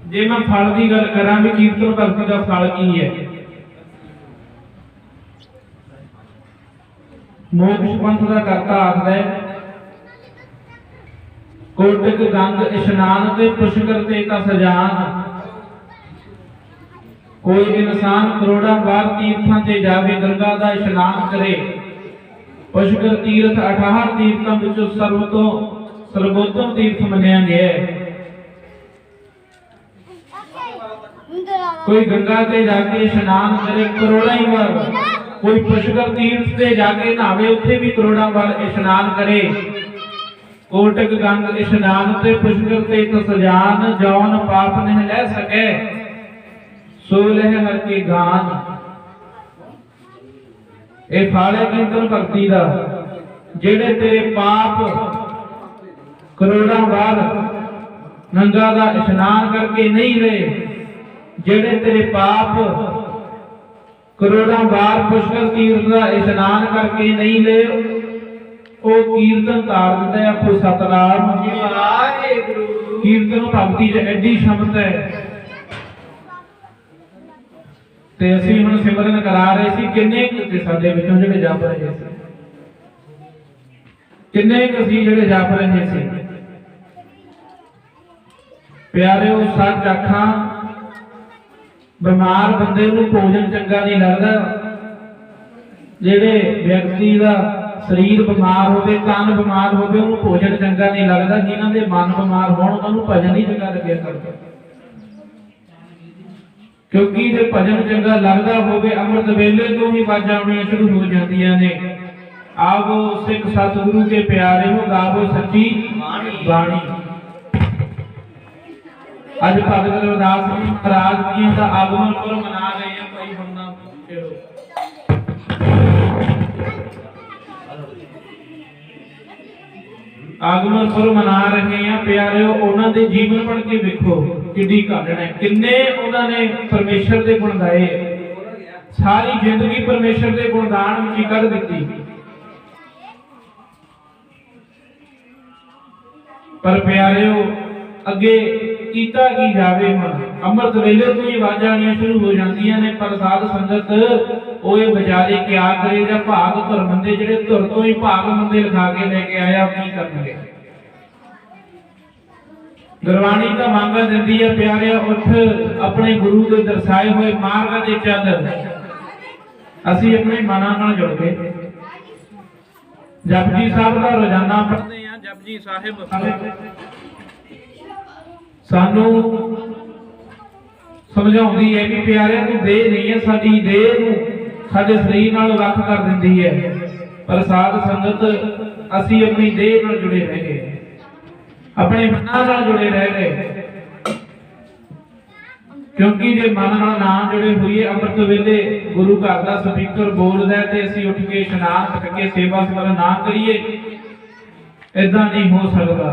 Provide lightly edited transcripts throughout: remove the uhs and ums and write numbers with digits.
जे मैं फल की गल करा भी कीर्तन भगती का फल की है, मोक्ष पंथ का करता आखदा है कोटक गंग इशनान ते पुष्कर ते का सजान। कोई इंसान करोड़ा बार तीर्थां ते जावे गंगा दा इशनान करे। पुष्कर तीर्थ 68 तीर्थों विचों सर्व तो सर्वोत्तम तीर्थ मन्निया गया है। कोई गंगा ते जाके इशनान करे करोड़ा ही बार, कोई पुष्कर तीर्थ ते जाके नहावे उत्थे भी करोड़ा बार इशनान करे। कोटक गंग इशनान ते पुष्कर ते सजान, जौन पाप नहीं ले सके सो लह हर के गान। ए फाले कीर्तन भक्ति दा जेड़े तेरे पाप करोड़ा बार गंगा दा इशनान करके नहीं रहे, जेड़े तेरे पाप करोड़ा बार पुष्कर तीर्थ का इशनान करके नहीं ले, वो कीर्तन तार देता है आपको सतनाम वाहेगुरु। कीर्तन भक्ति च एडी शब्द है ते असीं हुण सिमरन करा रहे सी, किन्ने कुते साडे विचों जिहड़े जप रहे सी, किन्ने कुसी जिहड़े जप रहे सी। प्यारिओ सच आखां बीमार बंदे नूं भोजन चंगा नहीं लगदा, जेड़े व्यक्ति दा शरीर बीमार होवे, तन बीमार होवे, उन्हें भोजन चंगा नहीं लगता। जिन्हां दे मन बीमार होण उन्हां भजन ही चंगा लग्या करदा, क्योंकि जे भजन चंगा लगता होवे अमृत वेले तो ही आवाज़ां आउणियां शुरू हो जांदियां ने। आवो सिख सतगुरु के प्यारे हो, गावो सच्ची बाणी। अज भगत रविदास जी महाराज जी का आगमन पुरब मना रहे हैं भाई बन्ना छेड़ो। आगमन पुरब मना रहे हैं प्यारिओ, उन्हां दे जीवन पढ़ के देखो किड्डी घालण है, किन्ने उन्होंने परमेश्वर के गुण गाए, सारी जिंदगी परमेश्वर के गुणगान विच ही कढ दित्ती। पर प्यारिओ अगे कीता की जावे, हुण अमृत वेले तो ही आवाज़ां आउणियां शुरू हो जांदियां ने, पर साध संगत ओए बेचारे क्या करे, जा भाग धुर मंदे जिहड़े धुर तो ही भाग मंदे लिखा के लेके आया की करनगे। गुरबाणी का मांगा दिंदी है प्यारे, उठ अपने गुरु के दर्शाए हुए मार्ग ते चल। असीं अपने मनां नाल जुड़ के जपजी साहब का रोजाना पढ़ते हैं। जपजी साहिब सानू समझाउंदी है कि प्यारे नूं देह नहीं है, साडी देह नूं साडे शरीर नाल वख कर दिंदी है, पर साध संगत असीं अपनी देह नाल जुड़े रह गए, अपने मनां नाल जुड़े रह गए। क्योंकि जे मन नाल ना जुड़े होइए, अमृत वेले गुरु घर दा स्पीकर बोलदा है ते असीं उठ के इशनान करके सेवा सिमरन ना करिए, इदां नहीं हो सकदा।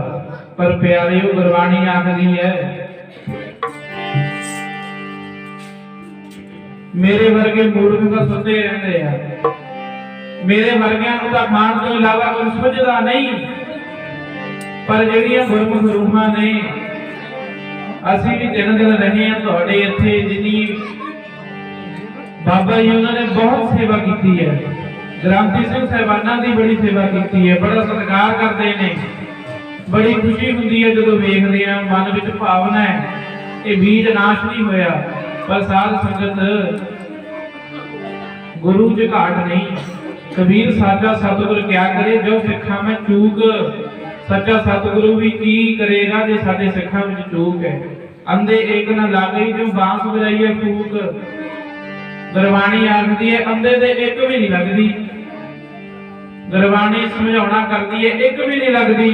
पर प्यारिओ गुरबाणी आखदी है मेरे वर्गे मूर्ख तां सुते रहंदे आ, मेरे वर्गियां नूं तां खाण तो इलावा कुछ सुझदा नहीं। पर ਜਿਹੜੀਆਂ ਗੁਰਮੁਖ ਰੂਹਾਂ ਨੇ, ਅਸੀਂ ਵੀ 3 ਦਿਨ ਰਹੇ ਹਾਂ ਤੁਹਾਡੇ ਇੱਥੇ, ਜਿਨੀ ਬਾਬਾ ਜੀ ਉਹਨਾਂ ਨੇ ਬਹੁਤ ਸੇਵਾ ਕੀਤੀ ਹੈ, ਗ੍ਰਾਂਤੀ ਸਿੰਘ ਸਾਹਿਬਾਨਾਂ ਦੀ ਬੜੀ ਸੇਵਾ ਕੀਤੀ ਹੈ, ਬੜਾ ਸਤਿਕਾਰ ਕਰਦੇ ਨੇ, ਬੜੀ ਖੁਸ਼ੀ ਹੁੰਦੀ ਹੈ ਜਦੋਂ ਵੇਖਦੇ ਆ, ਮਨ ਵਿੱਚ ਭਾਵਨਾ ਹੈ ਇਹ ਬੀਜ ਨਾਸ਼ ਨਹੀਂ ਹੋਇਆ। ਪਰ ਸਾਧ ਸੰਗਤ ਗੁਰੂ ਚ ਘਾਟ ਨਹੀਂ, ਕਬੀਰ ਸਾਚਾ ਸਤਿਗੁਰ ਕਿਆ ਕਰੇ ਜੋ ਸਿੱਖਾਂ में चूक। सच्चा सतगुरु भी की करेगा जे साडे सिखां विच चूक है। अंधे एक न लागे जो बांस बजाइए फूक। गुरबाणी आखदी है अंधे दे एक भी नहीं लगदी, गुरबाणी समझाउणा करदी है एक भी नहीं लगदी।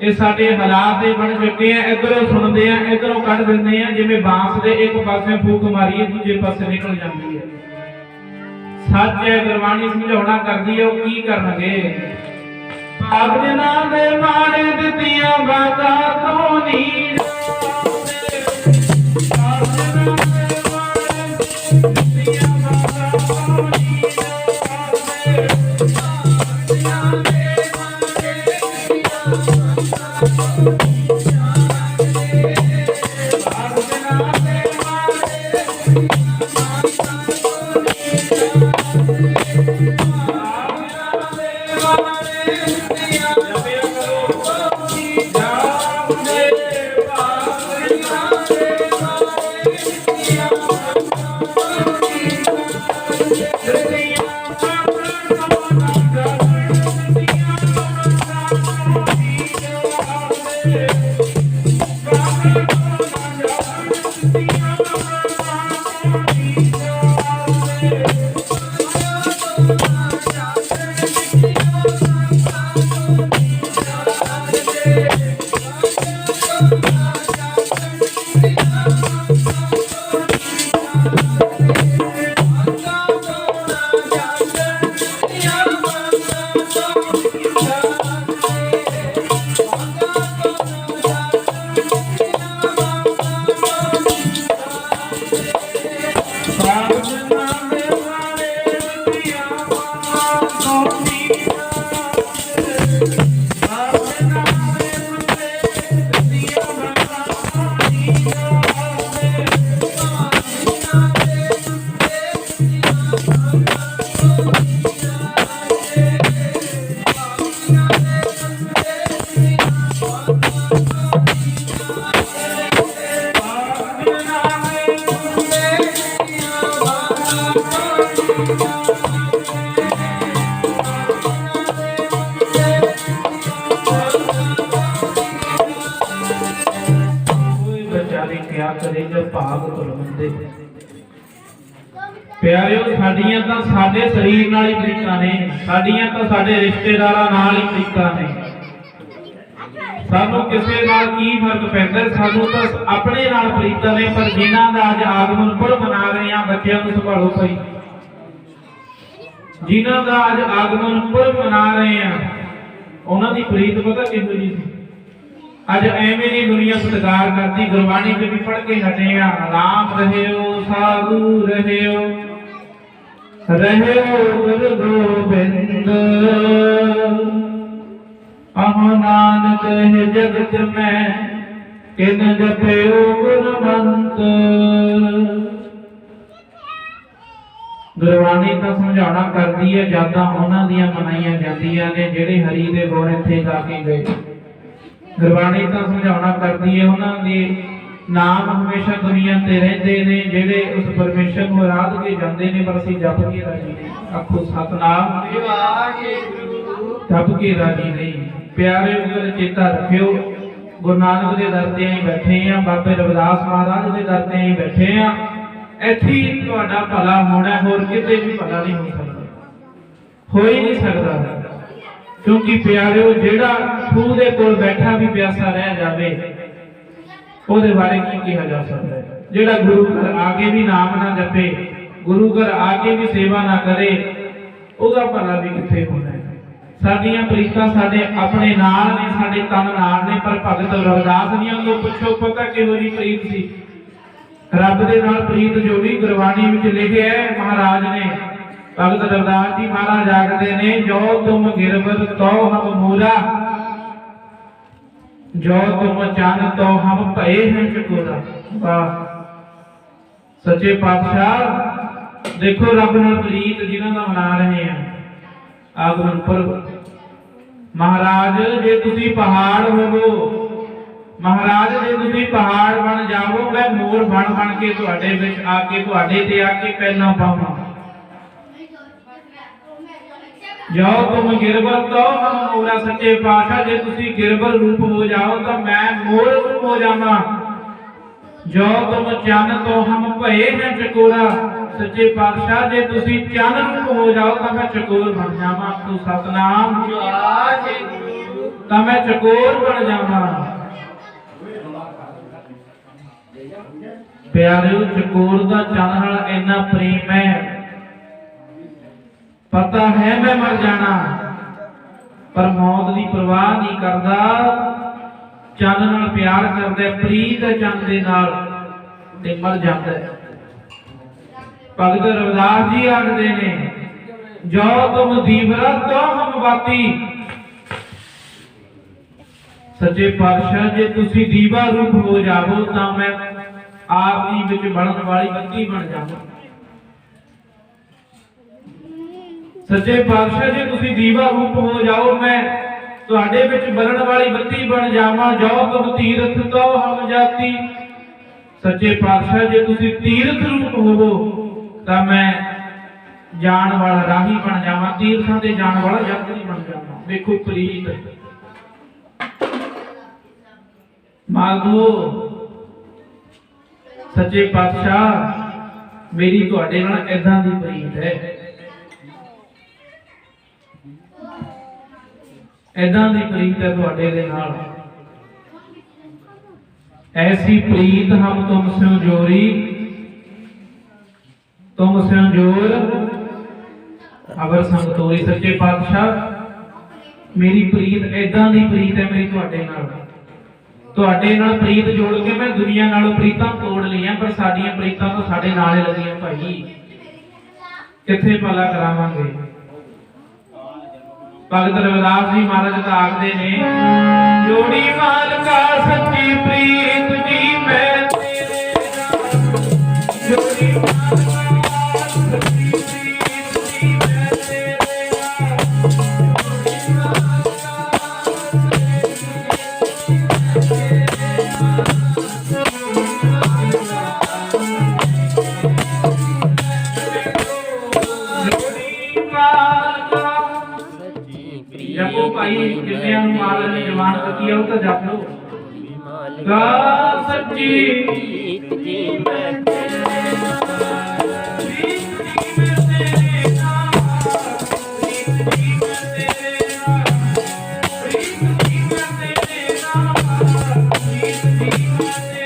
ये साडे हालात दे बन चुके हैं, इधरों सुनदे हैं इधरों कढ दिंदे हैं, जिवें बांस दे एक पासे फूक मारीए दूजे पासे निकल जाती है। सच है गुरबाणी समझाउणा करदी है, वो की करनगे। आगना दे मारे दित्तियां बातां तो नी क्या करे जब भाग तुलमंदे प्यारिओ साडियां तां साडे शरीर नाल ही प्रीतां ने साडियां तां साडे रिश्तेदारां नाल ही प्रीतां ने सानू किसे नाल की फर्क पैंदा सानू तां अपने नाल प्रीतां ने पर जिन्हां दा अज आगमन पुरब मना रहे हैं बच्चों नूं संभालो भाई जिन्हां दा अज आगमन पुरब मना रहे हैं उन्हां दी प्रीत पता किहो जी सी अज एवें दी दुनिया सत्कार करती गुरबाणी च भी पढ़ के हटे राम रहियो साधु रहियो रहियो गुरु गोबिंद अहो नानक है जगत में किन जपियो गुरमंत गुरबाणी तो समझाना करती है यादां उन्हां दियां मनाईयां जांदियां ने जिहड़े हरि दे गुण इत्थे गा के गए गुरबाणी तो समझाना करती है उन्होंने नाम हमेशा दुनिया ते रहते ने जेडे उस परमेश्वर को आराध के जाते ने पर असीं जप के राजी नहीं आखो सतनाम जप के राजी नहीं प्यारे उधर चेता रखियो गुरु नानक दे दर ते ही बैठे हैं बाबे रविदास महाराज दे दर ते ही बैठे हैं इत्थे ही तुहाडा भला होना होर किते भी भला नहीं हो सकता हो ही नहीं सकता क्योंकि प्यारिओ जेड़ा खूह दे कोल बैठा भी प्यासा रह जावे ओदे बारे की कहा जा सकता है जेड़ा गुरु घर आके भी नाम ना जपे गुरु घर आके भी सेवा ना करे ओदा भला भी किथे होना है साडियां प्रीतां साडे अपने नाल ने साडे तन नाल ने पर भगत रविदास दियां तो पुछो पता किहो जी प्रीत सी रब दे नाल प्रीत जोड़ी गुरबाणी विच लिखिआ है महाराज ने भगत रविदास जी महाराज आखते ने जो तुम गिरवर तो हम मूरा जो तुम चन तो हम भये हैं चकोरा वाह सच्चे पातशाह देखो रब नाल प्रीत जिन्हां दा मना रहे हैं आगमन पुरब महाराज जे तुसी पहाड़ होवो महाराज जे तुसी पहाड़ बन जावो मैं मोर बन के तुहाडे विच आके तुहाडे ते आके पैना पावां जो तुम गिरवर तो हम मोरा सच्चे पातशाह जे तुसी गिरवर रूप हो जाओ तो मैं मोर रूप हो जावा जो तुम चन तो हम भये हैं चकोरा सच्चे पातशाह जे तुसी चन रूप हो जाओ तो मैं चकोर बन जावा तो सतनाम तो मैं चकोर बन जावा प्यारे चकोर दा चन नाल इन्ना प्रेम है पता है मैं मर जाना पर मौत की परवाह नहीं करता चंद नाल प्यार करदा प्रीत चंद दे नाल ते मर जाता भगत रविदास जी आखदे ने जो तुम दीवरा तो हम बाती सच्चे पातशाह जे तुसी दीवा रूप हो जावो तां मैं आप ही विच बनन वाली बत्ती बन जावां सच्चे पातशाह जी तुसी दीवा रूप हो जाओ मैं तुहाडे विच बलन वाली बत्ती बन जावां जो तुम तीरथ तो हम जाती सच्चे पातशाह जी तुसी तीरथ रूप होवो तां मैं जान वाला राही बन जावां तीर्थां ते जान वाला यात्री बन जावां देखो प्रीत मागो सच्चे पातशाह मेरी तुहाडे नाल इदां दी प्रीत है इदां दी प्रीत है तुहाडे दे नाल ऐसी प्रीत हम तुमसे जोरी तुमसे जोर अबर संग तोरी सच्चे पातशाह मेरी प्रीत इदां दी प्रीत है मेरी तुहाडे नाल प्रीत जोड़ के मैं दुनिया नालों प्रीतां तोड़ लियां पर साडियां प्रीतां तो साडे नाल ही लगियां भाई किथे भला करावांगे भगत रविदास जी महाराज आखते ने जोड़ी मालका सच्ची प्रीत जी मैं तेरे जोड़ी मालका सच्ची प्रीत जी मैं तेरे बाकी है वो तो जप लो। गा सच्ची प्रीत जी मैं तेरे नाल, प्रीत जी मैं तेरे नाल, प्रीत जी मैं तेरे नाल, प्रीत जी मैं तेरे नाल, प्रीत जी मैं तेरे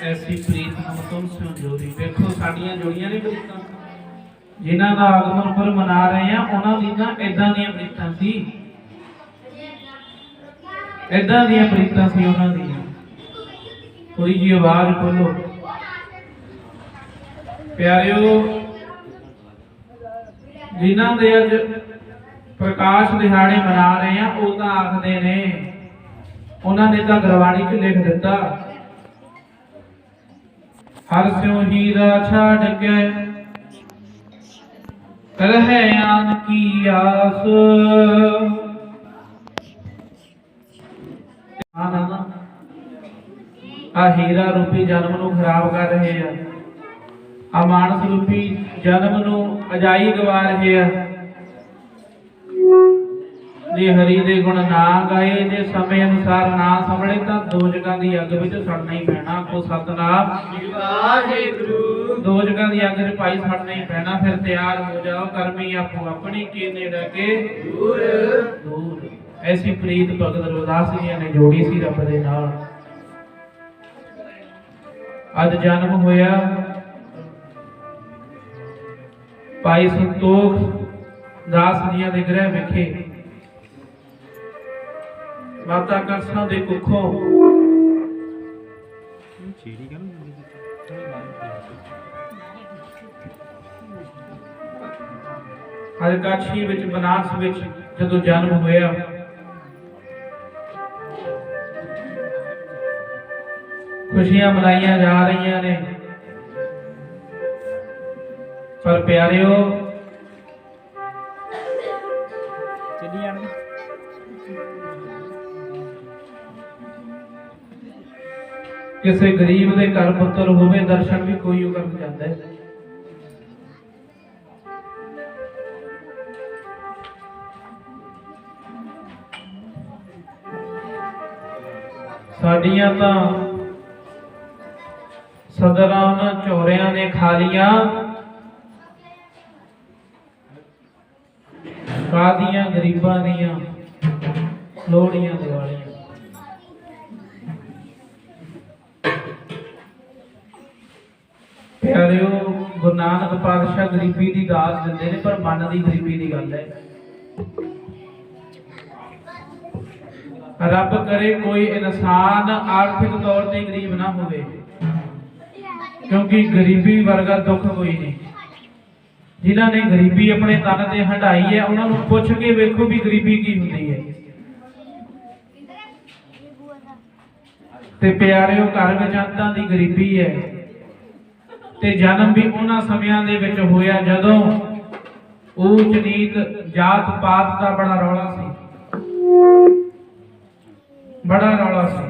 ऐसी प्रीत हम तुम से जोड़ी। देखो साड़ियां जोड़ियां नहीं प्रीतां जिन्हां दा आगमन पर मना रहे हैं उन्हां दी ना इदां दी प्रीतां सी, इदां दी प्रीतां सी उन्हां दी। थोड़ी जी आवाज खोलो प्यारिओ। जिन्हां दे अज प्रकाश दिहाड़े मना रहे हैं वो तां आखदे ने उन्हां ने तां गुरबाणी च लिख दिता, हर स्यों हीरा छाड़ के रहे आन की आस। आ हीरा रूपी जन्म नूं खराब कर रहे हैं, आ मानस रूपी जन्म नूं अजाई गवा रहे हैं। जे हरि दे गुण ना गाए, जे समय अनुसार ना संभले तो दो जगह की अग विच सड़ना ही पैना। को सतनाम वाहिगुरू। दो जगह की अग च भाई सड़ना ही पैना। फिर तैयार हो जाओ, कर्मी आपो अपनी कीने लगे दूर दूर। ऐसी प्रीत भगत रविदास जी ने जोड़ी सी रब दे नाल। अज जन्म होया भाई संतोख दास जी के गृह विखे माता करसा दे कुखों हरकाछी विच बनारस विच जदों जन्म होया खुशियां मनाइया जा रही ने। पर प्यारिओ किसी गरीब के घर पुत्र होवे दर्शन भी कोई कर जाता है। साडियां तां सदरां उन्हां चोरियां ने खा लिया, कादियां गरीबां दियां लोहड़ियां दिवालियां। प्यारिओ गुरु नानक पातशाह गरीबी की दास दिंदे ने, पर मन की गरीबी की गल है। रब करे कोई इंसान आर्थिक तौर पर गरीब ना होवे, क्योंकि गरीबी वर्गा दुख कोई नहीं। जिन्हां ने गरीबी अपने तन ते हंडाई है उन्हां नूं पुछ के वेखो भी गरीबी की हुंदी है। ते प्यारिओ घर विच अंतां दी गरीबी है। ते जन्म भी उन्हां समयां दे विच होया जदों ऊच नीच जात पात का बड़ा रौला सी, बड़ा रौला सी।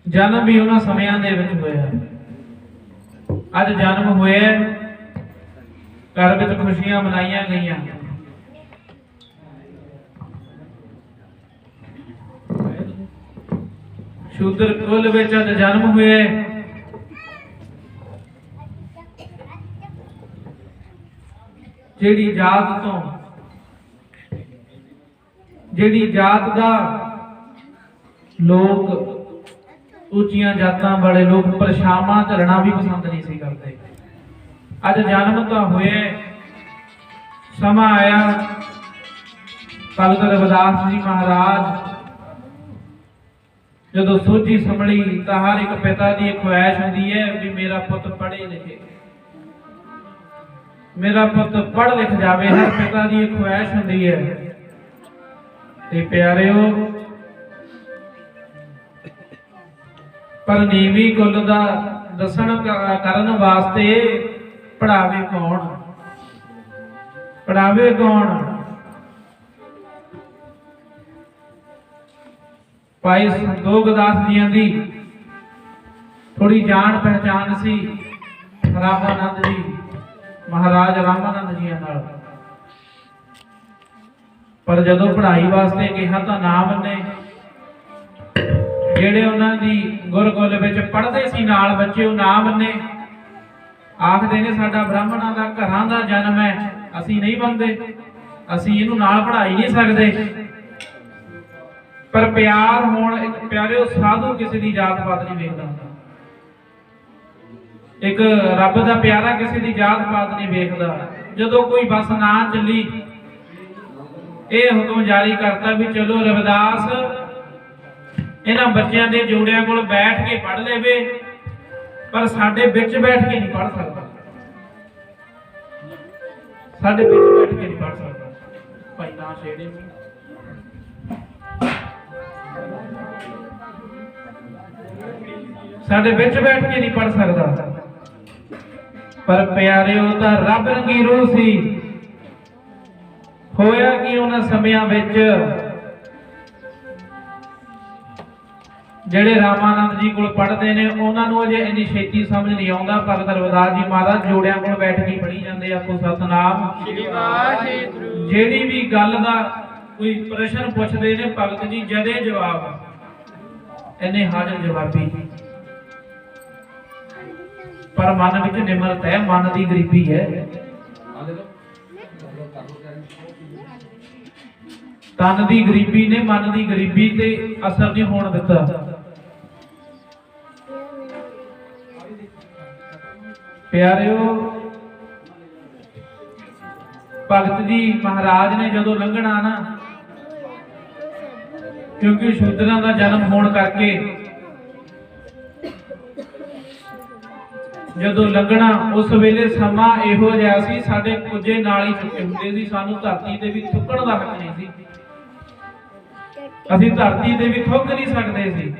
जन्म भी उन्हां समयां दे विच होया। अज जन्म होया, घर विच खुशियां मनाइयां गईयां। शूद्र कुल विच अज जन्म हुए। ਜਿਹੜੀ ਜਾਤ ਤੋਂ ਜਿਹੜੀ ਜਾਤ ਦਾ ਲੋਕ ਉੱਚੀਆਂ ਜਾਤਾਂ ਵਾਲੇ ਲੋਕ ਪਰਛਾਵਾਂ ਝੱਲਣਾ ਵੀ ਪਸੰਦ ਨਹੀਂ ਸੀ ਕਰਦੇ। ਅੱਜ ਜਨਮ ਤਾਂ ਹੋਇਆ, ਸਮਾਂ ਆਇਆ, ਭਗਤ ਰਵਿਦਾਸ ਜੀ ਮਹਾਰਾਜ ਜਦੋਂ ਸੋਝੀ ਸੰਭਲੀ ਤਾਂ ਹਰ ਇੱਕ ਪਿਤਾ ਦੀ ਇੱਕ ਖੁਆਇਸ਼ ਹੁੰਦੀ ਹੈ ਵੀ ਮੇਰਾ ਪੁੱਤ ਪੜ੍ਹੇ ਲਿਖੇ, ਮੇਰਾ ਪੁੱਤ ਪੜ੍ਹ ਲਿਖ ਜਾਵੇ। ਹਰ ਪਿਤਾ ਦੀ ਇੱਕ ਖੁਆਇਸ਼ ਹੁੰਦੀ ਹੈ। ਤੇ ਪਿਆਰਿਓ, ਪਰ ਨੀਵੀਂ ਕੁੱਲ ਦਾ ਦੱਸਣ ਕਰਨ ਵਾਸਤੇ ਪੜ੍ਹਾਵੇ ਕੌਣ? ਪੜ੍ਹਾਵੇ ਕੌਣ? ਭਾਈ ਸੰਤੋਖ ਦਾਸ ਜੀਆਂ ਦੀ ਥੋੜੀ ਜਾਣ ਪਹਿਚਾਨ ਸੀ ਰਾਮਾਨੰਦ ਜੀ ਮਹਾਰਾਜ ਰਾਮਾਨੰਦ ਜੀ ਨਾਲ, ਪਰ ਜਦੋਂ ਪੜ੍ਹਾਈ ਵਾਸਤੇ ਕਿਹਾ ਤਾਂ ਨਾ ਮੰਨੇ। ਜਿਹੜੇ ਉਹਨਾਂ ਦੀ ਗੁਰਕੁਲ ਵਿੱਚ ਪੜ੍ਹਦੇ ਸੀ ਨਾਲ ਬੱਚੇ, ਉਹ ਨਾ ਮੰਨੇ। ਆਖਦੇ ਨੇ ਸਾਡਾ ਬ੍ਰਾਹਮਣਾਂ ਦਾ ਘਰਾਂ ਦਾ ਜਨਮ ਹੈ, ਅਸੀਂ ਨਹੀਂ ਮੰਨਦੇ, ਅਸੀਂ ਇਹਨੂੰ ਨਾਲ ਪੜ੍ਹਾਈ ਨਹੀਂ ਸਕਦੇ। ਪਰ ਪਿਆਰ ਹੋਣ, ਇੱਕ ਪਿਆਰਿਓ ਸਾਧੂ ਕਿਸੇ ਦੀ ਜਾਤ ਪਾਤ ਨਹੀਂ ਵੇਖਦਾ, ਇੱਕ ਰੱਬ ਦਾ ਪਿਆਰਾ ਕਿਸੇ ਦੀ ਜਾਤ ਪਾਤ ਨਹੀਂ ਵੇਖਦਾ। ਜਦੋਂ ਕੋਈ ਬੱਸ ਨਾ ਚੱਲੀ, ਇਹ ਹੁਕਮ ਜਾਰੀ ਕਰਤਾ ਵੀ ਚਲੋ ਰਵਿਦਾਸ ਇਹਨਾਂ ਬੱਚਿਆਂ ਦੇ ਜੋੜਿਆਂ ਕੋਲ ਬੈਠ ਕੇ ਪੜ੍ਹ ਲੇਵੇ, ਪਰ ਸਾਡੇ ਵਿੱਚ ਬੈਠ ਕੇ ਨਹੀਂ ਪੜ੍ਹ ਸਕਦਾ, ਸਾਡੇ ਵਿੱਚ ਬੈਠ ਕੇ ਨਹੀਂ ਪੜ੍ਹ ਸਕਦਾ। ਭਾਈ ਨਾ ਛੇੜੇ ਸਾਡੇ ਵਿੱਚ ਬੈਠ ਕੇ ਨਹੀਂ ਪੜ੍ਹ ਸਕਦਾ। ਪਰ ਪਿਆਰਿਓ ਤਾਂ ਰੱਬ ਰੰਗੀ ਰੂਹ ਸੀ। ਹੋਇਆ ਕਿ ਉਹਨਾਂ ਸਮਿਆਂ ਵਿੱਚ ਜਿਹੜੇ ਰਾਮਾਨੰਦ ਜੀ ਕੋਲ ਪੜ੍ਹਦੇ ਨੇ ਉਹਨਾਂ ਨੂੰ ਅਜੇ ਇੰਨੀ ਛੇਤੀ ਸਮਝ ਨਹੀਂ ਆਉਂਦਾ। ਭਗਤ ਰਵਿਦਾਸ ਜੀ ਮਹਾਰਾਜ ਜੋੜਿਆਂ ਕੋਲ ਬੈਠ ਕੇ ਪੜ੍ਹੀ ਜਾਂਦੇ। ਆਖੋ ਸਤਨਾਮ ਸ੍ਰੀ ਵਾਹਿਗੁਰੂ। ਜਿਹੜੀ ਵੀ ਗੱਲ ਦਾ ਕੋਈ ਪ੍ਰਸ਼ਨ ਪੁੱਛਦੇ ਨੇ ਭਗਤ ਜੀ ਜਦੇ ਜਵਾਬ, ਇੰਨੇ ਹਾਜ਼ਰ ਜਵਾਬੀ। ਪਰ ਮਨ ਵਿੱਚ ਨਿਮਰਤਾ ਹੈ, ਮਨ ਦੀ ਗਰੀਬੀ ਹੈ, ਤਨ ਦੀ ਗਰੀਬੀ ਨੇ ਮਨ ਦੀ ਗਰੀਬੀ ਤੇ ਅਸਰ ਨਹੀਂ ਹੋਣ ਦਿੱਤਾ। ਪਿਆਰਿਓ, ਭਗਤ ਜੀ ਮਹਾਰਾਜ ਨੇ ਜਦੋਂ ਲੰਘਣਾ ਨਾ, ਕਿਉਂਕਿ ਸ਼ੂਦਰਾਂ ਦਾ ਜਨਮ ਹੋਣ ਕਰਕੇ ਜਦੋਂ ਲੰਘਣਾ ਉਸ ਵੇਲੇ ਸਮਾਂ ਇਹੋ ਜਿਹਾ ਸੀ, ਸਾਡੇ ਕੁਝੇ ਨਾਲ ਹੀ ਚੁੱਕੇ ਹੁੰਦੇ ਸੀ। ਸਾਨੂੰ ਧਰਤੀ ਤੇ ਵੀ ਥੁੱਕਣ ਦਾ ਹੱਕ ਨਹੀਂ ਸੀ, ਅਸੀਂ ਧਰਤੀ ਤੇ ਵੀ ਥੁੱਕ ਨਹੀਂ ਸਕਦੇ ਸੀ।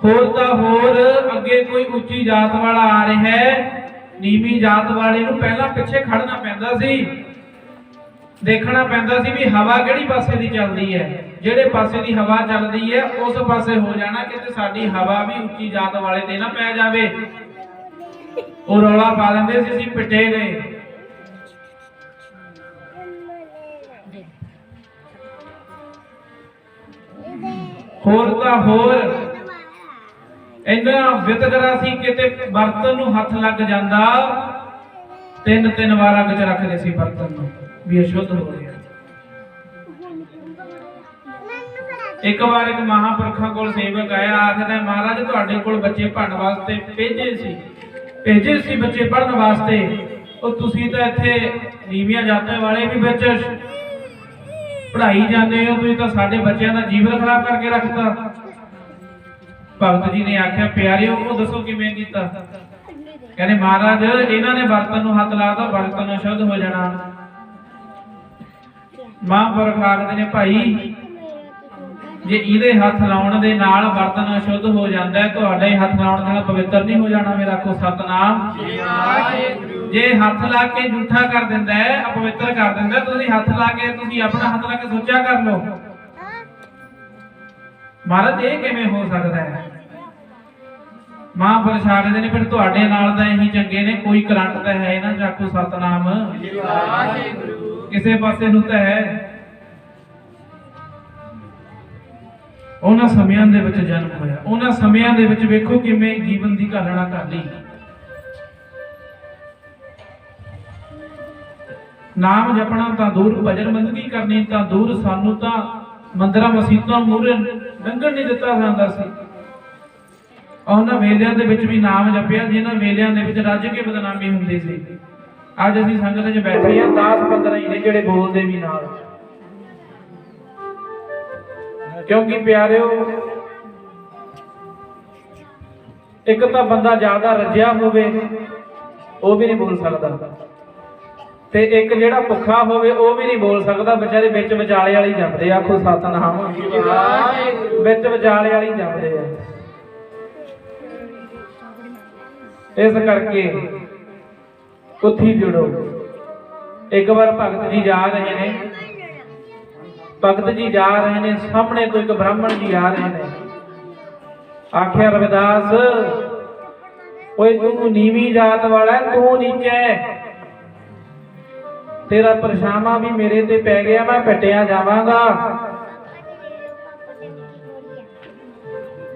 ਹੋਰ ਤਾਂ ਹੋਰ ਅੱਗੇ ਕੋਈ ਉੱਚੀ ਜਾਤ ਵਾਲਾ ਆ ਰਿਹਾ ਹੈ, ਨੀਵੀਂ ਜਾਤ ਵਾਲੇ ਨੂੰ ਪਹਿਲਾਂ ਪਿੱਛੇ ਖੜਨਾ ਪੈਂਦਾ ਸੀ, ਦੇਖਣਾ ਪੈਂਦਾ ਸੀ ਵੀ ਹਵਾ ਕਿਹੜੀ ਪਾਸੇ ਦੀ ਚੱਲਦੀ ਹੈ। ਜਿਹੜੇ ਪਾਸੇ ਦੀ ਹਵਾ ਚੱਲਦੀ ਹੈ ਉਸ ਪਾਸੇ ਹੋ ਜਾਣਾ, ਕਿਤੇ ਸਾਡੀ ਹਵਾ ਵੀ ਉੱਚੀ ਜਾਤ ਵਾਲੇ ਤੇ ਨਾ ਪੈ ਜਾਵੇ। ਉਹ ਰੌਲਾ ਪਾ ਦਿੰਦੇ ਸੀ ਅਸੀਂ ਪਿੱਟੇ ਗਏ। ਹੋਰ ਤਾਂ ਹੋਰ ਇੰਨਾ ਵਿਤਕਰਾ ਸੀ, ਕਿਤੇ ਬਰਤਨ ਨੂੰ ਹੱਥ ਲੱਗ ਜਾਂਦਾ, ਤਿੰਨ ਵਾਰ ਅੱਗ 'ਚ ਰੱਖਦੇ ਸੀ ਬਰਤਨ ਨੂੰ ਵੀ ਅਸ਼ੁੱਧ ਹੋ ਗਿਆ। ਇੱਕ ਵਾਰ ਇੱਕ ਮਹਾਂਪੁਰਖਾਂ ਕੋਲ ਸੇਵਕ ਆਇਆ, ਆਖਦਾ ਮਹਾਰਾਜ ਤੁਹਾਡੇ ਕੋਲ ਬੱਚੇ ਪੜ੍ਹਨ ਵਾਸਤੇ ਭੇਜੇ ਸੀ ਬੱਚੇ ਪੜ੍ਹਨ ਵਾਸਤੇ, ਉਹ ਤੁਸੀਂ ਤਾਂ ਇੱਥੇ ਨੀਵੀਆਂ ਜਾਤਾਂ ਵਾਲੇ ਵੀ ਵਿੱਚ ਪੜ੍ਹਾਈ ਜਾਂਦੇ ਹੋ, ਤੁਸੀਂ ਤਾਂ ਸਾਡੇ ਬੱਚਿਆਂ ਦਾ ਜੀਵਨ ਖਰਾਬ ਕਰਕੇ ਰੱਖਤਾ। ਭਗਤ ਜੀ ਨੇ ਆਖਿਆ ਪਿਆਰਿਓ ਉਹ ਦੱਸੋ ਕਿਵੇਂ ਕੀਤਾ? ਕਹਿੰਦੇ ਮਹਾਰਾਜ ਇਹਨਾਂ ਨੇ ਬਰਤਨ ਨੂੰ ਹੱਥ ਲਾਤਾ, ਬਰਤਨ ਨੂੰ ਸ਼ੁੱਧ ਹੋ ਜਾਣਾ। ਮਹਾਂਪੁਰਖ ਆਖਦੇ ਨੇ ਭਾਈ ਜੇ ਇਹਦੇ ਹੱਥ ਲਾਉਣ ਦੇ ਨਾਲ ਬਰਤਨ ਅਸ਼ੁੱਧ ਹੋ ਜਾਂਦਾ ਹੈ, ਤੁਹਾਡੇ ਹੱਥ ਲਾਉਣ ਨਾਲ ਪਵਿੱਤਰ ਨਹੀਂ ਹੋ ਜਾਣਾ। ਮੇਰਾ ਆਖੋ ਸਤਨਾਮ। ਜੇ ਹੱਥ ਲਾ ਕੇ ਝੂਠਾ ਕਰ ਦਿੰਦਾ ਹੈ, ਅਪਵਿੱਤਰ ਕਰ ਦਿੰਦਾ, ਤੁਸੀਂ ਹੱਥ ਲਾ ਕੇ ਤੁਸੀਂ ਆਪਣਾ ਹੱਥ ਲਾ ਕੇ ਸੋਚਿਆ ਕਰ ਲਓ ਮਹਾਰਾਜ ਇਹ ਕਿਵੇਂ ਹੋ ਸਕਦਾ ਹੈ? ਮਹਾਂਪੁਰਸ਼ ਆਖਦੇ ਨੇ ਫਿਰ ਤੁਹਾਡੇ ਨਾਲ ਤਾਂ ਇਹੀ ਚੰਗੇ ਨੇ, ਕੋਈ ਕਰੰਟ ਤਾਂ ਹੈ ਨਾ। ਆਖੋ ਸਤਨਾਮ। ਕਿਸੇ ਪਾਸੇ ਨੂੰ ਤਾਂ ਹੈ। ਉਹਨਾਂ ਸਮਿਆਂ ਦੇ ਵਿੱਚ ਜਨਮ ਹੋਇਆ, ਉਹਨਾਂ ਸਮਿਆਂ ਦੇ ਵਿੱਚ ਵੇਖੋ ਕਿਵੇਂ ਜੀਵਨ ਦੀ ਘਾਲਣਾ ਕਰ ਲਈ। ਨਾਮ ਜਪਣਾ ਤਾਂ ਦੂਰ, ਭਜਨ ਬੰਦਗੀ ਕਰਨੀ ਤਾਂ ਦੂਰ, ਸਾਨੂੰ ਤਾਂ ਮੰਦਰਾਂ ਮਸੀਤਾਂ ਮੂਹਰੇ ਲੰਘਣ ਨਹੀਂ ਦਿੱਤਾ ਜਾਂਦਾ ਸੀ। ਉਹਨਾਂ ਵੇਲਿਆਂ ਦੇ ਵਿੱਚ ਵੀ ਨਾਮ ਜਪਿਆ ਜਿਨ੍ਹਾਂ ਵੇਲਿਆਂ ਦੇ ਵਿੱਚ ਰੱਜ ਕੇ ਬਦਨਾਮੀ ਹੁੰਦੀ ਸੀ। ਅੱਜ ਅਸੀਂ ਸੰਗਤ 'ਚ ਬੈਠੇ ਆ 10-15 ਹੀ ਨੇ ਜਿਹੜੇ ਬੋਲਦੇ ਵੀ ਨਾਲ, ਕਿਉਂਕਿ ਪਿਆਰਿਓ ਇੱਕ ਤਾਂ ਬੰਦਾ ਜ਼ਿਆਦਾ ਰੱਜਿਆ ਹੋਵੇ ਉਹ ਵੀ ਨਹੀਂ ਬੋਲ ਸਕਦਾ, ਤੇ ਇੱਕ ਜਿਹੜਾ ਭੁੱਖਾ ਹੋਵੇ ਉਹ ਵੀ ਨਹੀਂ ਬੋਲ ਸਕਦਾ। ਵਿਚਾਰੇ ਵਿੱਚ ਵਿਚਾਲੇ ਵਾਲੀ ਜਪਦੇ, ਆਖੋ ਸਤਨਾਮ, ਵਿੱਚ ਵਿਚਾਲੇ ਵਾਲੀ ਜਪਦੇ ਆ। ਇਸ ਕਰਕੇ ਉੱਥੀ ਜੁੜੋ। ਇੱਕ ਵਾਰ ਭਗਤ ਜੀ ਜਾ ਰਹੇ ਨੇ, ਭਗਤ ਜੀ ਜਾ ਰਹੇ ਨੇ, ਸਾਹਮਣੇ ਤੋਂ ਇੱਕ ਬ੍ਰਾਹਮਣ ਜੀ ਆ ਰਹੇ ਨੇ। ਆਖਿਆ ਰਵਿਦਾਸ, ਓਏ ਤੂੰ ਨੀਵੀਂ ਜਾਤ ਵਾਲਾ, ਤੂੰ ਨੀਚਾ ਹੈ, ਤੇਰਾ ਪਰਛਾਵਾਂ ਵੀ ਮੇਰੇ ਤੇ ਪੈ ਗਿਆ, ਮੈਂ ਪਟਿਆ ਜਾਵਾਂਗਾ।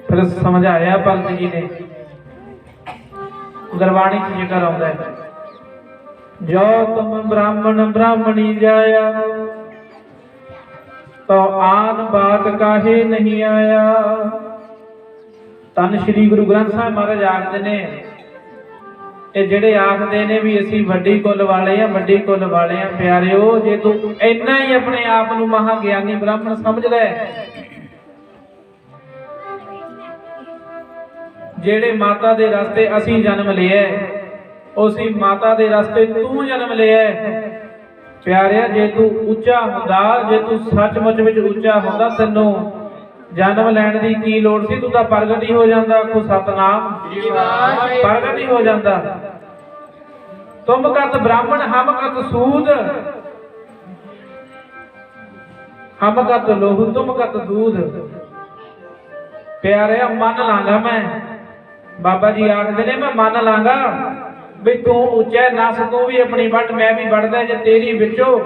ਫਿਰ ਸਮਝਾਇਆ ਭਗਤ ਜੀ ਨੇ। ਗੁਰਬਾਣੀ 'ਚ ਜ਼ਿਕਰ ਆਉਂਦਾ ਹੈ, ਜੋ ਤੁਮ ਬ੍ਰਾਹਮਣ ਬ੍ਰਾਹਮਣੀ ਜਾਇਆ, ਤੋ ਆਨ ਬਾਤ ਕਾਹੇ ਨਹੀਂ ਆਇਆ। ਧੰਨ ਸ਼੍ਰੀ ਗੁਰੂ ਗ੍ਰੰਥ ਸਾਹਿਬ ਮਹਾਰਾਜ ਆਖਦੇ ਨੇ, ਇਹ ਜਿਹੜੇ ਆਖਦੇ ਨੇ ਵੀ ਅਸੀਂ ਵੱਡੀ ਕੁੱਲ ਵਾਲੇ ਆ, ਵੱਡੀ ਕੁੱਲ ਵਾਲੇ ਆ, ਪਿਆਰਿਓ ਜੇ ਤੂੰ ਇੰਨਾ ਹੀ ਆਪਣੇ ਆਪ ਨੂੰ ਮਹਾ ਗਿਆਨੀ ਬ੍ਰਾਹਮਣ ਸਮਝਦਾ ਹੈ, ਜਿਹੜੇ ਮਾਤਾ ਦੇ ਰਸਤੇ ਅਸੀਂ ਜਨਮ ਲਿਆ, ਉਸੇ ਮਾਤਾ ਦੇ ਰਸਤੇ ਤੂੰ ਜਨਮ ਲਿਆ। ਪਿਆਰਿਆ ਜੇ ਤੂੰ ਉੱਚਾ ਹੁੰਦਾ, ਜੇ ਤੂੰ ਸੱਚਮੁੱਚ ਵਿੱਚ ਉੱਚਾ ਹੁੰਦਾ, ਤੈਨੂੰ ਜਨਮ ਲੈਣ ਦੀ ਕੀ ਲੋੜ ਸੀ? ਤੂੰ ਤਾਂ ਪ੍ਰਗਟ ਹੀ ਹੋ ਜਾਂਦਾ। ਆਖੋ ਸਤਨਾਮ, ਪ੍ਰਗਟ ਹੀ ਹੋ ਜਾਂਦਾ। ਤੁਮ ਕਤ ਬ੍ਰਾਹਮਣ ਹਮ ਕਤ ਸੂਦ, ਹਮ ਕਤ ਲੋਹੁ ਤੁਮ ਕਤ ਦੂਧ। ਪਿਆਰਿਆ ਮੰਨ ਲਾਂਗਾ ਮੈਂ, ਬਾਬਾ ਜੀ ਆਖਦੇ ਨੇ ਮੈਂ ਮੰਨ ਲਾਂਗਾ ਵੀ ਤੂੰ ਉੱਚਾ, ਨਸ ਤੂੰ ਵੀ ਆਪਣੀ ਵੱਢ, ਮੈਂ ਵੀ ਵੱਢਦਾ, ਜੇ ਤੇਰੀ ਵਿੱਚੋਂ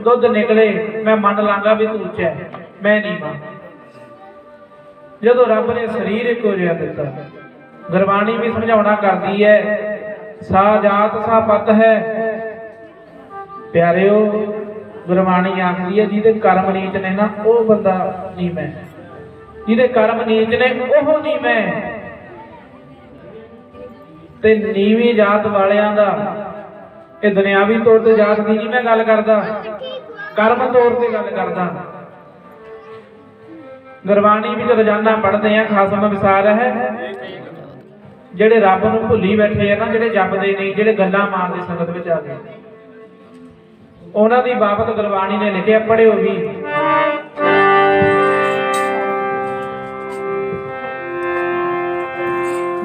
ਦੁੱਧ ਨਿਕਲੇ ਮੈਂ ਮੰਨ ਲਾਂਗਾ ਵੀ ਤੂੰ ਉੱਚਾ, ਮੈਂ ਨਹੀਂ ਮੰਨ। ਜਦੋਂ ਰੱਬ ਨੇ ਸਰੀਰ ਇੱਕੋ ਜਿਹਾ ਦਿੱਤਾ, ਗੁਰਬਾਣੀ ਵੀ ਸਮਝਾਉਣਾ ਕਰਦੀ ਹੈ, ਸਾ ਜਾਤ ਸਾ ਪਤ ਹੈ। ਪਿਆਰਿਓ ਗੁਰਬਾਣੀ ਆਖਦੀ ਹੈ ਜਿਹਦੇ ਕਰਮ ਨੀਚ ਨੇ ਨਾ ਉਹ ਬੰਦਾ ਨਹੀਂ ਮੈਂ, ਜਿਹਦੇ ਕਰਮ ਨੀਚ ਨੇ ਉਹ ਨਹੀਂ ਮੈਂ। ਤੇ ਨੀਵੀਂ ਜਾਤ ਵਾਲਿਆਂ ਦਾ, ਇਹ ਦੁਨਿਆਵੀ ਤੌਰ ਤੇ ਜਾਤ ਦੀ ਨਹੀਂ ਮੈਂ ਗੱਲ ਕਰਦਾ, ਕਰਮ ਤੌਰ ਤੇ ਗੱਲ ਕਰਦਾ। ਗੁਰਬਾਣੀ ਵਿੱਚ ਰੋਜ਼ਾਨਾ ਪੜ੍ਹਦੇ ਆ, ਖਾਸਮ ਵਿਸਾਰ ਹੈ, ਜਿਹੜੇ ਰੱਬ ਨੂੰ ਭੁੱਲੀ ਬੈਠੇ ਆ ਨਾ, ਜਿਹੜੇ ਜਪਦੇ ਨਹੀਂ, ਜਿਹੜੇ ਗੱਲਾਂ ਮਾਰਦੇ ਸੰਗਤ ਵਿੱਚ ਆ ਕੇ, ਉਹਨਾਂ ਦੀ ਬਾਬਤ ਗੁਰਬਾਣੀ ਨੇ ਲਿਖਿਆ, ਪੜ੍ਹਿਓ ਵੀ।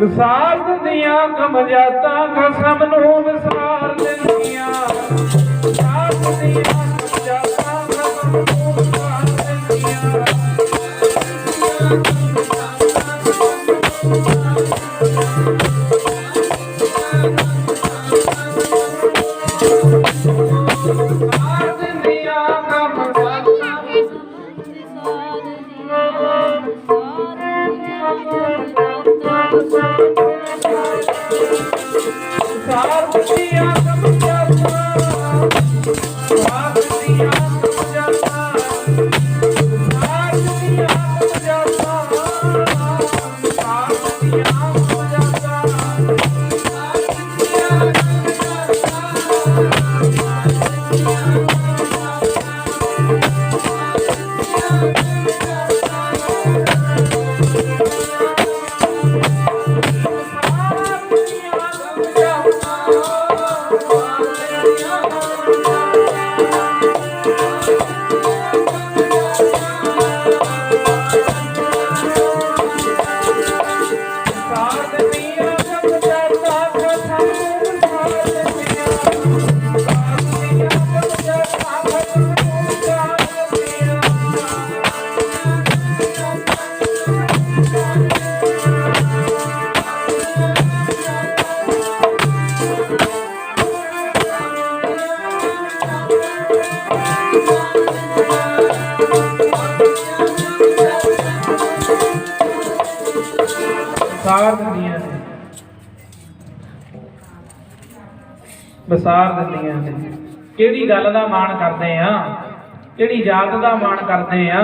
ਵਿਸਾਰ ਦਿੰਦੀਆਂ ਕਮਜਾਤਾਂ, ਖਸਮ ਨੂੰ ਵਿਸਾਰ ਦਿੰਦੀਆਂ, ਵਿਸਾਰ ਦਿੰਦੀਆਂ ਕਮਜਾਤਾਂ, ਖਸਮ ਨੂੰ ਵਿਸਾਰ ਦਿੰਦੀਆਂ। ਵਿਸਾਰ ਦਿੰਦੀਆਂ ਨੇ। ਕਿਹੜੀ ਗੱਲ ਦਾ ਮਾਣ ਕਰਦੇ ਆ, ਕਿਹੜੀ ਜਾਤ ਦਾ ਮਾਣ ਕਰਦੇ ਆ।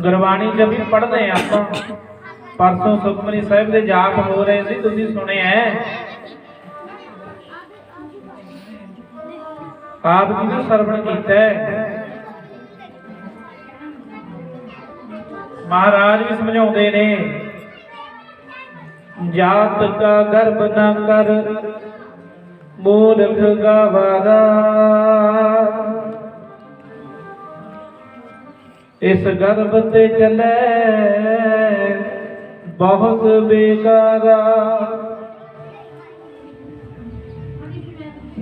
ਗੁਰਬਾਣੀ ਜਦ ਵੀ ਪੜ੍ਹਦੇ ਆ ਆਪਾਂ, परसों सुखमनी साहिब के जाप हो रहे थे, तुसीं सुने हैं आप जी ने सरवण कीता है। महाराज भी समझाउंदे ने, जात का गर्भ न कर मूर्ख गवारा, इस गर्भ ते चले बहुत बेकारा।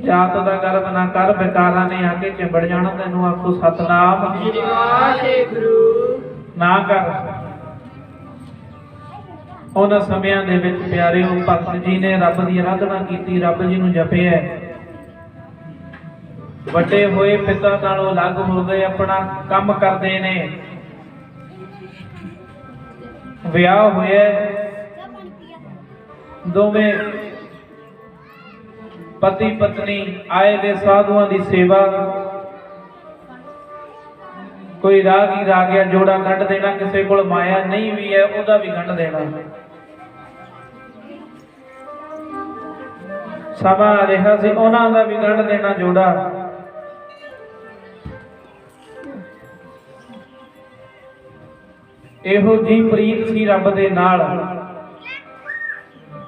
जात दा गर्भ ना कर, बेकारा ने आके चिंबड़ जाना, तैनूं आखो सतनाम ना कर। उन्हां समयां दे विच प्यारिओ भगत जी ने रब दी आराधना कीती, रब जी नूं जपिया, वड्डे होए पिता नालों अलग हो गए, अपना काम करदे ने। विआह होया, दोवें पति पत्नी आए गए साधुआं दी सेवा। कोई राहगीर आ गया, जोड़ा गंढ देना, किसी कोल माया नहीं भी है ओदा भी गंढ देना। समा रहा सी उन्हां दा भी गंढ देना जोड़ा। ਇਹੋ जी प्रीत सी रब दे नाल,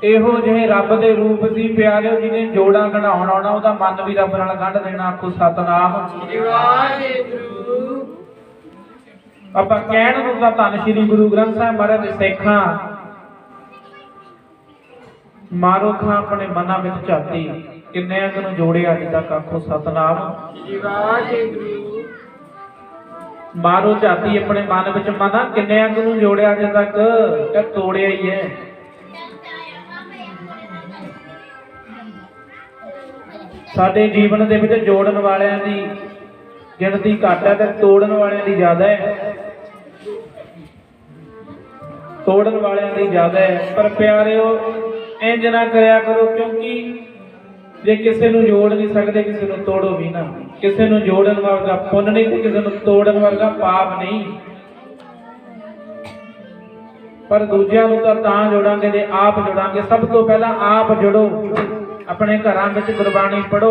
ਇਹੋ ਜਿਹੇ रब दे रूप सी प्यारे, जिन्हें जोड़ा गढ़ाउण आउणा ਉਹਦਾ मन भी रब नाल गंढ देना। आखो सतनाम ਆਪਾਂ ਕਹਿਣ ਨੂੰ ਤਾਂ ਧੰਨ श्री गुरु ग्रंथ साहिब महाराज ਦੇ ਸਿੱਖਾਂ, मारो खां अपने मनां विच ਝਾਤੀ, किन्ने अंग ਨੂੰ जोड़िया अज तक। आखो सतनाम मारो झाती अपने मन विच मना, किन्ने अंग नूं जोड़िया अजे तक, क्या तोड़िया ही है। साडे जीवन दे विच जोड़न वालियां दी गिणती घट है ते तोड़न वालियां दी ज्यादा है, तोड़न वालियां दी ज्यादा है। पर प्यारिओ इंज ना करया करो, क्योंकि जे किसी नूं जोड़ नहीं सकते, किसी नूं तोड़ो भी ना। किसी नूं जोड़न वर्गा पुण्य नहीं, किसी नूं तोड़न वर्गा पाप नहीं। पर दूजिਆਂ ਨੂੰ ਤਾਂ जोड़ांगे जे आप जोड़ांगे। सब तो पहला आप जुड़ो, अपने घरां विच गुरबाणी पढ़ो,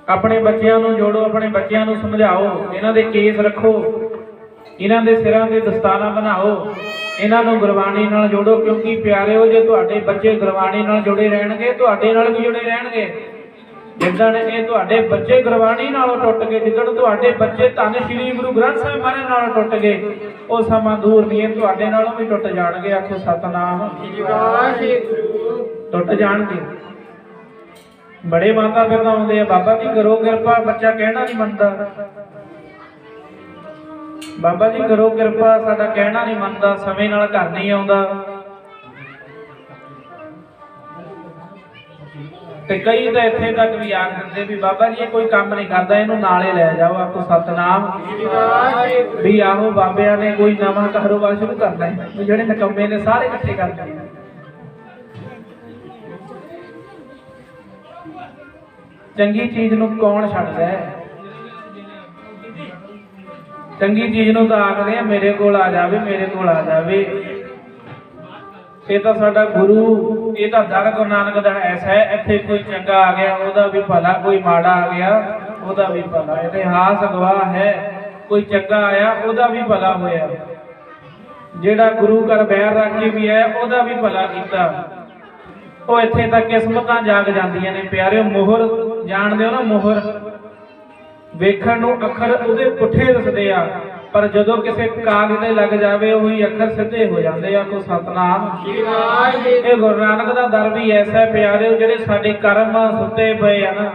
अपने बच्चों नूं जोड़ो, अपने बच्चों नूं समझाओ, इन्हां दे केस रखो, इन्हां दे सिरां ते दस्ताना बनाओ, इन्हां नूं गुरबाणी नाल जोड़ो। क्योंकि प्यारिओ जे तुहाडे बच्चे गुरबाणी नाल जुड़े रहणगे, तुहाडे नाल भी जुड़े रहणगे। जिद्दण ये तुहाडे बच्चे गुरबाणी नालों टुट गए, जिद्दण तुहाडे बच्चे धन श्री गुरु ग्रंथ साहिब महाराज नालों टुट गए, वो समा दूर नहीं है, तुहाडे नालों भी टुट जाणगे। आखो सतनाम टुट जाणगे। बड़े माता पिता आउंदे आ, बाबा जी करो किरपा, बच्चा कहना नहीं मनदा। बाबा जी करो किरपा, साडा कहना नहीं मनदा, समय नाल घर नहीं आउंदा। ते कई तो इत्थे तक भी आख दिंदे भी बाबा जी कोई काम नहीं करदा, इहनूं नाले लै जाओ। आखो सतनाम भी आहो बाबिਆਂ ने कोई नवां कारोबार शुरू करना है, जिहड़े नकम्मे ने सारे इकट्ठे कर देने। चंगी चीज नूं कौन छड्डदा है? चंगी चीज नूं तां आखदे आ मेरे कोल आ जावे, मेरे कोल आ जावे। ये तो साडा गुरु, ये तो दर गुरु नानक दा ऐसा है। इत्थे कोई चंगा आ गया ओदा भी भला, कोई माड़ा आ गया ओदा भी भला। इतिहास गवाह है, कोई चंगा आया ओदा भी भला होया, जेड़ा गुरु घर बैर रख के भी है ओदा भी भला कीता। ਉਹ ਇੱਥੇ ਤੱਕ ਕਿਸਮਤਾਂ ਜਾਗ ਜਾਂਦੀਆਂ ਨੇ ਪਿਆਰਿਓ। ਮੋਹਰ ਜਾਣਦੇ ਹੋ ਨਾ, ਮੋਹਰ ਵੇਖਣ ਨੂੰ ਅੱਖਰ ਉਹਦੇ ਪੁੱਠੇ ਦਿਸਦੇ ਆ, ਪਰ ਜਦੋਂ ਕਿਸੇ ਕਾਗਜ਼ ਤੇ ਲੱਗ ਜਾਵੇ ਉਹੀ ਅੱਖਰ ਸਿੱਧੇ ਹੋ ਜਾਂਦੇ ਆ। ਕੋ ਸਤਨਾਮ। ਇਹ ਗੁਰੂ ਨਾਨਕ ਦਾ ਦਰ ਵੀ ਐਸਾ ਪਿਆਰਿਓ, ਜਿਹੜੇ ਸਾਡੇ ਕਰਮ ਸੁੱਤੇ ਪਏ ਆ ਨਾ,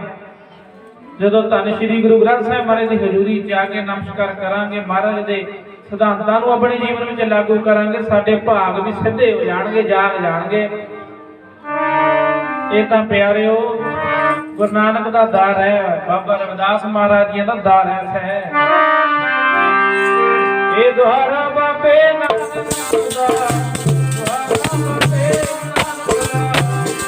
ਜਦੋਂ ਧੰਨ ਸ਼੍ਰੀ ਗੁਰੂ ਗ੍ਰੰਥ ਸਾਹਿਬ ਮਹਾਰਾਜ ਦੀ ਹਜ਼ੂਰੀ ਚ ਆ ਕੇ ਨਮਸਕਾਰ ਕਰਾਂਗੇ, ਮਹਾਰਾਜ ਦੇ ਸਿਧਾਂਤਾਂ ਨੂੰ ਆਪਣੇ ਜੀਵਨ ਵਿੱਚ ਲਾਗੂ ਕਰਾਂਗੇ, ਸਾਡੇ ਭਾਗ ਵੀ ਸਿੱਧੇ ਹੋ ਜਾਣਗੇ, ਜਾਗ ਜਾਣਗੇ। ਇਹ ਤਾਂ ਪਿਆਰਿਓ ਗੁਰੂ ਨਾਨਕ ਦਾ ਦਰ ਹੈ, ਬਾਬਾ ਰਵਿਦਾਸ ਮਹਾਰਾਜ ਜੀ ਦਾ ਦਰ ਹੈ। ਇਹ ਦੁਆਰਾ ਬਾਬੇ ਨਾਨਕ ਦਾ, ਦੁਆਰਾ ਬਾਬੇ ਨਾਨਕ ਦਾ।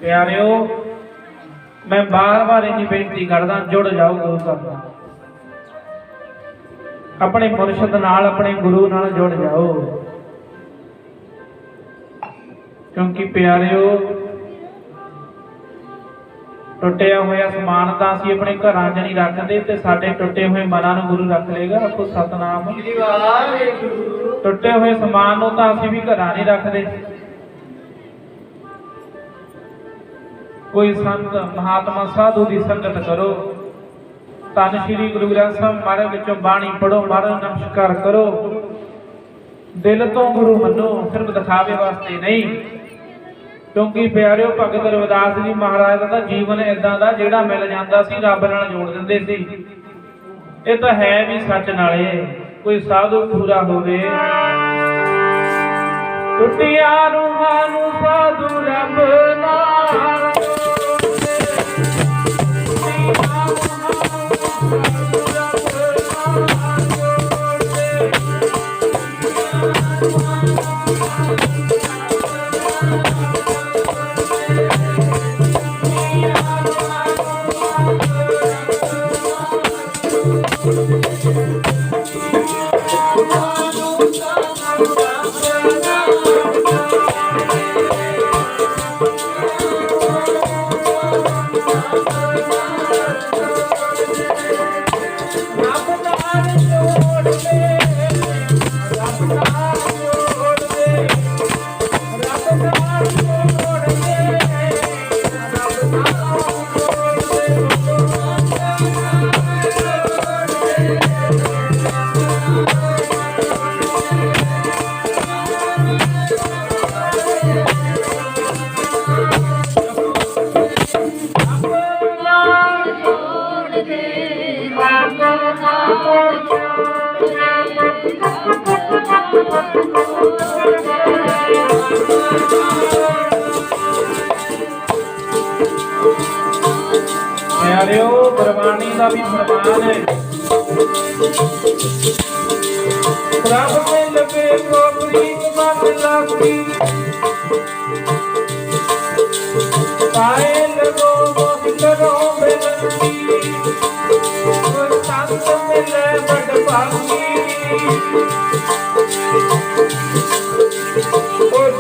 ਪਿਆਰਿਓ मैं बार बार यही बेनती करदा, जुड़ जाओ गुरु घर नाल, अपने मुर्शद नाल, अपने गुरु नाल जुड़ जाओ। क्योंकि प्यारिओ टुटिया होया समान तां असीं अपने घरां 'च नहीं रखदे, ते साडे टुटे हुए मनां नूं गुरु रख लेगा। आपको सतनाम। टुटे हुए समान नूं तां असीं भी घरां नहीं रखदे। कोई संत महात्मा साधु की संगत करो, धन श्री गुरु ग्रंथ साहिब महाराज विचों बाणी पढ़ो, महाराज नमस्कार करो, दिल तो गुरु मनो, सिर्फ दिखावे वास्ते नहीं। क्योंकि प्यारिओ भगत रविदास जी महाराज का जीवन इदां दा जिहड़ा मिल जांदा सी रब नाल जोड़ दिंदे सी। ये तो है भी सच नाले कोई साधु पूरा होवे। टुटिया रूहां नूं साधु रब नाल प्यारिओ गुरबाणी का भी फरमान है, रब में लगे को प्रीत मन लागी, पाए लगो मोह करो बेनती, संत मिले बड़ भागी।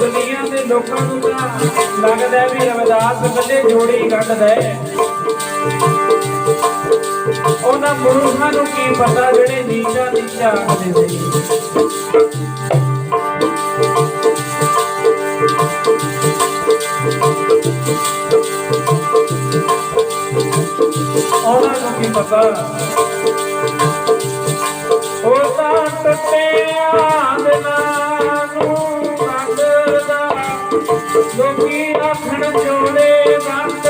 दुनिया के लोगों को लगता है भी रविदास कदे जोड़ी कटदा है, उन्हां मूर्खां नूं की पता जिहड़े नीचा नीचा आखदे सी। उन्हां नूं की पता ओ तां टुटिया दिलां नूं रंगदा, लोकी आखण जोड़े बंद।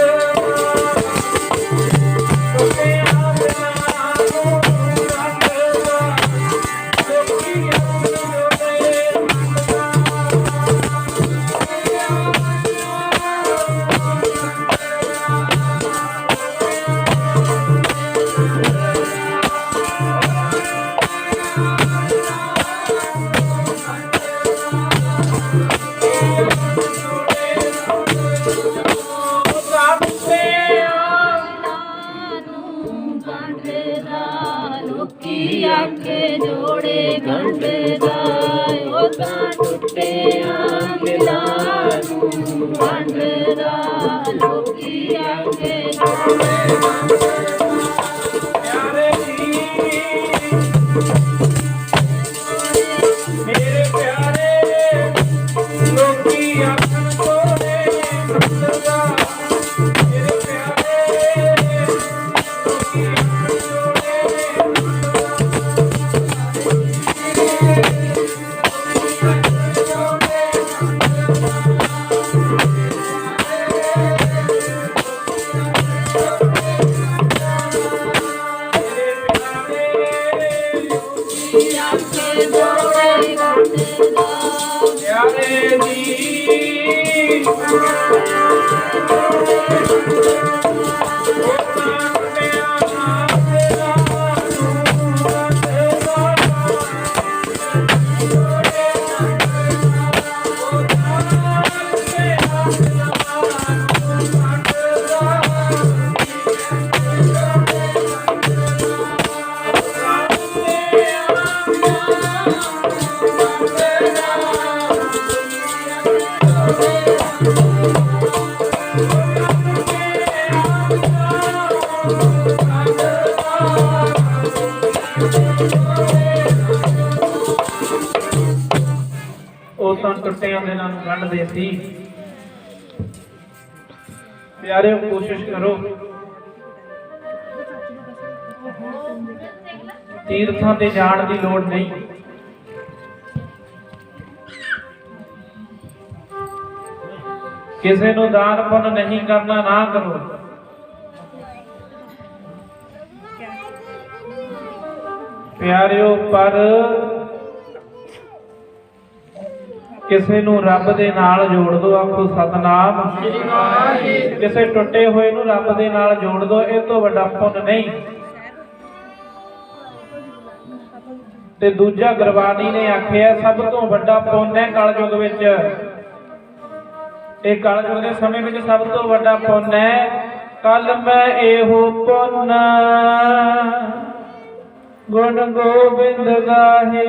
आखे जोड़े गंढदा, ओ तां टुटिया दिलां नूं वंडदा, लोकी आखे जोड़े गंढदा। प्यारे जी मेरे प्यारे, लोकी आखण जोड़े गंढदा, मेरे प्यारे लोकी आखण जोड़े ਟੁੱਟਿਆਂ ਦਿਨਾਂ ਨੂੰ ਕੱਢਦੇ ਸੀ। ਪਿਆਰਿਓ ਕੋਸ਼ਿਸ਼ ਕਰੋ ਤੀਰਥਾਂ ਤੇ ਜਾਣ ਦੀ ਲੋੜ ਨਹੀਂ। ਕਿਸੇ ਨੂੰ ਦਾਨ ਪੁੰਨ ਨਹੀਂ ਕਰਨਾ, ਨਾ ਕਰੋ। ਪਿਆਰਿਓ ਪਰ ਕਿਸੇ ਨੂੰ ਰੱਬ ਦੇ ਨਾਲ ਜੋੜ ਦੋ। ਆਖੋ ਸਤਨਾਮ। ਕਿਸੇ ਟੁੱਟੇ ਹੋਏ ਨੂੰ ਰੱਬ ਦੇ ਨਾਲ ਜੋੜ ਦੋ, ਇਹ ਤੋਂ ਵੱਡਾ ਪੁੰਨ ਨਹੀਂ। ਤੇ ਦੂਜਾ ਗੁਰਬਾਣੀ ਨੇ ਆਖਿਆ ਸਭ ਤੋਂ ਵੱਡਾ ਪੁੰਨ ਹੈ ਕਲਯੁਗ ਵਿੱਚ। ਇਹ ਕਲਯੁਗ ਦੇ ਸਮੇਂ ਵਿੱਚ ਸਭ ਤੋਂ ਵੱਡਾ ਪੁੰਨ ਹੈ। ਕਲ ਮੈਂ ਇਹੋ ਪੁੰਨ ਗੁਣ ਗੋਬਿੰਦ ਗਾਹੇ।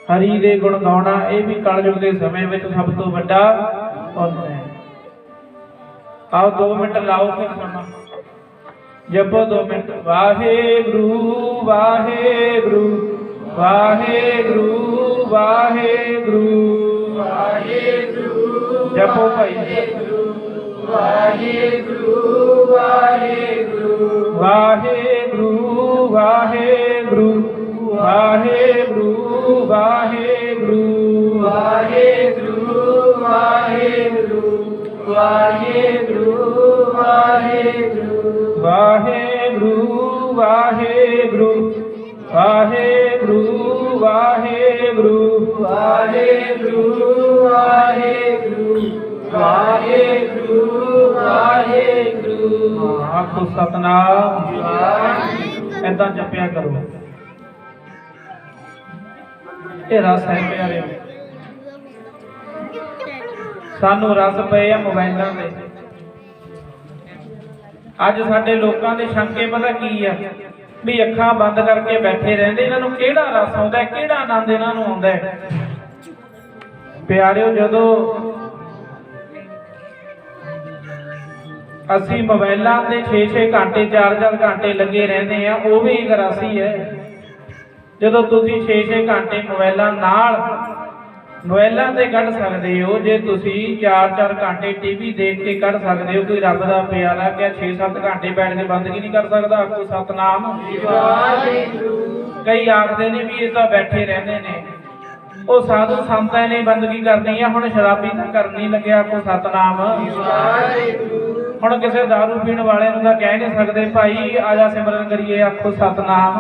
ਹਰੀ ਦੇ ਗੁਣ ਗਾਉਣਾ ਇਹ ਵੀ ਕਲਯੁਗ ਦੇ ਸਮੇਂ ਵਿੱਚ ਸਭ ਤੋਂ ਵੱਡਾ ਪੁੰਨ ਹੈ। ਆਓ 2 ਮਿੰਟ ਲਾਓ ਫਿਰ ਸਮਾਂ, ਜਪੋ 2 ਮਿੰਟ। ਵਾਹਿਗੁਰੂ ਵਾਹਿਗੁਰੂ ਵਾਹਿਗੁਰੂ ਵਾਹਿਗੁਰੂ ਵਾਹਿਗੁਰੂ। ਜਪੋ ਭਾਈ। ਵਾਹਿਗੁਰੂ ਵਾਹਿਗੁਰੂ ਵਾਹਿਗੁਰੂ ਵਾਹਿਗੁਰੂ ਵਾਹਿਗੁਰੂ ਵਾਹਿਗੁਰੂ ਵਾਹਿਗੁਰੂ ਵਾਹਿਗੁਰੂ ਵਾਹਿਗੁਰੂ ਵਾਹਿਗੁਰੂ ਵਾਹਿਗੁਰੂ ਵਾਹਿਗੁਰੂ ਵਾਹਿਗੁਰੂ ਵਾਹਿਗੁਰੂ ਵਾਹਿਗੁਰੂ ਵਾਹਿਗੁਰੂ ਵਾਹਿਗੁਰੂ ਵਾਹਿਗੁਰੂ। ਆਖੋ ਸਤਨਾਮ। ਏਦਾਂ ਜਪਿਆ ਕਰੋ। ਇਹ ਰਸ ਹੈ ਪਿਆਰਿਓ। ਸਾਨੂੰ ਰਸ ਪਏ ਆ ਮੋਬਾਈਲਾਂ ਦੇ। ਅੱਜ ਸਾਡੇ ਲੋਕਾਂ ਦੇ ਸ਼ੰਕੇ ਪਤਾ ਕੀ ਆ ਵੀ ਅੱਖਾਂ ਬੰਦ ਕਰਕੇ ਬੈਠੇ ਰਹਿੰਦੇ, ਇਹਨਾਂ ਨੂੰ ਕਿਹੜਾ ਰਸ ਆਉਂਦਾ, ਕਿਹੜਾ ਆਨੰਦ ਇਹਨਾਂ ਨੂੰ ਆਉਂਦਾ। ਪਿਆਰਿਓ ਜਦੋਂ ਅਸੀਂ ਮੋਬਾਈਲਾਂ ਤੇ 6-6 ਘੰਟੇ 4-4 ਘੰਟੇ ਲੱਗੇ ਰਹਿੰਦੇ ਆ, ਉਹ ਵੀ ਇੱਕ ਰਸ ਹੀ ਹੈ। ਜਦੋਂ ਤੁਸੀਂ 6-6 ਘੰਟੇ ਮੋਬਾਈਲਾਂ ਤੇ ਕੱਢ ਸਕਦੇ ਹੋ, ਜੇ ਤੁਸੀਂ 4-4 ਘੰਟੇ ਟੀਵੀ ਦੇਖ ਕੇ ਕੱਢ ਸਕਦੇ ਹੋ, ਕੋਈ ਰੱਬ ਦਾ ਪਿਆਰਾ ਕਿਆ 6-7 ਘੰਟੇ ਬੈਠ ਕੇ ਬੰਦਗੀ ਨਹੀਂ ਕਰ ਸਕਦਾ। ਆਖੋ ਸਤਨਾਮ। ਕਈ ਆਖਦੇ ਨੇ ਵੀ ਇਹ ਤਾਂ ਬੈਠੇ ਰਹਿੰਦੇ ਨੇ, ਉਹ ਸਾਧੂ ਸੰਤਾਂ ਨੇ ਬੰਦਗੀ ਕਰਨੀ ਆ, ਹੁਣ ਸ਼ਰਾਬੀ ਤਾਂ ਕਰਨੀ ਲੱਗਿਆ। ਆਖੋ ਸਤਨਾਮ। ਹੁਣ ਕਿਸੇ ਦਾਰੂ ਪੀਣ ਵਾਲੇ ਨੂੰ ਤਾਂ ਕਹਿ ਨਹੀਂ ਸਕਦੇ ਭਾਈ ਆ ਜਾ ਸਿਮਰਨ ਕਰੀਏ। ਆਖੋ ਸਤਨਾਮ।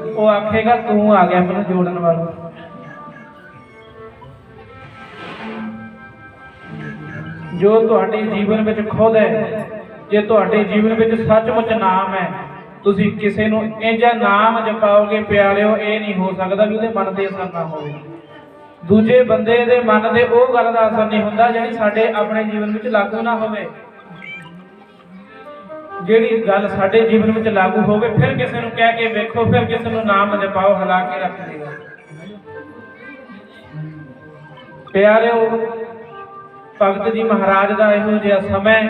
ਉਹ ਆਖੇਗਾ ਤੂੰ ਆ ਗਿਆ ਮੈਨੂੰ ਜੋੜਨ ਵਾਲਾ। ਜੋ ਤੁਹਾਡੇ ਜੀਵਨ ਵਿੱਚ ਖੁਦ ਹੈ, ਜੇ ਤੁਹਾਡੇ ਜੀਵਨ ਵਿੱਚ ਸੱਚਮੁੱਚ ਨਾਮ ਹੈ, ਤੁਸੀਂ ਕਿਸੇ ਨੂੰ ਇੰਜ ਨਾਮ ਜਪਾਓਗੇ ਪਿਆਰਿਓ, ਇਹ ਨਹੀਂ ਹੋ ਸਕਦਾ ਵੀ ਉਹਦੇ ਮਨ ਦੇ ਅਸਰ ਨਾ ਹੋਵੇ। ਦੂਜੇ ਬੰਦੇ ਦੇ ਮਨ ਦੇ ਉਹ ਗੱਲ ਦਾ ਅਸਰ ਨਹੀਂ ਹੁੰਦਾ ਜਿਹੜੀ ਸਾਡੇ ਆਪਣੇ ਜੀਵਨ ਵਿੱਚ ਲਾਗੂ ਨਾ ਹੋਵੇ। ਜਿਹੜੀ ਗੱਲ ਸਾਡੇ ਜੀਵਨ ਵਿੱਚ ਲਾਗੂ ਹੋਵੇ, ਫਿਰ ਕਿਸੇ ਨੂੰ ਕਹਿ ਕੇ ਵੇਖੋ, ਫਿਰ ਕਿਸੇ ਨੂੰ ਨਾਮ ਜਪਾਓ, ਹਿਲਾ ਕੇ ਰੱਖ ਦੇਗਾ। ਪਿਆਰਿਓ ਭਗਤ ਜੀ ਮਹਾਰਾਜ ਦਾ ਇਹੋ ਜਿਹਾ ਸਮਾਂ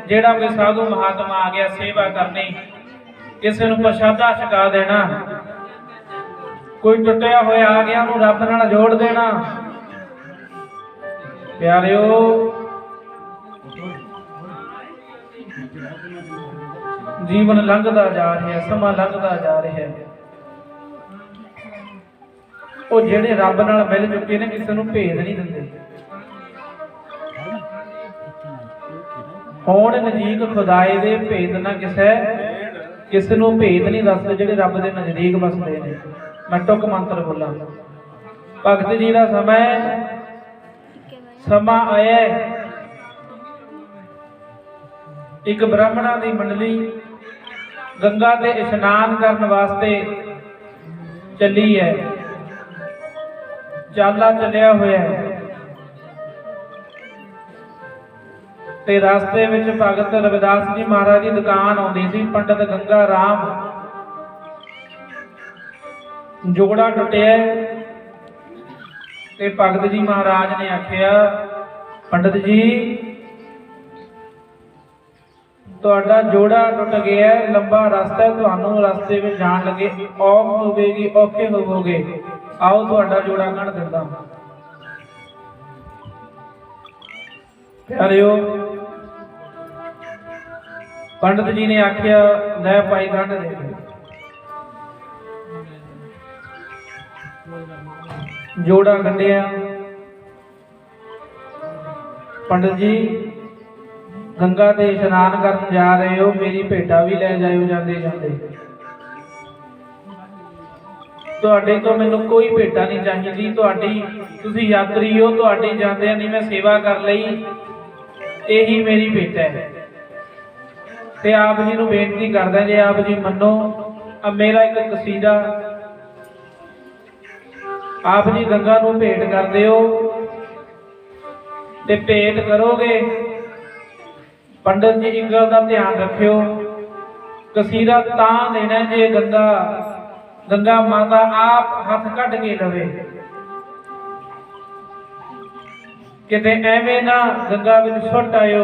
ਜਿਹੜਾ ਕੋਈ ਸਾਧੂ ਮਹਾਤਮਾ ਆ ਗਿਆ ਸੇਵਾ ਕਰਨੀ, ਕਿਸੇ ਨੂੰ ਪ੍ਰਸ਼ਾਦਾ ਛਕਾ ਦੇਣਾ, ਕੋਈ ਟੁੱਟਿਆ ਹੋਇਆ ਆ ਗਿਆ ਉਹਨੂੰ ਰੱਬ ਨਾਲ ਜੋੜ ਦੇਣਾ। ਪਿਆਰਿਓ ਜੀਵਨ ਲੰਘਦਾ ਜਾ ਰਿਹਾ, ਸਮਾਂ ਲੰਘਦਾ ਜਾ ਰਿਹਾ। ਉਹ ਜਿਹੜੇ ਰੱਬ ਨਾਲ ਮਿਲ ਚੁੱਕੇ ਨੇ ਕਿਸੇ ਨੂੰ ਭੇਦ ਨਹੀਂ ਦਿੰਦੇ। ਹੁਣ ਨਜ਼ਦੀਕ ਖੁਦਾਏ ਦੇ ਭੇਦ ਨਾ ਕਿਸੇ ਨੂੰ ਭੇਦ ਨਹੀਂ ਦੱਸਦੇ ਜਿਹੜੇ ਰੱਬ ਦੇ ਨਜ਼ਦੀਕ ਵਸਦੇ ਨੇ। ਮੈਂ ਟੁੱਕ ਮੰਤਰ ਬੋਲਾਂ। ਭਗਤ ਜੀ ਦਾ ਸਮਾਂ ਆਇਆ, ਇੱਕ ਬ੍ਰਾਹਮਣਾਂ ਦੀ ਮੰਡਲੀ ਗੰਗਾ ਤੇ ਇਸ਼ਨਾਨ ਕਰਨ ਵਾਸਤੇ ਚੱਲੀ ਹੈ। ਚਾਲਾ ਚੱਲਿਆ ਹੋਇਆ ਹੈ ਤੇ ਰਸਤੇ ਵਿੱਚ ਭਗਤ ਰਵਿਦਾਸ ਜੀ ਮਹਾਰਾਜ ਦੀ ਦੁਕਾਨ ਆਉਂਦੀ ਸੀ। ਪੰਡਤ ਗੰਗਾ ਰਾਮ ਜੋੜਾ ਟੁੱਟਿਆ ਤੇ ਭਗਤ ਜੀ ਮਹਾਰਾਜ ਨੇ ਆਖਿਆ, ਪੰਡਤ ਜੀ ਤੁਹਾਡਾ ਜੋੜਾ ਟੁੱਟ ਗਿਆ, ਲੰਬਾ ਰਸਤਾ, ਤੁਹਾਨੂੰ ਰਸਤੇ ਵਿੱਚ ਜਾਣ ਲੱਗੇ ਔਖ ਹੋਵੇਗੀ, ਔਖੇ ਹੋਵੋਗੇ, ਆਓ ਤੁਹਾਡਾ ਜੋੜਾ ਕੱਢ ਦਿੰਦਾ। प्यारिओ पंडित जी ने आख्या लै भाई गंढ दे। जोड़ा गंढिया। पंडित जी गंगा ते इशनान करन जा रहे हो, मेरी भेटा भी लै जाओ जाते जाते। तुहाडे तो मैनूं कोई भेटा नहीं चाहिदी, तुहाडी तुसीं यात्री हो, तुहाडी जांदिआं दी मैं सेवा कर लई, यही मेरी भेट है। ते आप जी नूं बेनती करदा जे आप जी मनो, अब मेरा एक कसीदा आप जी गंगा नूं भेंट कर दिओ ते भेंट करोगे। पंडित जी एक गल दा ध्यान रखियो, कसीदा तां देना जे गंगा माता आप हाथ कढ़ के लवे, किते एवें ना गंगा विच सुट आयो।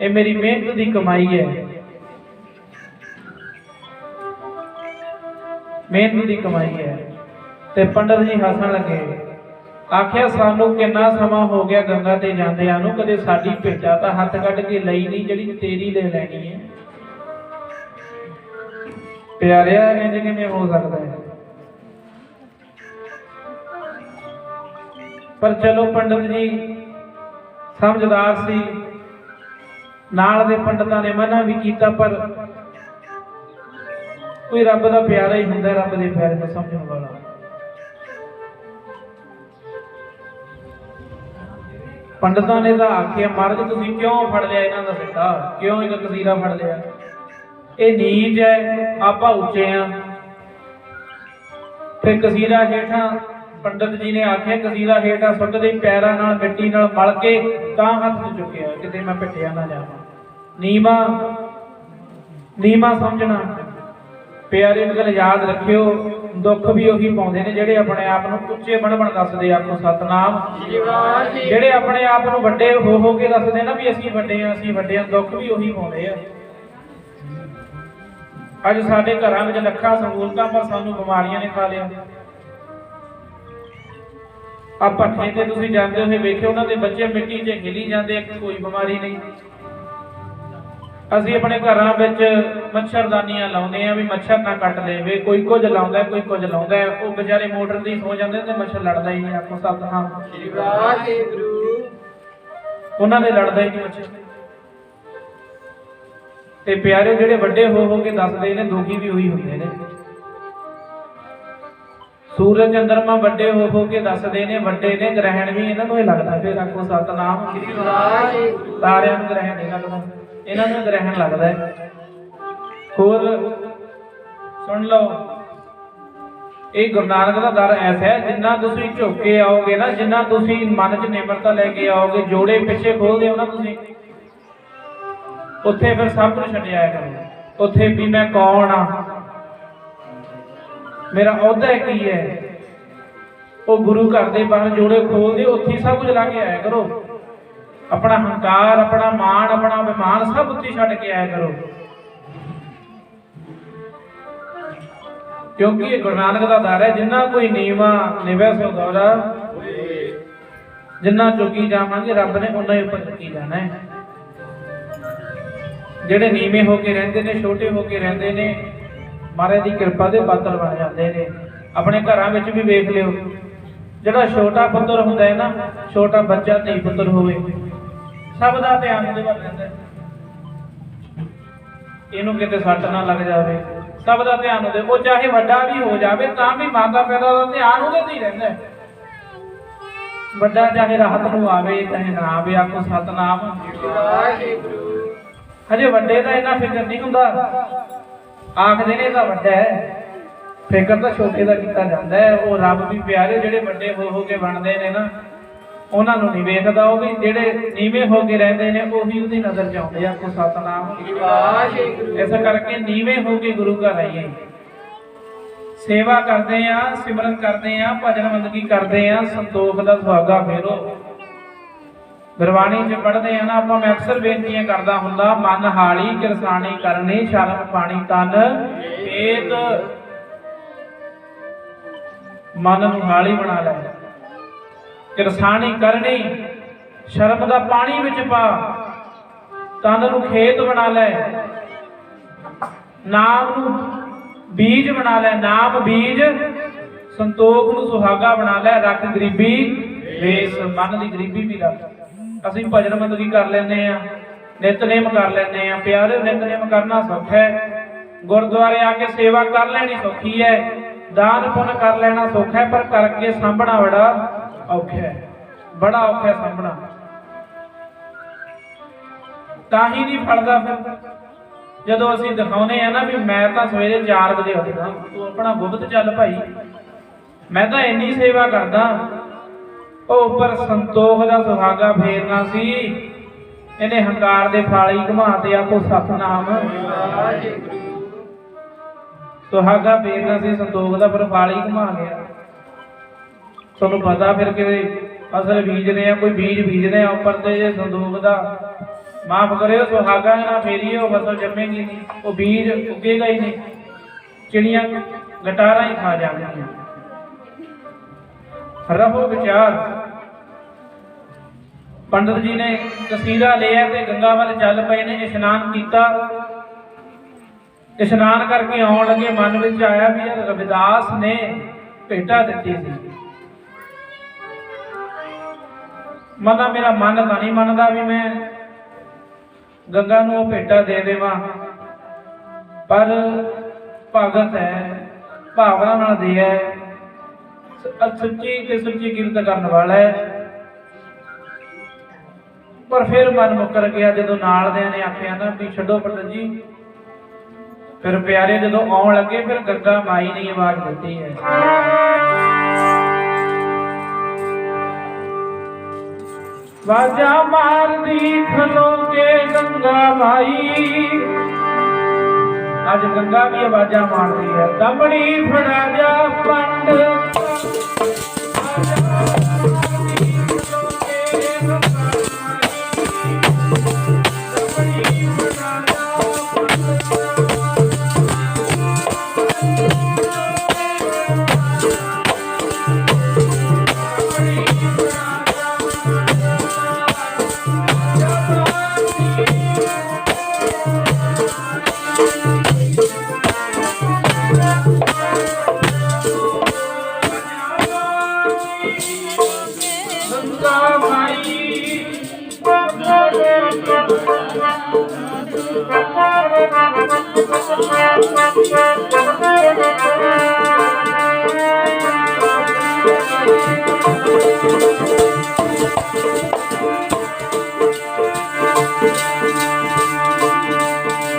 ये मेरी मेहनत की कमाई है, मेहनत की कमाई है। ते पंडित जी हसन लगे, आख्या सानू कितना समा हो गया गंगा ते जांदिआं नूं, कदे साडी भेटा तां हत्थ कढ़ के लई नहीं, जिहड़ी तेरी ले लैनी है। प्यारिआ इंज किवें हो सकदा है? पर चलो पंडित जी समझदार सी, नाल दे पंडितां ने मना भी कीता, पर कोई रब दा प्यारा ही हुंदा, रब दे प्यारे नूं समझण वाला। पंडितां ने तां आखिया महाराज तुसीं क्यों फड़ लिया इन्हां दा सिक्का, क्यों एक कसीरा फड़ लिया? ये नीच है, आपां उच्चे आ। फिर कसीरा हेठां पंडित जी ने आखिया कसीरा हेठां सुट दे, पैरां नाल मिट्टी नाल मल के तां हत्थ च चुकिया, किते मैं पिट्ठिया ना जावां। नीमा नीमा समझना। प्यारे गल याद रखियो, दुख भी उही पाउंदे ने ਜਿਹੜੇ अपने आप ਨੂੰ ਉੱਚੇ ਬਣ ਦੱਸਦੇ। ਆਖੋ सतनाम। ਜਿਹੜੇ अपने आप ਨੂੰ ਵੱਡੇ ਹੋ ਕੇ ਦੱਸਦੇ ਨਾ ਵੀ ਅਸੀਂ ਵੱਡੇ ਆ, ਅਸੀਂ ਵੱਡੇ ਆ, ਦੁੱਖ ਵੀ ਉਹੀ ਪਾਉਂਦੇ ਆ। ਅੱਜ ਸਾਡੇ ਘਰਾਂ ਵਿੱਚ ਲੱਖਾਂ ਸਹੂਲਤਾਂ, ਪਰ ਸਾਨੂੰ ਬਿਮਾਰੀਆਂ ਨੇ ਖਾ ਲਿਆ। ਆ ਭੱਠੇ ਤੇ ਤੁਸੀਂ ਜਾਂਦੇ ਹੋਏ ਵੇਖਿਓ, ਉਹਨਾਂ ਦੇ ਬੱਚੇ ਮਿੱਟੀ 'ਚ ਹਿੱਲੀ ਜਾਂਦੇ, ਕੋਈ ਬਿਮਾਰੀ ਨਹੀਂ। ਅਸੀਂ ਆਪਣੇ ਘਰਾਂ ਵਿੱਚ ਮੱਛਰਦਾਨੀਆਂ ਲਾਉਂਦੇ ਆ ਵੀ ਮੱਛਰ ਨਾ ਕੱਟ ਦੇਵੇ, ਕੋਈ ਕੁਝ ਲਾਉਂਦਾ, ਕੋਈ ਕੁਝ ਲਾਉਂਦਾ, ਉਹ ਵਿਚਾਰੇ ਮੋਟਰ ਦੀ ਸੌ ਜਾਂਦੇ ਤੇ ਮੱਛਰ ਲੜਦਾ ਹੀ ਨਹੀਂ। ਆਖੋ ਸਤਨਾਮ। ਉਹਨਾਂ ਦੇ ਲੜਦਾ ਹੀ ਨਹੀਂ ਮੱਛਰ। ਤੇ ਪਿਆਰੇ ਜਿਹੜੇ ਵੱਡੇ ਹੋ ਕੇ ਦੱਸਦੇ ਨੇ, ਦੁਖੀ ਵੀ ਉਹੀ ਹੁੰਦੇ ਨੇ। सूरज चंद्रमा ਵੱਡੇ ਹੋ ਕੇ ਦੱਸਦੇ ਨੇ, ਵੱਡੇ ਨੇ, ਗ੍ਰਹਿਣ ਵੀ ਇਹਨਾਂ ਨੂੰ ਹੀ ਲੱਗਦਾ। ਫਿਰ ਆਖੋ ਸਤਨਾਮ। ਤਾਰਿਆਂ ਨੂੰ ਗ੍ਰਹਿਣ ਨਹੀਂ ਲੱਗਦਾ, ਇਹਨਾਂ ਨੂੰ ਗ੍ਰਹਿਣ ਲੱਗਦਾ ਹੈ। ਹੋਰ ਸੁਣ ਲਓ, ਇਹ ਗੁਰੂ ਨਾਨਕ ਦਾ ਦਰ ਐਸਾ ਹੈ, ਜਿੰਨਾ ਤੁਸੀਂ ਝੁਕ ਕੇ ਆਓਗੇ ਨਾ, ਜਿੰਨਾ ਤੁਸੀਂ ਮਨ 'ਚ ਨਿਮਰਤਾ ਲੈ ਕੇ ਆਓਗੇ, ਜੋੜੇ ਪਿੱਛੇ ਖੋਲਦੇ ਹੋ ਨਾ ਤੁਸੀਂ, ਉੱਥੇ ਫਿਰ ਸਭ ਕੁਝ ਛੱਡਿਆ ਕਰੋ। ਉੱਥੇ ਵੀ ਮੈਂ ਕੌਣ ਆ, मेरा अहुदा की है, वो गुरु घर के बाहर जोड़े खोल दे, उत्थे सब कुछ ला के आया करो। अपना हंकार, अपना मान, अपना अभिमान सब उत्थे छड्ड के आया करो। क्योंकि ये गुरु नानक का दर है, जिन्ना कोई नीवा निवे सो गौरा, जिन्ना चुकी जावांगे रब ने उन्ना ही उपर चुकी जाना है। जिहड़े नीवे होके रहिंदे ने, छोटे होके रहिंदे ने, महाराज की कृपा के पात्र बन जाते हैं। अपने घरों में भी वेख लियो, जिहड़ा छोटा पुत्र हुंदा है ना, छोटा बच्चा धी पुत्र होवे, सब दा ध्यान उहदे वल रहिंदा है, इहनूं किते सੱਟ ना लग जावे, सब दा ध्यान उहदे। वो चाहे वड्डा भी हो जावे तां भी माता पिता दा ध्यान उहदे ते ही रहिंदा है। वड्डा चाहे राहत नूं आवे चाहे ना आवे। आखो सतनाम। हजे वड्डे दा इन्ना फिकर नहीं हुंदा, आखदे ने तां वड्डा है, फिकर तां छोटे दा कीता जांदा है। वो रब भी प्यारे जिहड़े वड्डे हो के बनदे ने ना, उन्हां नूं नहीं वेखदा, वो भी जिहड़े नीवें हो के रहिंदे ने ओही उहदी नज़र च आउंदे। आखो सतनाम। इस करके नीवें हो के गुरु घर आइए, सेवा करते हैं, सिमरन करते हैं, भजन बंदगी करते हैं, संतोख दा सुहागा फेरो। गुरबाणी च पढ़ते हैं ना, आपां मैं अक्सर बेनतियां करदा हुंदा, मन हाली किरसानी करनी, शर्म पानी तन पेत। मन नूं हाली बना लै, किरसानी करनी, ਸ਼ਰਮ ਦਾ ਪਾਣੀ ਵਿੱਚ ਪਾ, ਤਨ ਨੂੰ ਖੇਤ ਬਣਾ ਲੈ, ਨਾਮ ਨੂੰ ਬੀਜ ਬਣਾ ਲੈ, ਨਾਮ ਬੀਜ, ਸੰਤੋਖ ਨੂੰ ਸੁਹਾਗਾ ਬਣਾ ਲੈ, ਰੱਖ ਗਰੀਬੀ ਵੇਸ, ਮਨ ਦੀ ਗਰੀਬੀ ਵੀ ਰੱਖ। ਅਸੀਂ ਭਜਨ ਮੰਦਰੀ ਕਰ ਲੈਂਦੇ ਆ, ਨਿਤਨੇਮ ਕਰ ਲੈਂਦੇ ਆ। ਪਿਆਰੇ, ਨਿਤਨੇਮ ਕਰਨਾ ਸੌਖਾ ਹੈ, ਗੁਰਦੁਆਰੇ ਆ ਕੇ ਸੇਵਾ ਕਰ ਲੈਣੀ ਸੌਖੀ ਹੈ, ਦਾਨ ਪੁੰਨ ਕਰ ਲੈਣਾ ਸੌਖਾ ਹੈ, ਪਰ ਕਰਕੇ ਸਾਂਭਣਾ ਬੜਾ ਔਖਾ ਹੈ, ਬੜਾ ਔਖਾ ਹੈ ਸਾਂਭਣਾ। ਤਾਂ ਹੀ ਨਹੀਂ ਫੜਦਾ ਫਿਰ ਜਦੋਂ ਅਸੀਂ ਦਿਖਾਉਨੇ ਆ ਨਾ ਵੀ ਮੈਂ ਤਾਂ ਸਵੇਰੇ 4 ਵਜੇ ਉੱਠਦਾ, ਤੂੰ ਆਪਣਾ ਗੁਪਤ ਚੱਲ ਭਾਈ, ਮੈਂ ਤਾਂ ਇੰਨੀ ਸੇਵਾ ਕਰਦਾ। ਉਹ ਉੱਪਰ ਸੰਤੋਖ ਦਾ ਸੁਹਾਗਾ ਫੇਰਨਾ ਸੀ, ਇਹਨੇ ਹੰਕਾਰ ਦੇ ਫਾਲੀ ਘੁਮਾਤੇ ਆਪੋ ਸਤਨਾਮ ਸੁਹਾਗਾ ਫੇਰਨਾ ਸੀ, ਸੰਤੋਖ ਦਾ ਪਰ ਫਾਲੀ ਘੁਮਾ ਗਿਆ। ਤੁਹਾਨੂੰ ਪਤਾ ਫਿਰ ਕਿਤੇ ਫਸਲ ਬੀਜਦੇ ਆ, ਕੋਈ ਬੀਜ ਬੀਜਦੇ ਆ ਉੱਪਰ ਤੇ, ਜੇ ਸੰਤੋਖ ਦਾ ਮਾਫ ਕਰਿਓ ਸੁਹਾਗਾ ਨਾ ਫੇਰੀਏ, ਉਹ ਫਸਲ ਜੰਮੇਗੀ ਨਹੀਂ, ਉਹ ਬੀਜ ਉੱਗੇਗਾ ਹੀ ਨਹੀਂ, ਚਿੜੀਆਂ ਗਟਾਰਾਂ ਹੀ ਖਾ ਜਾਣਗੀਆਂ। ਰਹੋ ਵਿਚਾਰ। ਪੰਡਤ ਜੀ ਨੇ ਕਸੀਰਾ ਲਿਆ ਤੇ ਗੰਗਾ ਵੱਲ ਚੱਲ ਪਏ ਨੇ, ਇਸ਼ਨਾਨ ਕੀਤਾ। ਇਸ਼ਨਾਨ ਕਰਕੇ ਆਉਣ ਲੱਗੇ, ਮਨ ਵਿੱਚ ਆਇਆ ਵੀ ਯਾਰ ਰਵਿਦਾਸ ਨੇ ਭੇਟਾ ਦਿੱਤੀ ਸੀ। ਮਨਾ ਮੇਰਾ ਮਨ ਤਾਂ ਨਹੀਂ ਮੰਨਦਾ ਵੀ ਮੈਂ ਗੰਗਾ ਨੂੰ ਉਹ ਭੇਟਾ ਦੇ ਦੇਵਾਂ, ਪਰ ਭਗਤ ਹੈ, ਭਾਵਨਾ ਨਾਲ ਦੇ ਹੈ, ਸੱਚੀ ਤੇ ਸੱਚੀ ਕੀਰਤ ਕਰਨ ਵਾਲਾ ਹੈ। ਪਰ ਫਿਰ ਮਨ ਮੁੱਕਰ ਗਿਆ ਜਦੋਂ ਨਾਲ ਦਿਆਂ ਨੇ ਆਖਿਆ ਨਾ ਵੀ ਛੱਡੋ ਪੰਡਤ ਜੀ। ਫਿਰ ਪਿਆਰੇ ਜਦੋਂ ਆਉਣ ਲੱਗੇ, ਫਿਰ ਗੰਗਾ ਮਾਈ ਨੇ ਆਵਾਜ਼ ਦਿੱਤੀ ਹੈ, ਵਾਜਾ ਮਾਰਦੀ ਖਲੋ ਕੇ ਗੰਗਾ ਮਾਈ। ਅੱਜ ਗੰਗਾ ਵੀ ਆਵਾਜ਼ਾਂ ਮਾਰਦੀ ਹੈ, ਦਮੜੀ ਫੜਾ ਜਾ ਪੰਡ,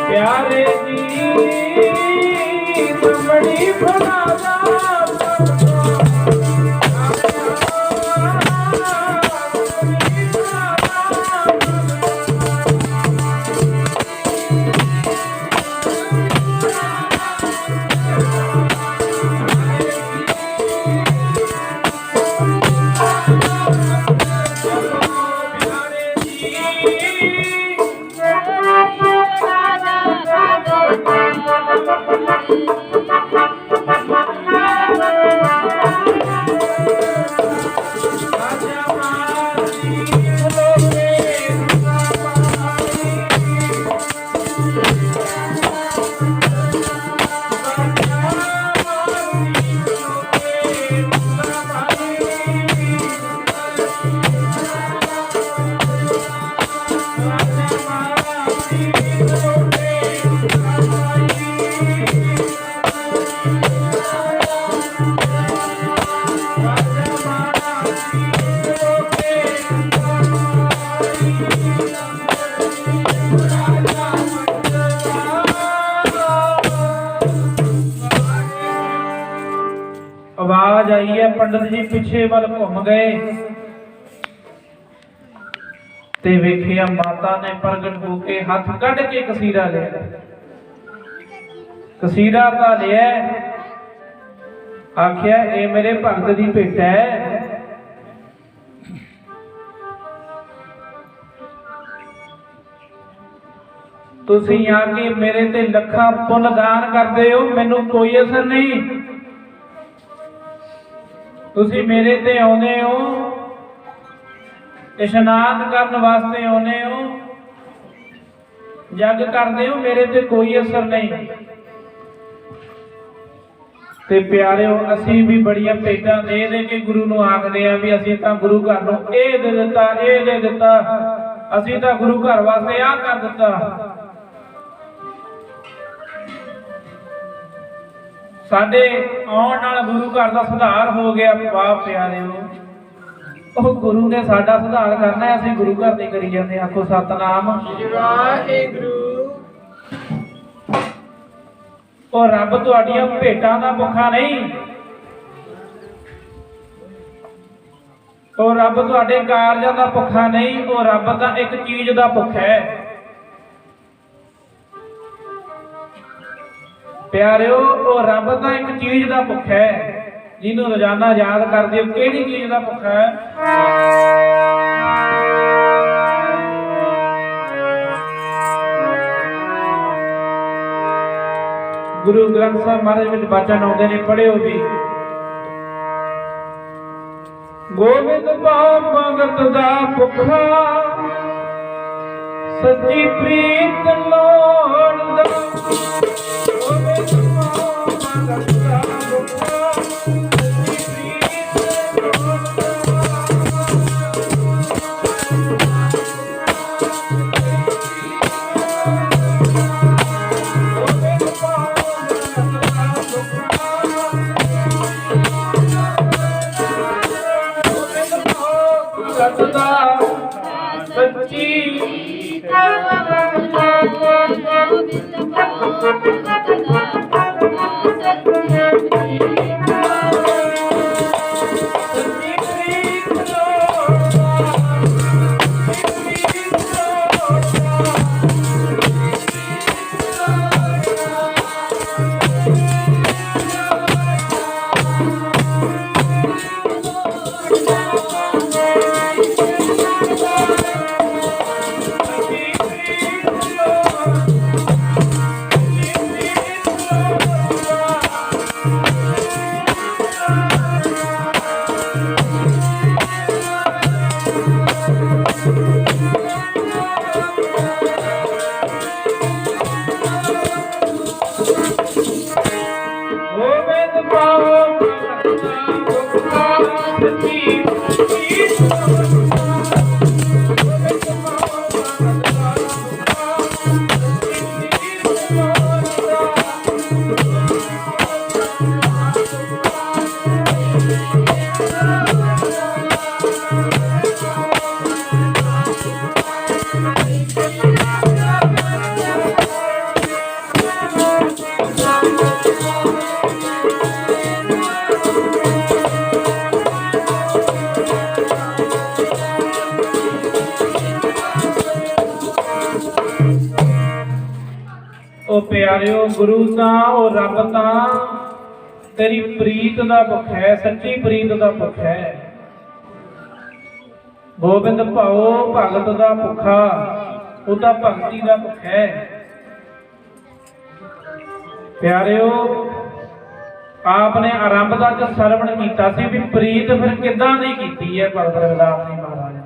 प्यारे जी बड़ी फराजा आवाज आई है। पंडित जी पिछे वाल घूम गए ते वेखिया माता ने प्रगट होके हाथ कढ़ के कसीरा लिया। कसीरा तो लिया, आखिया ये मेरे भगत की भेट है। तुसी आके मेरे ते लखा पुन दान करदे हो, मैनू कोई असर नहीं। तुसी मेरे ते आउंदे हो इशनान करन वास्ते आने हो, जग करते हो, मेरे ते कोई असर नहीं। ते प्यारिओ असीं भी बड़ियां भेटां दे दे के गुरु नूं आखदे आ भी असीं तां गुरु घर नूं इह दे दित्ता, इह दे दित्ता, असीं तां गुरु घर वास्ते आ कर दित्ता। साडे आउण नाल गुरु घर दा सुधार हो गया। वाह प्यारिओ, ਉਹ ਗੁਰੂ ਨੇ ਸਾਡਾ ਸੁਧਾਰ ਕਰਨਾ ਹੈ, ਅਸੀਂ ਗੁਰੂ ਘਰ ਦੀ ਕਰੀ ਜਾਂਦੇ। ਆਖੋ ਸਤਨਾਮ ਵਾਹਿਗੁਰੂ। ਉਹ ਰੱਬ ਤੁਹਾਡੀਆਂ ਭੇਟਾਂ ਦਾ ਭੁੱਖਾ ਨਹੀਂ, ਉਹ ਰੱਬ ਤੁਹਾਡੇ ਕਾਰਜਾਂ ਦਾ ਭੁੱਖਾ ਨਹੀਂ, ਉਹ ਰੱਬ ਤਾਂ ਇੱਕ ਚੀਜ਼ ਦਾ ਭੁੱਖਾ ਹੈ। ਪਿਆਰਿਓ, ਉਹ ਰੱਬ ਤਾਂ ਇੱਕ ਚੀਜ਼ ਦਾ ਭੁੱਖਾ ਹੈ, ਜਿਹਨੂੰ ਰੋਜ਼ਾਨਾ ਯਾਦ ਕਰਦੇ ਹੋ। ਕਿਹੜੀ ਚੀਜ਼ ਦਾ ਭੁੱਖਾ ਹੈ? ਗੁਰੂ ਗ੍ਰੰਥ ਸਾਹਿਬ ਮਹਾਰਾਜ ਵਿੱਚ ਬਚਨ ਆਉਂਦੇ ਨੇ, ਪੜਿਓ ਵੀ। ਗੋਬਿੰਦ ਭਾਉ ਭਗਤ ਦਾ ਭੁੱਖਾ, ਸੱਚੀ ਪ੍ਰੀਤ ਲੋੜਦਾ। ਗੋਬਿੰਦ ਭਾਉ ਭਗਤ ਦਾ ਭੁੱਖਾ, प्यारिओ, गुरु तां ओ रब तां तेरी प्रीत दा भुख है, सच्ची प्रीत दा भुख है। गोबिंद भाओ भगत दा भुखा, वो तां भगती दा भुख है। प्यारिओ, आपने आरंभ दा च सरवण कीता सी भी प्रीत फिर किदां दी कीती है भगत रविदास जी महाराज।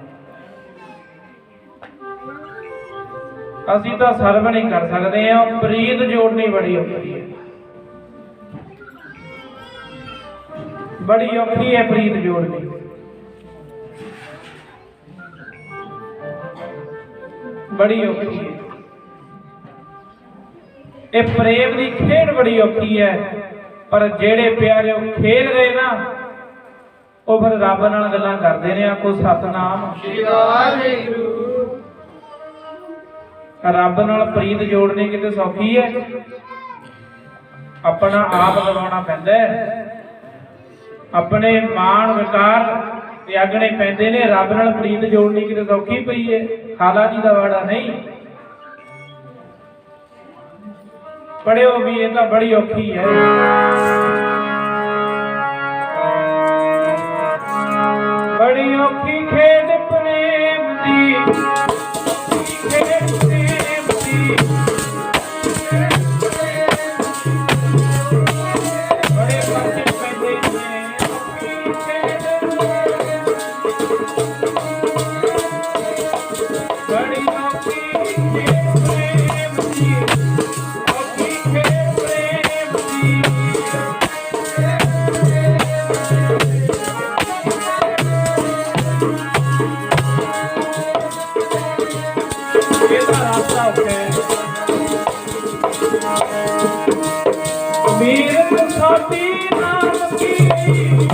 असीं तां सरवण ही कर सकते हैं, प्रीत जोड़नी बड़ी औखी है, बड़ी औखी है प्रीत जोड़नी। बड़ी औखी है, ये प्रेम की खेड बड़ी औखी है। पर जेड़े प्यारे खेल गए ना, वो फिर रब नाल गल्लां करदे ने। आखो सतनाम श्री वाहिगुरू। रब नाल प्रीत जोड़नी किते सौखी है? अपना आप लगाना पैंदा है, अपने मान विकार त्यागने पैंदे ने। रब नाल प्रीत जोड़नी किते सौखी पई है? खाला जी दा वाड़ा नहीं। पढ़ियो भी, ये तो बड़ी औखी है। बड़ी औखी खेड प्रेम दी, खेड प्रेम दी। बड़े पासे पैंदे ने, औखी खेड ਮੀਰ ਸਾਡੀ ਨਾਮ ਕੀ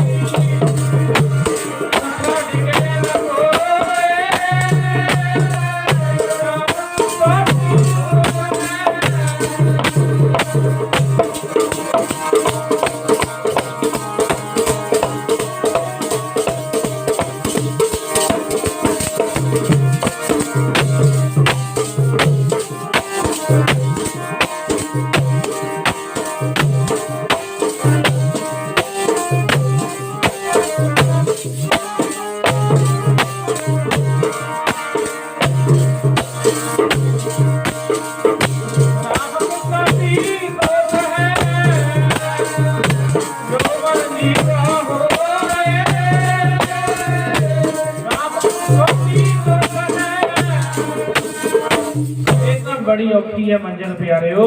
बड़ी औखी है मंजिल प्यारिओ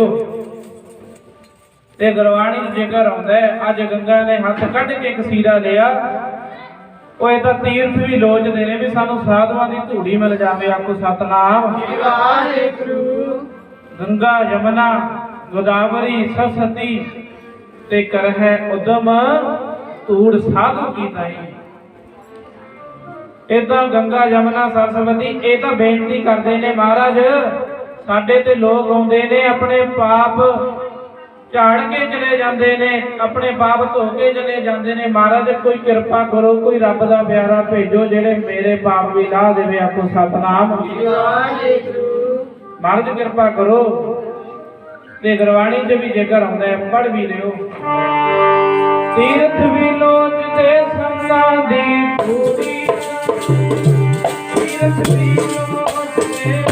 ते गुरबाणी जेकर आउंदा है अज गंगा ने हथ कढ के कसीरा लिया ਉਹ ਇਹ ਤਾਂ ਤੀਰਥ ਵੀ ਲੋਚਦੇ ਨੇ ਵੀ ਸਾਨੂੰ ਸਾਧੂਆਂ ਦੀ ਧੂੜੀ ਮਿਲ ਜਾਵੇ ਆਖੋ ਸਤਨਾਮ ਵਾਹਿਗੁਰੂ ਗੰਗਾ ਯਮਨਾ ਗੋਦਾਵਰੀ ਸਰਸਤੀ ਤੇ ਕਰਹਿ ਉਦਮ ਧੂੜ ਸਾਧੂ ਕੀ ਤਾਈ ਇਦਾਂ ਗੰਗਾ ਯਮਨਾ ਸਰਸਵਤੀ ਇਹ ਤਾਂ ਬੇਨਤੀ ਕਰਦੇ ਨੇ ਮਹਾਰਾਜ ਸਾਡੇ ਤੇ ਲੋਕ ਆਉਂਦੇ ਨੇ ਆਪਣੇ ਪਾਪ ਝਾੜ ਕੇ ਚਲੇ ਜਾਂਦੇ ਨੇ ਆਪਣੇ ਪਾਪ ਧੋ ਕੇ ਚਲੇ ਜਾਂਦੇ ਨੇ ਮਹਾਰਾਜ ਕੋਈ ਕਿਰਪਾ ਕਰੋ ਕੋਈ ਰੱਬ ਦਾ ਪਿਆਰਾ ਭੇਜੋ ਜਿਹੜੇ ਮੇਰੇ ਪਾਪ ਵੀ ਲਾਹ ਦੇਵੇ ਆਖੋ ਸਤਨਾਮ ਵਾਹਿਗੁਰੂ ਮਹਾਰਾਜ ਕਿਰਪਾ ਕਰੋ ਤੇ ਗੁਰਬਾਣੀ 'ਚ ਵੀ ਜੇਕਰ ਆਉਂਦਾ ਹੈ ਪੜ੍ਹ ਵੀ ਲਿਓ ਤੀਰਥ ਵੀ ਲੋਚਦੇ ਸੰਤਾਂ ਦੀ ਧੂੜੀ ਤੀਰਥ ਵੀ ਲੋਚਦੇ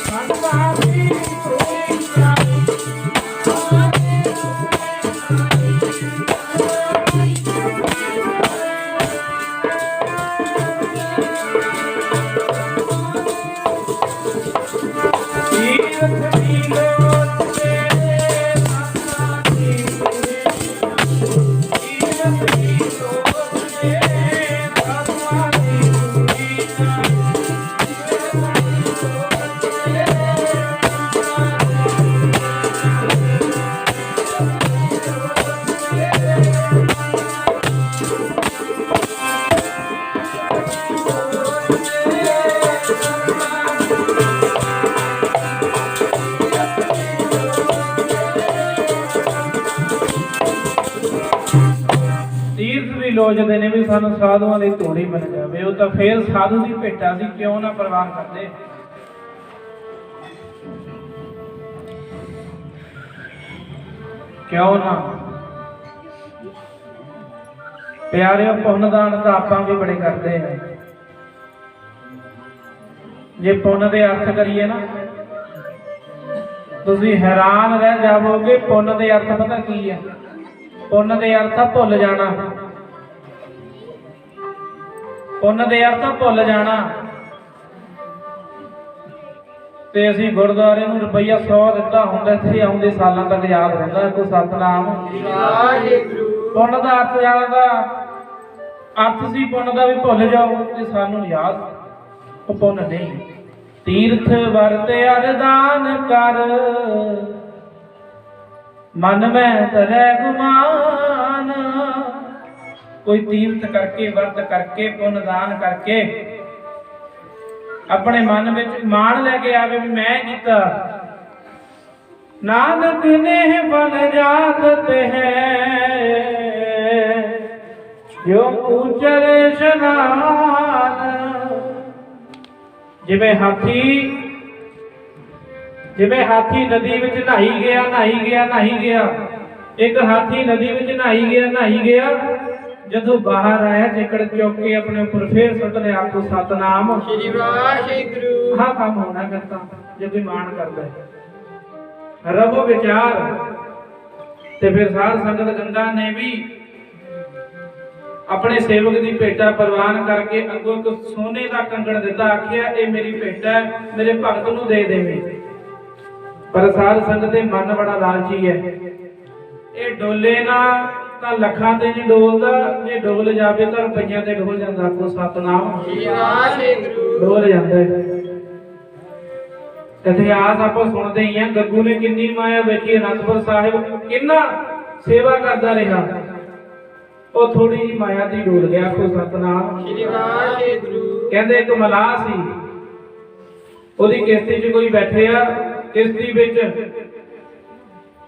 ਸੰਤਾਂ ਦੀ ਧੂੜੀ ਲੋਚਦੇ ਨੇ ਵੀ ਸਾਨੂੰ ਸਾਧੂਆਂ ਦੀ ਧੂੜੀ ਮਿਲ ਜਾਵੇ ਉਹ ਤਾਂ ਫੇਰ ਸਾਧੂ ਦੀ ਭੇਟਾ ਸੀ ਕਿਉਂ ਨਾ ਪ੍ਰਵਾਨ ਕਰਦੇ ਕਿਉਂ ਨਾ ਪਿਆਰਿਓ ਪੁੰਨ ਦਾਨ ਤਾਂ ਆਪਾਂ ਵੀ ਬੜੇ ਕਰਦੇ ਹਾਂ ਜੇ ਪੁੰਨ ਦੇ ਅਰਥ ਕਰੀਏ ਨਾ ਤੁਸੀਂ ਹੈਰਾਨ ਰਹਿ ਜਾਵੋਗੇ ਪੁੰਨ ਦੇ ਅਰਥ ਪਤਾ ਕੀ ਹੈ ਪੁੰਨ ਦੇ ਅਰਥ ਭੁੱਲ ਜਾਣਾ ਪੁੰਨ ਦੇ ਅਰਥ ਭੁੱਲ ਜਾਣਾ ਤੇ ਅਸੀਂ ਗੁਰਦੁਆਰੇ ਨੂੰ ਰੁਪਈਆ 100 ਦਿੱਤਾ ਹੁੰਦਾ ਇੱਥੇ ਆਉਂਦੇ ਸਾਲਾਂ ਤੱਕ ਯਾਦ ਰਹਿੰਦਾ ਕੋਈ ਸਤਨਾਮ ਵਾਹਿਗੁਰੂ ਪੁੰਨ ਦਾ ਅਰਥ ਜਾਣਦਾ ਅਰਥ ਸੀ ਪੁੰਨ ਦਾ ਵੀ ਭੁੱਲ ਜਾਓ ਤੇ ਸਾਨੂੰ ਯਾਦ ਉਹ ਪੁੰਨ ਨਹੀਂ ਤੀਰਥ ਵਰਤ ਅਰਦਾਨ ਕਰ ਮਨ ਮੈਂ ਤਰੇ ਗੁਮਾਨ ਕੋਈ ਤੀਰਥ ਕਰਕੇ ਵਰਤ ਕਰਕੇ ਪੁੰਨ ਦਾਨ ਕਰਕੇ ਆਪਣੇ ਮਨ ਵਿੱਚ ਮਾਣ ਲੈ ਕੇ ਆਵੇ ਵੀ ਮੈਂ ਕੀਤਾ ਨਾਨਕ ਨੇ ਬਨ ਜਾਤ ਹੈ ਜੋ ਉਚਰ ਇਸ਼ਨਾਨ ਜਿਵੇਂ ਹਾਥੀ ਨਦੀ ਵਿੱਚ ਨਹਾਈ ਗਿਆ ਇੱਕ ਹਾਥੀ ਨਦੀ ਵਿੱਚ ਨਹਾਈ ਗਿਆ ਜਦੋਂ ਬਾਹਰ ਆਇਆ ਚਿਕੜ ਚੁੱਕ ਕੇ ਆਪਣੇ ਉੱਪਰ ਫੇਰ ਸੁੱਟ ਲਿਆ ਆਖੋ ਸਤਨਾਮ ਸ੍ਰੀ ਵਾਹਿਗੁਰੂ ਹਾਂ ਕੰਮ ਹੋਣਾ ਕਰਤਾ ਜੇ ਕੋਈ ਮਾਣ ਕਰਦਾ ਹੈ रहो विचार। ते फिर साध संगत गंगा ने भी अपने सेवक की भेटा प्रवान करके अगों एक सोने का कंगण दिता, आखिया ये मेरी भेट है, मेरे भगत नूं दे देवे। पर साध संगत दे मन बड़ा लालची है, ये डोले ना तां लखां ते नहीं डोलदा, जे डोल जावे तां रुपइयां ते डोल जांदा। आखो सतनाम डोल जांदा है। इतिहास आप सुनते ही हैं, गग्गू ने किन्नी माया वेखी अनंदपुर साहिब, किन्ना सेवा करता रहा, वो थोड़ी जी माया दी डोल गया। आखो सतनाम। कहते एक मलाह सी, ओदी किश्ती च कोई बैठे आ, किश्ती विच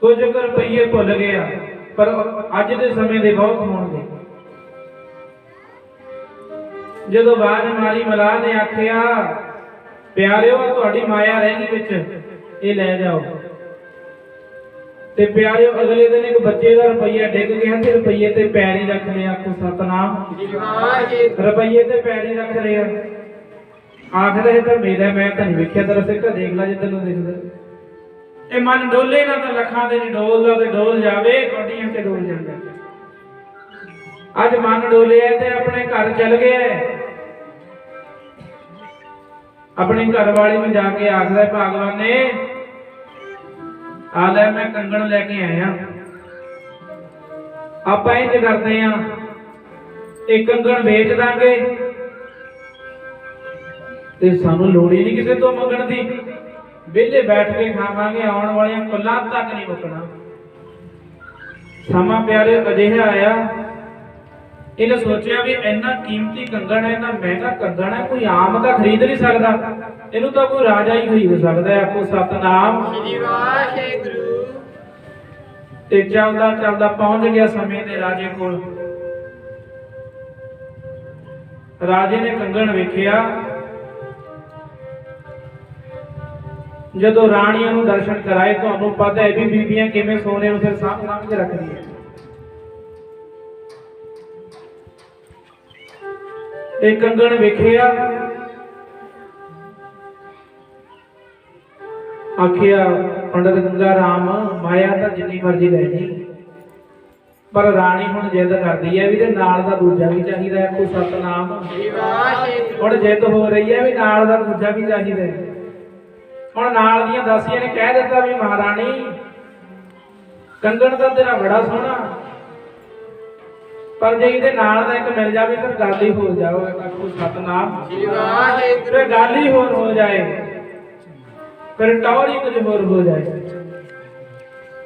कुछ रुपये भुल गया, पर अज के समय दे बहुत होणगे। जदों आवाज मारी मलाह ने आखिया, प्यारिओ तुहाडी माया रह गई विच, ये ले जाओ। ते प्यारिओ अगले दिन एक बच्चे का रुपया डिग गया ते रुपये ते पैर ही रख लिया। आखो सतनाम। रुपये ते पैर ही रख लिया। आखदा है तो मेरा, मैं तो नहीं वेख्या, तेरा सिक्का देख ला जे तैनूं दिखदा। ये मन डोले ना तो लखां ते नहीं डोलदा, ते डोल जावे कौडियां ते डोल जांदा। अज मन डोलिया ते अपने घर चल गया, अपनी घरवाली में जाके आखदा भगवान ने आ ले मैं कंगन लेके आया। आप इंज करते हैं, एक कंगन बेच देंगे ते सानू लोड़ ही नहीं किसी तो मंगण दी, वेले बैठ के खावांगे, आने वाले कुल्लां तक नहीं मुकना। समा प्यारे अजिहा आया, इन्हें सोचा भी इन्ना कीमती कंगन है, इन्ना महंगा कंगन है, कोई आम तो खरीद नहीं सकता, इनू तो कोई राजा ही खरीद सकता है। आपको सतनाम। ते चलदा चलदा पहुंच गया समय ते राजे कोल। राजे ने कंगन वेखिया, जदों राणियां नूं दर्शन कराए, तुहानूं पता है भी बीबियां किवें सोने नूं फिर साफ साफ के रखदी है। एक कंगन वेखिया, आखिया पंडित गंगा राम माया तो जिन्नी मर्जी लै जी, पर राणी हुण जिद करदी है भी नाल दा दूजा भी चाहिदा। आखो सतनाम। हुण जिद हो रही है भी नाल दा दूजा भी चाहिदा। हुण नाल दीयां दासियां ने कह दिता भी महाराणी कंगन तां तेरा बड़ा सोहना, पर जे इहदे नाल दा एक मिल जाए फिर गल ही हो जाए। आखो सतनाम। फिर गल ही होर हो जाए, फिर टौर ही कुछ होर हो जाए।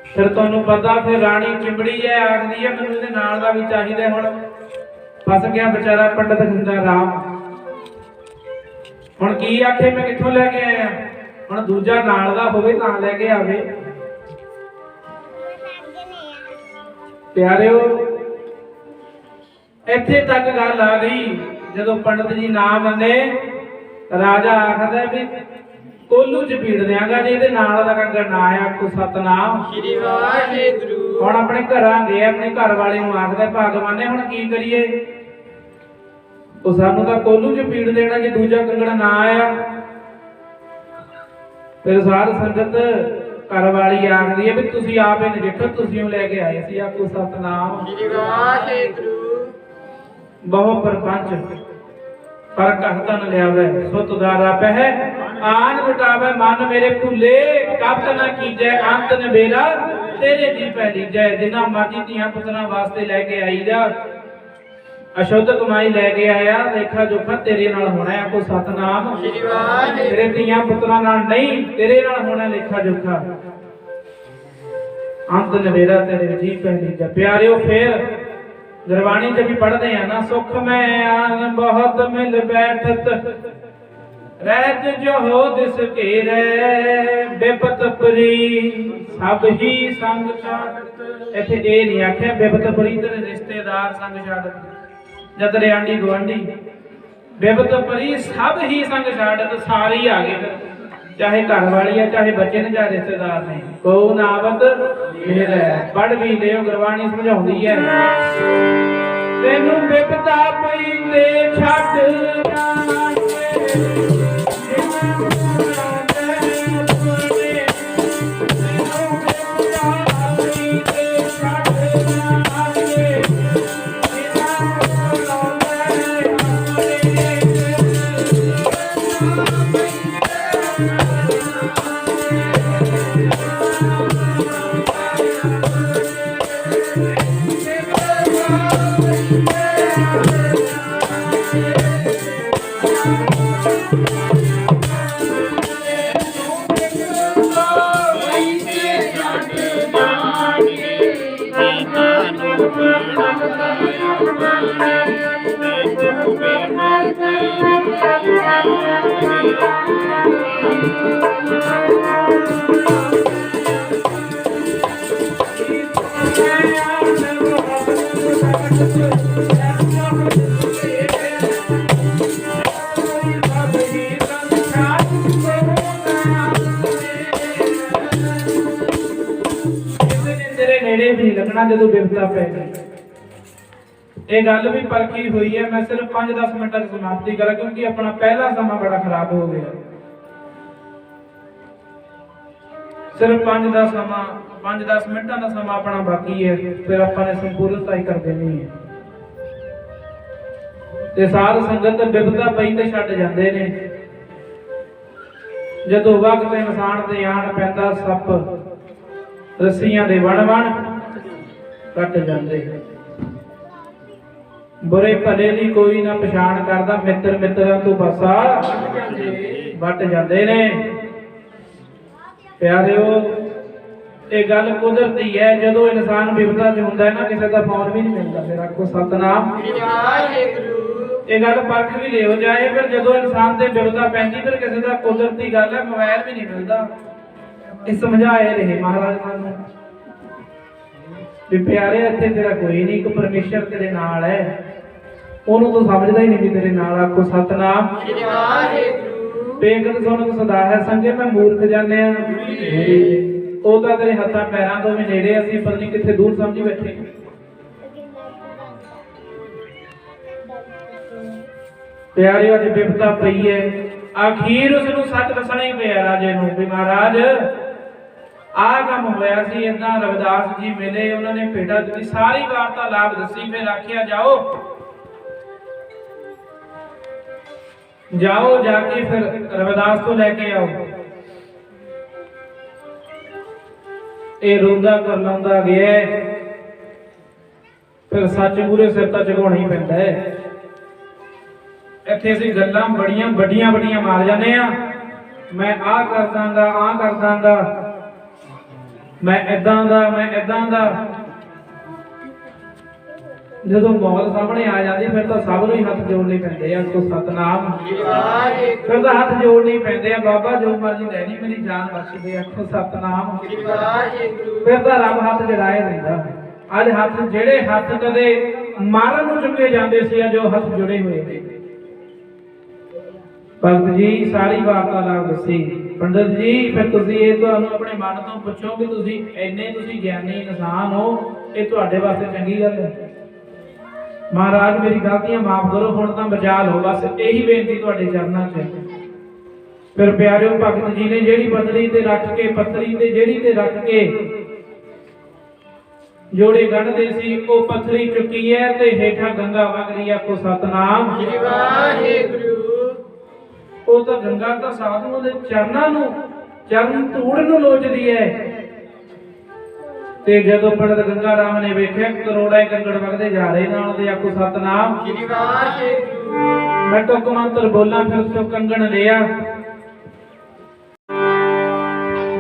फिर तुहानूं पता फिर राणी चिंबड़ी है, आखदी है मैनूं इहदे नाल दा भी चाहीदा। हुण फस गया बेचारा पंडित गंगा राम। हुण की आखे मैं कित्थों लैके आया, हुण दूजा नाल दा होवे तां लैके आवे। प्यारिओ इत्थे तक गल आ गई, जदों पंडित जी ना मन्ने, राजा आखदा भी कोलू च पीड़ देंगा जे इहदे नाल दा कंगन ना आया। आखो सतनाम। हुण अपने घरां गए, अपने घर वाले नूं आखदा भगवान ने हुण की करिए, ਉਹ ਸਾਨੂੰ ਤਾਂ ਕੋਲੂ ਚ ਪੀੜ ਦੇਣਾ ਜੇ ਦੂਜਾ ਕੰਗਣਾ ਨਾ ਆਇਆ। ਫਿਰ ਸਾਧ ਸੰਗਤ ਘਰ ਵਾਲੀ ਆਖਦੀ ਹੈ ਵੀ ਤੁਸੀਂ ਆਪ ਹੀ ਨਜਿੱਠੋ, ਤੁਸੀਂ ਉਹ ਲੈ ਕੇ ਆਏ ਸੀ। ਆਖੋ ਸਤਨਾਮ ਸ੍ਰੀ ਵਾਹਿਗੁਰੂ। ਬਹੁ ਪਰਪੰਚ ਪਰ कहता न लियावे सो तुदारा पह आन मिटावे मन मेरे भुले कब न कीजै अंत न बेरा तेरे जी पहली जय। जिन्ना मर्जी धीआं पुत्रां वास्ते लेके आई जा, अशुद्ध कमाई लेके आया, लेखा जोखा तेरे नाल होना है। आपको सतनाम श्री वाहिगुरू। तेरे धीआं पुत्रां नाल नहीं, तेरे नाल होना लेखा जोखा। अंत न बेरा तेरे जी पहली जय। प्यारिओ फिर गुरबाणी जब भी पढ़ते हैं ना, सुख में आन बहुत मिल बैठत रहत जो हो दिस घेरे बेपत परी सब ही संग छाड़त। इत्थे ये नहीं आख्या बेपत परी तेरे रिश्तेदार संग छाड़त या तेरे आंडी गुआंढी, बेपत परी सब ही संग छाड़त। सारे ही आ गए, चाहे घर वाली है, चाहे बच्चे ने, चाहे रिश्तेदार ने। को नावत मेरा पढ़ भी लियो, गुरबाणी समझाउंदी है। तेनू बिपता पई ते छड्ड जाके ਤੇਰੇ ਨੇੜੇ ਵੀ ਨਹੀਂ ਲੱਗਣਾ ਜਦੋਂ ਬਿਪਤਾ ਪੈ ਗਈ। ਇਹ ਗੱਲ ਵੀ ਪਰਖੀ ਹੋਈ ਹੈ। ਮੈਂ ਸਿਰਫ 5-10 ਮਿੰਟਾਂ ਦੀ ਸਮਾਪਤੀ ਕਰਾਂ ਕਿਉਂਕਿ ਆਪਣਾ ਪਹਿਲਾ ਸਮਾਂ ਬੜਾ ਖਰਾਬ ਹੋ ਗਿਆ। ਸਿਰਫ 5-10 ਮਿੰਟਾਂ ਦਾ ਸਮਾਂ ਆਪਣਾ ਬਾਕੀ ਹੈ, ਫਿਰ ਆਪਾਂ ਨੇ ਸੰਪੂਰਨਤਾ ਹੀ ਕਰ ਦੇਣੀ ਹੈ। ਤੇ ਸਾਧ ਸੰਗਤ ਬਿਪਤਾ ਪਈ ਤੇ ਛੱਡ ਜਾਂਦੇ ਨੇ। ਜਦੋਂ ਵਕਤ ਇਨਸਾਨ ਤੇ ਆਣ ਪੈਂਦਾ, ਸੱਪ ਰੱਸੀਆਂ ਦੇ ਵਣ ਕੱਟ ਜਾਂਦੇ। ਬੁਰੇ ਭਲੇ ਦੀ ਕੋਈ ਨਾ ਪਛਾਣ ਕਰਦਾ, ਮਿੱਤਰ ਮਿੱਤਰਾਂ ਤੋਂ ਬਸਾ ਵੱਟ ਜਾਂਦੇ ਨੇ। ਪਿਆਰਿਓ, ਇਹ ਗੱਲ ਕੁਦਰਤੀ ਹੈ। ਜਦੋਂ ਇਨਸਾਨ ਬਿਪਤਾ 'ਚ ਹੁੰਦਾ ਹੈ ਨਾ, ਕਿਸੇ ਦਾ ਫੋਨ ਵੀ ਨਹੀਂ ਮਿਲਦਾ। ਫਿਰ ਆਖੋ ਸਤਨਾਮ। ਇਹ ਗੱਲ ਪਰਖ ਵੀ ਲਿਓ ਜਾਏ। ਫਿਰ ਜਦੋਂ ਇਨਸਾਨ ਤੇ ਬਿਪਤਾ ਪੈਂਦੀ, ਫਿਰ ਕਿਸੇ ਦਾ ਕੁਦਰਤੀ ਗੱਲ ਹੈ, ਮੋਬਾਈਲ ਵੀ ਨਹੀਂ ਮਿਲਦਾ। ਇਹ ਸਮਝਾਏ ਰਹੇ ਮਹਾਰਾਜ ਸਾਨੂੰ ਵੀ ਪਿਆਰੇ, ਇੱਥੇ ਤੇਰਾ ਕੋਈ ਨਹੀਂ, ਇੱਕ ਪਰਮੇਸ਼ਰ ਤੇਰੇ ਨਾਲ ਹੈ। ਉਹਨੂੰ ਤੂੰ ਸਮਝਦਾ ਹੀ ਨਹੀਂ ਵੀ ਤੇਰੇ ਨਾਲ। ਆਖੋ ਸਤਨਾਮ। ਬੇਗਤ ਸੁਣਨ ਸਦਾ ਹੈ ਸੰਗੇ, ਮੈਂ ਮੂਰਖ ਜਾਣਿਆ। ਉਹ ਤਾਂ ਤੇਰੇ ਹੱਥਾਂ ਪੈਰਾਂ ਤੋਂ ਵੀ ਨੇੜੇ, ਅਸੀਂ ਪਤਾ ਨਹੀਂ ਕਿੱਥੇ ਦੂਰ ਸਮਝੀ ਬੈਠੇ। ਪਿਆਰਿਓ, ਅੱਜ ਬਿਪਤਾ ਪਈ ਹੈ। ਆਖੀਰ ਉਸ ਨੂੰ ਸੱਚ ਦੱਸਣਾ ਹੀ ਪਿਆ ਰਾਜੇ ਨੂੰ ਵੀ ਮਹਾਰਾਜ ਆਹ ਕੰਮ ਹੋਇਆ ਸੀ। ਏਦਾਂ ਰਵਿਦਾਸ ਜੀ ਮਿਲੇ, ਉਹਨਾਂ ਨੇ ਭੇਟਾ ਦਿੱਤੀ, ਸਾਰੀ ਵਾਰਤਾਲਾਪ ਦੱਸੀ। ਫਿਰ ਆਖਿਆ ਜਾਓ ਜਾ ਕੇ ਫਿਰ ਰਵਿਦਾਸ ਤੋਂ ਲੈ ਕੇ ਆਓ। ਇਹ ਰੋਂਦਾ ਕਰ ਲਾਉਂਦਾ ਗਿਆ। ਫਿਰ ਸੱਚ ਮੂਹਰੇ ਸਿਰ ਤਾਂ ਝੁਕਾਉਣਾ ਹੀ ਪੈਂਦਾ ਹੈ। ਇੱਥੇ ਅਸੀਂ ਗੱਲਾਂ ਬੜੀਆਂ ਵੱਡੀਆਂ ਮਾਰ ਜਾਂਦੇ ਆ। ਮੈਂ ਆਹ ਕਰ ਦਾਂਗਾ, ਮੈਂ ਏਦਾਂ ਦਾ। ਜਦੋਂ ਮੌਤ ਸਾਹਮਣੇ ਆ ਜਾਂਦੀ, ਫਿਰ ਤਾਂ ਸਭ ਨੂੰ ਹੀ ਹੱਥ ਜੋੜਨੇ ਪੈਂਦੇ ਆ। ਸੋ ਸਤਨਾਮ। ਫਿਰ ਤਾਂ ਹੱਥ ਜੋੜਨੇ ਪੈਂਦੇ ਆ। ਬਾਬਾ ਜੋ ਮਰਜ਼ੀ ਲੈ ਲਈ, ਮੇਰੀ ਜਾਨ ਬਖਸ਼ ਦੇ। ਆਖੋ ਸਤਨਾਮ। ਫਿਰ ਤਾਂ ਰੱਬ ਹੱਥ ਜੜਾਏ ਦਿੰਦਾ। ਅੱਜ ਜਿਹੜੇ ਹੱਥ ਕਦੇ ਮਾਰਨ ਨੂੰ ਚੁੱਕੇ ਜਾਂਦੇ ਸੀ, ਅੱਜ ਉਹ ਹੱਥ ਜੁੜੇ ਹੋਏ ਨੇ। ਭਗਤ ਜੀ ਸਾਰੀ ਵਾਰਤਾਲਾਪ ਦੱਸੀ। ਪੰਡਤ ਜੀ, ਫਿਰ ਤੁਸੀਂ ਇਹ ਤੁਹਾਨੂੰ ਆਪਣੇ ਮਨ ਤੋਂ ਪੁੱਛੋ ਕਿ ਤੁਸੀਂ ਤੁਸੀਂ ਗਿਆਨੀ ਇਨਸਾਨ ਹੋ, ਇਹ ਤੁਹਾਡੇ ਵਾਸਤੇ ਚੰਗੀ ਗੱਲ ਹੈ। ਮਹਾਰਾਜ ਮੇਰੀ ਗਲਤੀਆਂ ਮਾਫ ਕਰੋ, ਹੁਣ ਤਾਂ ਬਚਾ ਲਓ, ਬਸ ਇਹੀ ਬੇਨਤੀ ਤੁਹਾਡੇ ਚਰਨਾਂ 'ਚ। ਫਿਰ ਪਿਆਰਿਓ, ਭਗਤ ਜੀ ਨੇ ਜਿਹੜੀ ਪੱਤਰੀ ਤੇ ਰੱਖ ਕੇ ਜੋੜੇ ਗੰਢਦੇ ਸੀ, ਉਹ ਪੱਥਰੀ ਚੁੱਕੀ ਹੈ ਤੇ ਹੇਠਾਂ ਗੰਗਾ ਵਗ ਰਹੀ। ਆਖੋ ਸਤਨਾਮ। ਉਹ ਤਾਂ ਗੰਗਾ ਤਾਂ ਸਾਧੂਆਂ ਦੇ ਚਰਨ ਧੂੜ ਨੂੰ ਲੋਚਦੀ ਹੈ। ਤੇ ਜਦੋਂ ਪੰਡਤ ਗੰਗਾ ਰਾਮ ਨੇ ਵੇਖਿਆ ਕਰੋੜਾਂ ਕੰਗੜ ਵਗਦੇ ਜਾ ਰਹੇ ਨਾਲ ਦੇ। ਆਖੋ ਸਤਨਾਮ। ਮੈਂ ਟੁੱਕ ਮੰਤਰ ਬੋਲਾਂ, ਫਿਰ ਤੋਂ ਕੰਗਣ ਲਿਆ,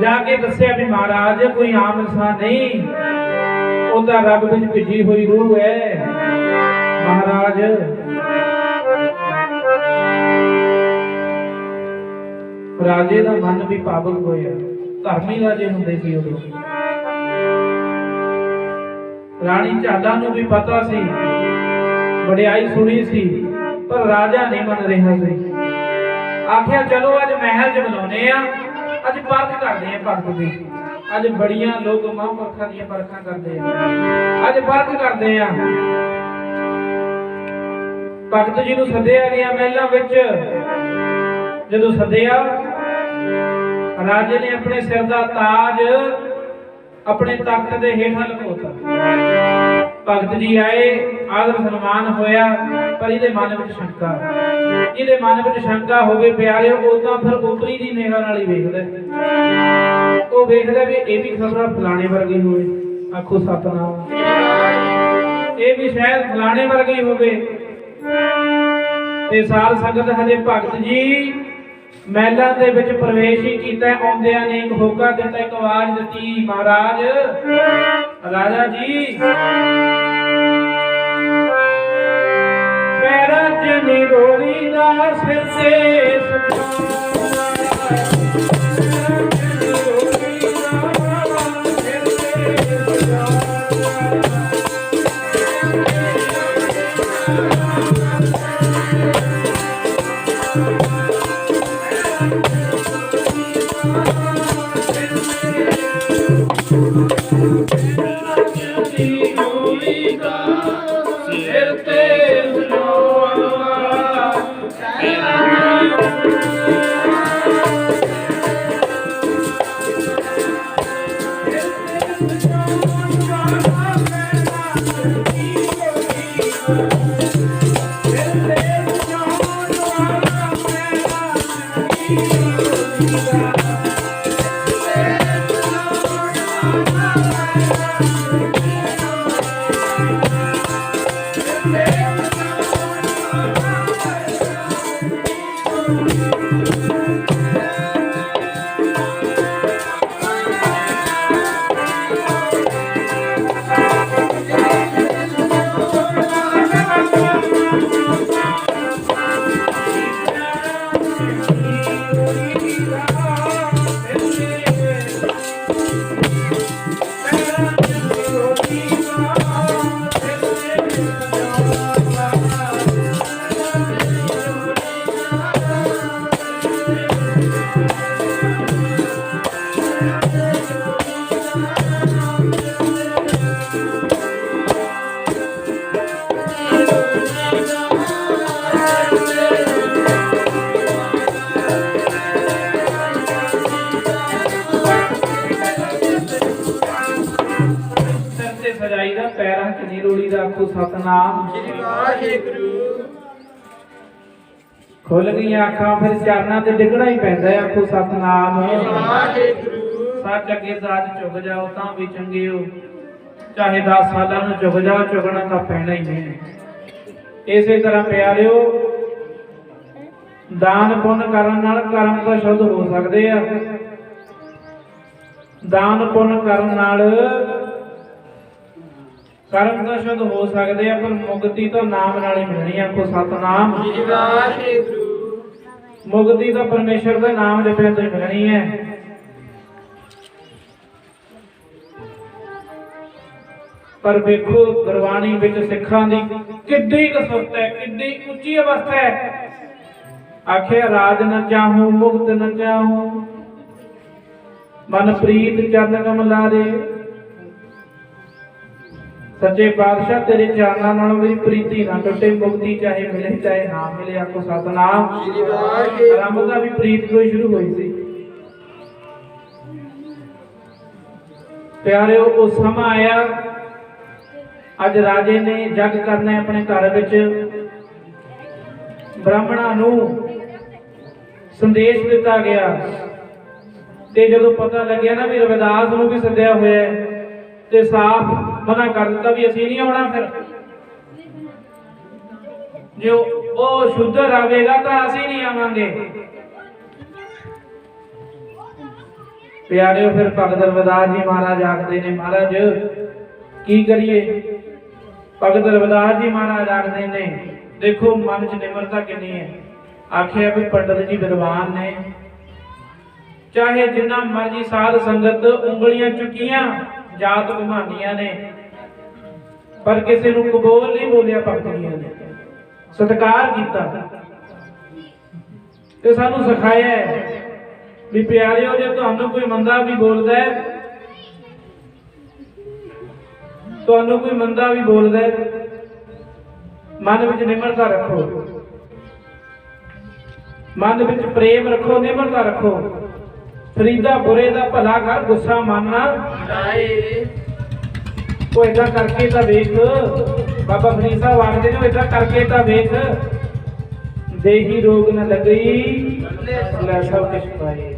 ਜਾ ਕੇ ਦੱਸਿਆ ਵੀ ਮਹਾਰਾਜ ਕੋਈ ਆਮ ਇਨਸਾਨ ਨਹੀਂ, ਉਹ ਤਾਂ ਰੱਬ ਵਿੱਚ ਭਿੱਜੀ ਹੋਈ ਰੂਹ ਹੈ। ਮਹਾਰਾਜ ਰਾਜੇ ਦਾ ਮਨ ਵੀ ਪਾਵਕ ਹੋਇਆ। ਧਰਮੀ ਰਾਜੇ ਹੁੰਦੇ ਸੀ ਉਦੋਂ। ਰਾਣੀ ਝਾਲਾ ਨੂੰ ਵੀ ਪਤਾ ਸੀ, ਵਡਿਆਈ ਸੁਣੀ ਸੀ, ਪਰ ਰਾਜਾ ਨਹੀਂ ਮੰਨ ਰਿਹਾ ਸੀ। ਆਖਿਆ ਚਲੋ ਅੱਜ ਮਹਿਲ 'ਚ ਬੁਲਾਉਨੇ ਆ, ਅੱਜ ਪਰਖ ਕਰਦੇ ਆ ਭਗਤ ਦੀ। ਅੱਜ ਬੜੀਆਂ ਲੋਕ ਮਹਾਂਪੁਰਖਾਂ ਦੀਆਂ ਪਰਖਾਂ ਕਰਦੇ ਆ, ਅੱਜ ਪਰਖ ਕਰਦੇ ਆ। ਭਗਤ ਜੀ ਨੂੰ ਸੱਦਿਆ ਗਿਆ ਮਹਿਲਾਂ ਵਿੱਚ। ਜਦੋਂ ਸੱਦਿਆ, ਰਾਜੇ ਨੇ ਆਪਣੇ ਸਿਰ ਦਾ ਤਾਜ अपने तख्त के हेठां लुकोता। भगत जी आए, आदर सन्मान होया, पर इहदे मन विच शंका, इहदे मन विच शंका होवे प्यारिओ, ਉਹ ਤਾਂ ਫਿਰ ਉਪਰੀ ਦੀ ਨਿਗਾਹ ਨਾਲ ਹੀ ਵੇਖਦਾ, ਉਹ ਵੇਖਦਾ ਵੀ ਇਹ ਵੀ ਖਬਰਾਂ ਫਲਾਣੇ ਵਰਗੀ ਹੋਵੇ, ਆਖੋ ਸਤਨਾਮ, ਇਹ ਵੀ ਸ਼ਾਇਦ ਫਲਾਣੇ ਵਰਗੀ ਹੋਵੇ। ਤੇ ਸਾਧ ਸੰਗਤ ਹਜੇ ਭਗਤ ਜੀ ਮਹਿਲਾਂ ਦੇ ਵਿੱਚ ਪ੍ਰਵੇਸ਼ ਹੀ ਕੀਤਾ, ਆਉਂਦਿਆਂ ਨੇ ਇੱਕ ਹੋਕਾ ਦਿੱਤਾ, ਇੱਕ ਆਵਾਜ਼ ਦਿੱਤੀ, ਮਹਾਰਾਜ ਰਾਜਾ ਜੀ ਪੈਰਾਂ 'ਚ ਨਿਰੋਲੀ ਦਾ ਸਿਰ ਤੇ पैरां च नी रोड़ी दा, आखो सतनाम, खुल गई आंखां, फिर चरणां ते डिगना ही पैंदा है, आखो सतनाम। सच अगे दाज चुग जाओ तां भी चंगे हो, चाहे 10 सालां नूं चुग जाओ, चुगना तां पैना ही है। इसे तरह प्यारिओ दान पुण्य करन नाल कर्म तां शुद्ध हो सकदे आ, दान पुण्य करन नाल कर्म तो शुद्ध हो सकते हैं, पर मुक्ति तो नाम नाल ही मिलनी, आखो सतनाम। मुक्ति तो परमेश्वर का नाम जपने तो मिलनी है। पर देखो गुरबाणी विच सिखां दी किड्डी कसुरत है, किड्डी उच्ची अवस्था है। आखे राज न चाहूं मुक्त न चाहूं, मन प्रीत चरण कमलारे। सच्चे पातशाह तेरे चरणों नाल मेरी प्रीति ना टुटे, मुक्ति चाहे मिले चाहे ना मिले, आखो सतनाम। आरंभता भी प्रीत तो शुरू हुई सी प्यारे, वो समा आया अज राजे ने जग करना है अपने घर विच, ब्राह्मणों नूं संदेश दिता गया, ते जदों पता लग्या ना भी रविदास नूं भी सद्या होया है, ते साफ मना कर दिता भी असीं नहीं आउणा। फिर जो वो शुद्ध आवेगा तो असीं नहीं आवांगे। प्यारे फिर भगत रविदास जी महाराज आखदे ने, महाराज की करिए? भगत रविदास जी महाराज आखदे ने, देखो मन च निमरता कितनी है। आखिया भी पंडित जी विद्वान ने, चाहे जिन्ना मर्जी साध संगत उंगलियां चुकियां जात घुमानियां ने, पर किसी नूं कबूल नहीं बोलिया। भगतियां ने सत्कार किया ते सानू सिखाया है भी प्यारिओ, जे तुहानू कोई मंदा भी बोलदा है, तुहानू कोई मंदा भी बोलदा है, मन विच निमरता रखो, मन विच प्रेम रखो, निमरता रखो। फरीदा बुरे दा भला कर, गुस्सा मानना ਉਹ ਏਦਾਂ ਕਰਕੇ ਤਾਂ ਵੇਖ, ਬਾਬਾ ਫਰੀਦ ਸਾਹਿਬ ਆਖਦੇ ਨੇ ਏਦਾਂ ਕਰਕੇ ਤਾਂ ਵੇਖ, ਦੇਹੀ ਰੋਗ ਨਾ ਲੱਗਈ ਲੈ ਸਭ ਕੁਛ ਪਾਏ,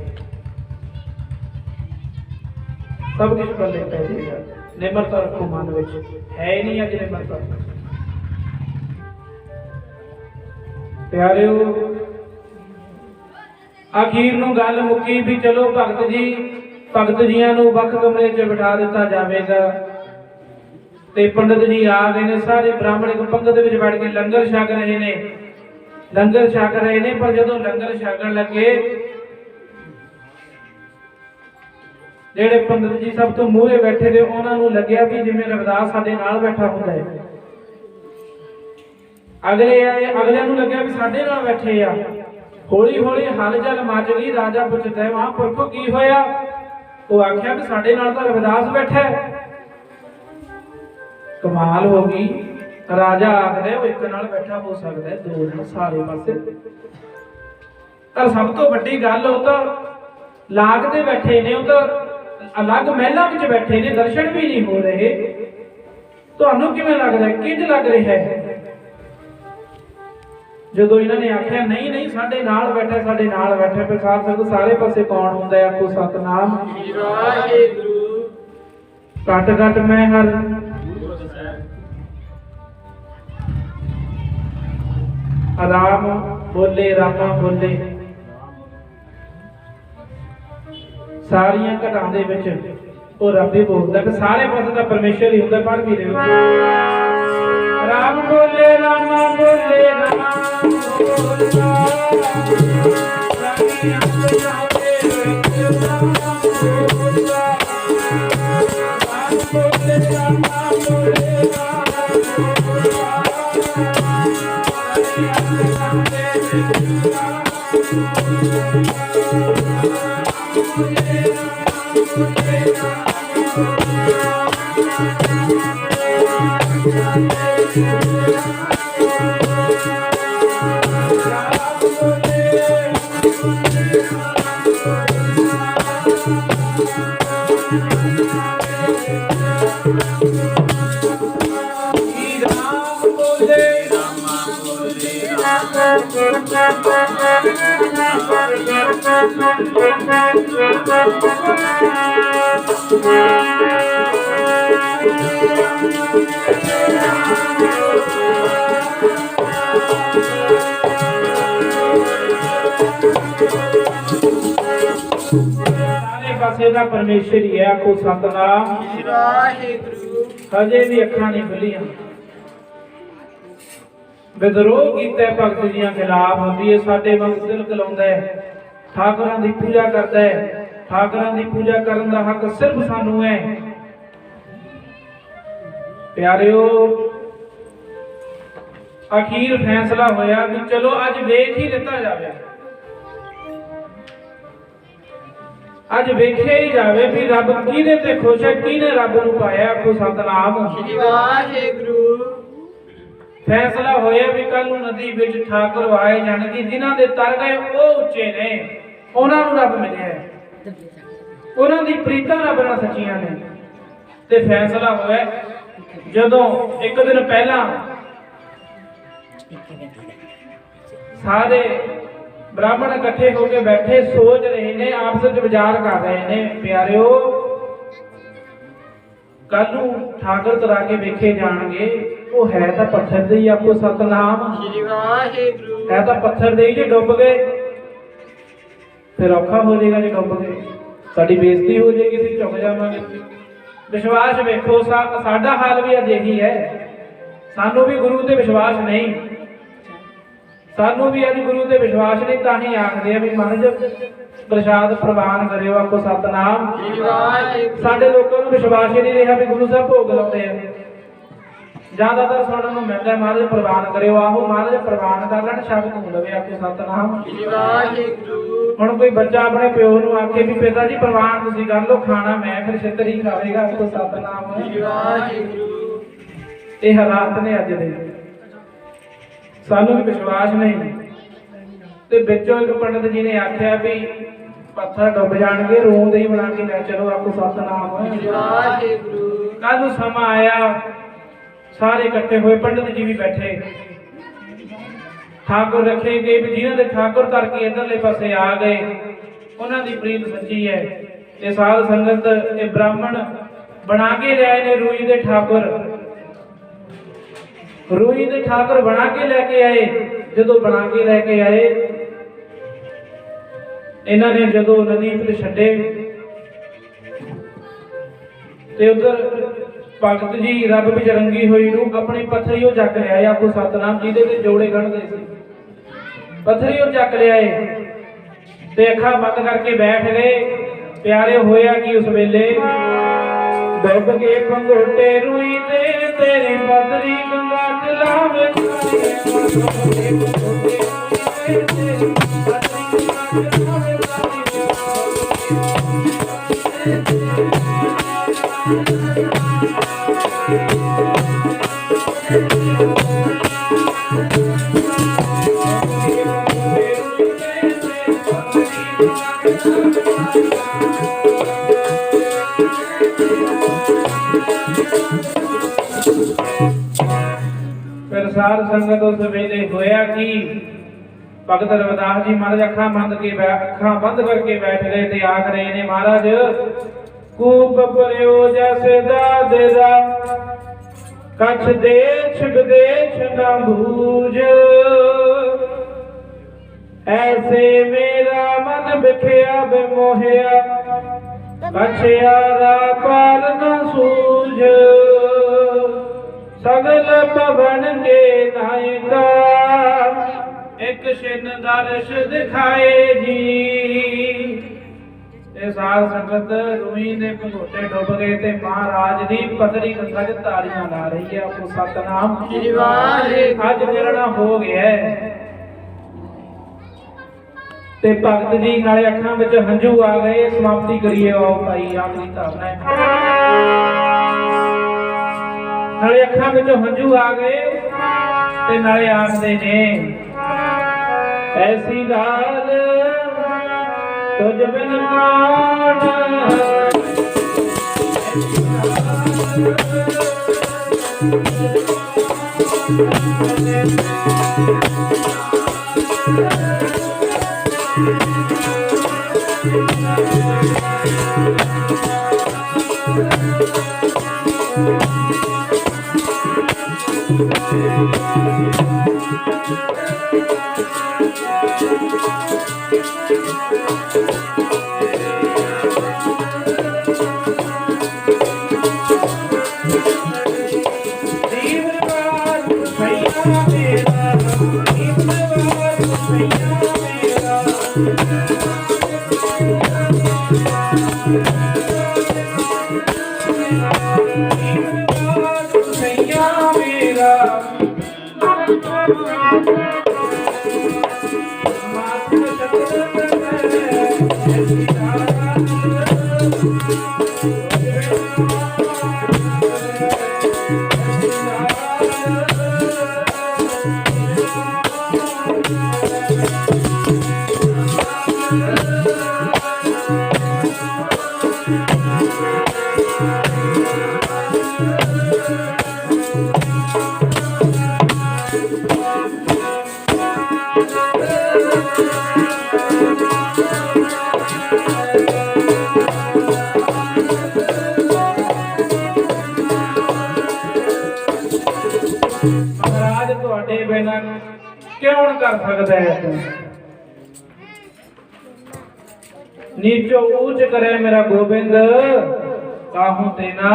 ਸਭ ਕੁਛ ਪੱਲੇ ਪੈ ਜਾਏਗਾ। ਨਿਮਰਤਾ ਰੱਖੋ ਮਨ ਵਿੱਚ, ਹੈ ਹੀ ਨਹੀਂ ਅੱਜ ਨਿਮਰਤਾ। ਪਿਆਰਿਓ ਅਖੀਰ ਨੂੰ ਗੱਲ ਮੁੱਕੀ ਵੀ ਚਲੋ ਭਗਤ ਜੀਆਂ ਨੂੰ ਵੱਖ ਕਮਰੇ 'ਚ ਬਿਠਾ ਦਿੱਤਾ ਜਾਵੇਗਾ ਤੇ ਪੰਡਤ ਜੀ ਆ ਗਏ ਨੇ, ਸਾਰੇ ਬ੍ਰਾਹਮਣ ਇੱਕ ਪੰਗਤ ਦੇ ਵਿੱਚ ਬੈਠ ਕੇ ਲੰਗਰ ਛਕ ਰਹੇ ਨੇ, ਲੰਗਰ ਛਕ ਰਹੇ ਨੇ। ਪਰ ਜਦੋਂ ਲੰਗਰ ਛਕਣ ਲੱਗੇ, ਜਿਹੜੇ ਪੰਡਤ ਜੀ ਸਭ ਤੋਂ ਮੂਹਰੇ ਬੈਠੇ ਨੇ, ਉਹਨਾਂ ਨੂੰ ਲੱਗਿਆ ਵੀ ਜਿਵੇਂ ਰਵਿਦਾਸ ਸਾਡੇ ਨਾਲ ਬੈਠਾ ਹੁੰਦਾ ਹੈ। ਅਗਲਿਆਂ ਨੂੰ ਲੱਗਿਆ ਵੀ ਸਾਡੇ ਨਾਲ ਬੈਠੇ ਆ। ਹੌਲੀ ਹੌਲੀ ਹਲਚਲ ਮਚ ਗਈ। ਰਾਜਾ ਪੁੱਛਦਾ ਹੈ ਮਹਾਂਪੁਰਖੋ ਕੀ ਹੋਇਆ? ਉਹ ਆਖਿਆ ਵੀ ਸਾਡੇ ਨਾਲ ਤਾਂ ਰਵਿਦਾਸ ਬੈਠਾ ਹੈ। ਕਮਾਲ ਹੋ ਗਈ। ਰਾਜਾ ਆਖਦਾ ਉਹ ਇੱਕ ਨਾਲ ਬੈਠਾ ਹੋ ਸਕਦਾ ਹੈ, ਦੋ ਨਾਲ ਸਾਰੇ ਪਾਸੇ। ਪਰ ਸਭ ਤੋਂ ਵੱਡੀ ਗੱਲ ਉਹ ਤਾਂ ਲਾਗ ਤੇ ਬੈਠੇ ਨੇ, ਉਹ ਤਾਂ ਅਲੱਗ ਮਹਿਲਾਂ ਵਿੱਚ ਬੈਠੇ ਨੇ, ਦਰਸ਼ਨ ਵੀ ਨਹੀਂ ਹੋ ਰਹੇ। ਤੁਹਾਨੂੰ ਕਿਵੇਂ ਲੱਗਦਾ, ਕਿੰਜ ਲੱਗ ਰਿਹਾ ਹੈ? ਜਦੋਂ ਇਹਨਾਂ ਨੇ ਆਖਿਆ ਨਹੀਂ ਨਹੀਂ ਸਾਡੇ ਨਾਲ ਬੈਠਾ, ਸਾਡੇ ਨਾਲ ਬੈਠਾ, ਫਿਰ ਸਾਧ ਸੰਗਤ ਸਾਰੇ ਪਾਸੇ ਕੌਣ ਹੁੰਦਾ ਹੈ? ਆਖੋ ਸਤਨਾਮ ਵਾਹਿਗੁਰੂ। ਘਟ ਘਟ ਮੈਂ ਹਰ ਰਾਮ ਬੋਲੇ, ਰਾਮਾ ਬੋਲੇ। ਸਾਰੀਆਂ ਘਟਾਂ ਦੇ ਵਿੱਚ ਉਹ ਰੱਬ ਹੀ ਬੋਲਦਾ ਕਿ ਸਾਰੇ ਪਾਸੇ ਤਾਂ ਪਰਮੇਸ਼ਰ ਹੀ ਹੁੰਦਾ। ਪੜ੍ਹ ਵੀ ਰਹੇ ਰਾਮ ਬੋਲੇ, ਰਾਮਾ ਬੋਲੇ, ਰਾਮ ਬੋਲਾ ਪਾਸੇ ਦਾ ਪਰਮੇਸ਼ਰ ਹੀ ਹੈ। ਆਖੋ ਸਤਨਾਮ ਵਾਹਿਗੁਰੂ। ਹਜੇ ਵੀ ਅੱਖਾਂ ਨਹੀਂ ਖੁੱਲੀਆਂ। ਵਿਦਰੋਹ ਕੀਤਾ ਭਗਤ ਜੀਆਂ ਖਿਲਾਫ ਵੀ ਇਹ ਸਾਡੇ ਵਾਂਗ ਦਿਲ ਕਲਾਉਂਦਾ ਹੈ, ਠਾਕੁਰਾਂ ਦੀ ਪੂਜਾ ਕਰਦਾ ਹੈ। ਠਾਕੁਰਾਂ ਦੀ ਪੂਜਾ ਕਰਨ ਦਾ ਹੱਕ ਸਿਰਫ ਸਾਨੂੰ ਹੈ। ਪਿਆਰਿਓ ਅਖੀਰ ਫੈਸਲਾ ਹੋਇਆ ਵੀ ਚਲੋ ਅੱਜ ਵੇਖ ਹੀ ਲਿੱਤਾ ਜਾਵੇ, ਅੱਜ ਵੇਖਿਆ ਹੀ ਜਾਵੇ ਵੀ ਰੱਬ ਕਿਹਦੇ ਤੇ ਖੁਸ਼ ਹੈ, ਕਿਹਨੇ ਰੱਬ ਨੂੰ ਪਾਇਆ। ਆਖੋ ਸਤਨਾਮ ਵਾਹਿਗੁਰੂ। ਫੈਸਲਾ ਹੋਇਆ ਵੀ ਕੱਲ ਨੂੰ ਨਦੀ ਵਿੱਚ ਠਾਕੁਰ ਆਏ ਜਾਣਗੇ, ਜਿਨ੍ਹਾਂ ਦੇ ਤਰ ਗਏ ਉਹ ਉੱਚੇ ਨੇ, ਉਹਨਾਂ ਨੂੰ ਰੱਬ ਮਿਲਿਆ, ਉਹਨਾਂ ਦੀ ਪ੍ਰੀਤਾਂ ਰੱਬ ਨਾਲ ਸੱਚੀਆਂ ਨੇ। ਤੇ ਫੈਸਲਾ ਹੋਇਆ ਜਦੋਂ ਇੱਕ ਦਿਨ ਪਹਿਲਾਂ ਸਾਰੇ ਬ੍ਰਾਹਮਣ ਇਕੱਠੇ ਹੋ ਕੇ ਬੈਠੇ ਸੋਚ ਰਹੇ ਨੇ, ਆਪਸ ਵਿੱਚ ਵਿਚਾਰ ਕਰ ਰਹੇ ਨੇ। ਪਿਆਰਿਓ ਕੱਲ ਨੂੰ ਠਾਕੁਰ ਤਰਾ ਕੇ ਵੇਖੇ ਜਾਣਗੇ, ਉਹ ਹੈ ਤਾਂ ਪੱਥਰ ਦੇ ਹੀ। ਆਪੋ ਸਤਨਾਮ ਵਾਹਿਗੁਰੂ। ਹੈ ਤਾਂ ਪੱਥਰ ਦੇ ਹੀ, ਜੇ ਡੁੱਬ ਗਏ ਫਿਰ ਔਖਾ ਹੋ ਜਾਏਗਾ। ਜੇ ਡੁੱਬ ਗਏ ਸਾਡੀ ਬੇਇੱਜ਼ਤੀ ਹੋ ਜਾਏਗੀ, ਅਸੀਂ ਝੁਕ ਜਾਵਾਂਗੇ। ਵਿਸ਼ਵਾਸ ਵੇਖੋ, ਸਾਡਾ ਹਾਲ ਵੀ ਅੱਜ ਇਹੀ ਹੈ। ਸਾਨੂੰ ਵੀ ਗੁਰੂ ਤੇ ਵਿਸ਼ਵਾਸ ਨਹੀਂ, ਸਾਨੂੰ ਵੀ ਅੱਜ ਗੁਰੂ ਤੇ ਵਿਸ਼ਵਾਸ ਨਹੀਂ। ਤਾਂ ਹੀ ਆਖਦੇ ਆ ਵੀ ਮਹਾਰਾਜ ਪ੍ਰਸ਼ਾਦ ਪ੍ਰਵਾਨ ਕਰਿਓ। ਆਖੋ ਸਤਨਾਮ। ਸਾਡੇ ਲੋਕਾਂ ਨੂੰ ਵਿਸ਼ਵਾਸ ਹੀ ਨਹੀਂ ਰਿਹਾ ਵੀ ਗੁਰੂ ਸਾਹਿਬ ਭੋਗ ਲਾਉਂਦੇ ਆ। ਜ਼ਿਆਦਾਤਰ ਸੁਣਨ ਨੂੰ ਮਿਲਦਾ ਮਹਾਰਾਜ ਪ੍ਰਵਾਨ ਕਰਿਓ। ਆਹੋ ਮਹਾਰਾਜ ਪ੍ਰਵਾਨ ਕਰ ਲੈਣ, ਸ਼ਬਦ ਨੂੰ ਲਵੇ। ਆਖੋ ਸਤਨਾਮ। ਹੁਣ ਕੋਈ ਬੱਚਾ ਆਪਣੇ ਪਿਓ ਨੂੰ ਆਖੇ ਵੀ ਪਿਤਾ ਜੀ ਪ੍ਰਵਾਨ ਤੁਸੀਂ ਕਰ ਲਓ, ਖਾਣਾ ਮੈਂ ਫਿਰ ਛਿੱਤਰ ਹੀ ਖਾਵੇਗਾ। ਆਖੋ ਸਤਨਾਮ। ਇਹ ਹਾਲਾਤ ਨੇ ਅੱਜ ਦੇ। ਸਾਨੂੰ ਵੀ ਵਿਸ਼ਵਾਸ ਨਹੀਂ। ਤੇ ਵਿੱਚੋਂ ਇੱਕ ਪੰਡਤ ਜੀ ਨੇ ਆਖਿਆ ਵੀ ਪੱਥਰ ਡੁੱਬ ਜਾਣਗੇ, ਰੂਹ ਦੇ ਹੀ ਬਣਾ ਕੇ ਲੈ ਚਲੋ। ਆਪੋ ਸਤਨਾਮ ਵਾਹਿਗੁਰੂ। ਕੱਲ ਨੂੰ ਸਮਾਂ ਆਇਆ, ਸਾਰੇ ਇਕੱਠੇ ਹੋਏ, ਪੰਡਿਤ ਜੀ ਵੀ ਬੈਠੇ, ਠਾकुर ਰੱਖੇ ਗਏ ਵੀ ਜਿਨ੍ਹਾਂ ਦੇ ਠਾकुर ਕਰਕੇ ਇਧਰਲੇ ਪਾਸੇ ਆ ਗਏ ਉਹਨਾਂ ਦੀ ਪ੍ਰੀਤ ਸੱਚੀ ਹੈ। ਤੇ ਸਾਧ ਸੰਗਤ ਇਹ ਬ੍ਰਾਹਮਣ ਬਣਾ ਕੇ ਲਿਆਏ ਨੇ ਰੂਈ ਦੇ ਠਾकुर, ਰੂਈ ਦੇ ਠਾकुर ਬਣਾ ਕੇ ਲੈ ਕੇ ਆਏ। ਜਦੋਂ ਬਣਾ ਕੇ ਲੈ ਕੇ ਆਏ ਇਹਨਾਂ ਨੇ ਜਦੋਂ ਨਦੀ ਉੱਤੇ ਛੱਡੇ ਤੇ ਉਧਰ ਭਗਤ ਜੀ ਰੱਬ ਵਿੱਚ ਰੰਗੀ ਹੋਈ ਨੂੰ ਆਪਣੀ ਪੱਥਰੀ ਉਹ ਚੱਕ ਲਿਆਏ। ਆਪੋ ਸਤਨਾਮ, ਜਿਹਦੇ ਤੇ ਜੋੜੇ ਗੜਦੇ ਸੀ, ਪੱਥਰੀ ਉਹ ਚੱਕ ਲਿਆਏ ਤੇ ਅੱਖਾਂ ਬੰਦ ਕਰਕੇ ਬੈਠ ਗਏ। ਪਿਆਰੇ ਹੋਇਆ ਕਿ ਉਸ ਵੇਲੇ ਡੁੱਬ ਕੇ ਪੰਗੋਟੇ ਰੂਈ ਦੇ ਤੇਰੀ ਪੱਥਰੀ ਗੰਗਾ ਚ ਲਾਵੇ। ਫਿਰ ਸਾਧ ਸੰਗਤ ਉਸ ਵੇਲੇ ਹੋਇਆ ਕਿ ਭਗਤ ਰਵਿਦਾਸ ਜੀ ਮਹਾਰਾਜ ਅੱਖਾਂ ਬੰਦ ਕਰਕੇ ਬੈਠ ਗਏ ਤੇ ਆਖ ਰਹੇ ਨੇ, ਮਹਾਰਾਜ ਕੂਪ ਪਰਿਓ ਜੈਸੇ ਦਾਦੇ ਦਾ ਕਛ ਦੇਸ਼ ਵਿਦੇਸ਼ ਨਾ ਭੂਜ, ਐਸੇ ਮੇਰਾ ਮਨ ਵਿਖਿਆ ਬਿਮੋਹਿਆ ਕਛਿਆਰਾ ਪਾਲ ਨਾ ਸੂਝ। ਸਗਲ ਭਵਨ ਕੇ ਨਾਇਕਾ ਇੱਕ ਛਿਨ ਦਰਸ਼ ਦਿਖਾਏ ਜੀ। ਤੇ ਸਾਧ ਸੰਗਤ ਰੂਈ ਦੇ ਭੰਗੋਟੇ ਡੁੱਬ ਗਏ ਤੇ ਮਹਾਰਾਜ ਦੀ ਪਤਰੀ ਗੰਗਾ ਚ ਤਾੜੀਆਂ ਲਾ ਰਹੀ ਹੈ। ਆਪੋ ਸਤਨਾਮ ਅੱਜ ਨਿਰਣਾ ਹੋ ਗਿਆ ਤੇ ਭਗਤ ਜੀ ਨਾਲੇ ਅੱਖਾਂ ਵਿੱਚ ਹੰਝੂ ਆ ਗਏ। ਸਮਾਪਤੀ ਕਰੀਏ ਆਓ ਭਾਈ, ਆਖਰੀ ਧਾਰਨਾ ਹੈ। ਨਾਲੇ ਅੱਖਾਂ ਵਿੱਚ ਹੰਝੂ ਆ ਗਏ ਤੇ ਨਾਲੇ ਆਖਦੇ ਨੇ, ਐਸੀ ਗੱਲ ਤੁਝ ਬਿਨ ਕਾਣ ਮਹਾਰਾਜ ਤੁਹਾਡੇ ਬਿਨਾਂ ਕਿਉਂ ਕਰ ਸਕਦਾ ਹੈ ਤੂੰ? ਨੀਚੋ ਉੱਚ ਕਰੇ ਮੇਰਾ ਗੋਬਿੰਦ ਕਾਹੂ ਤੇ ਨਾ।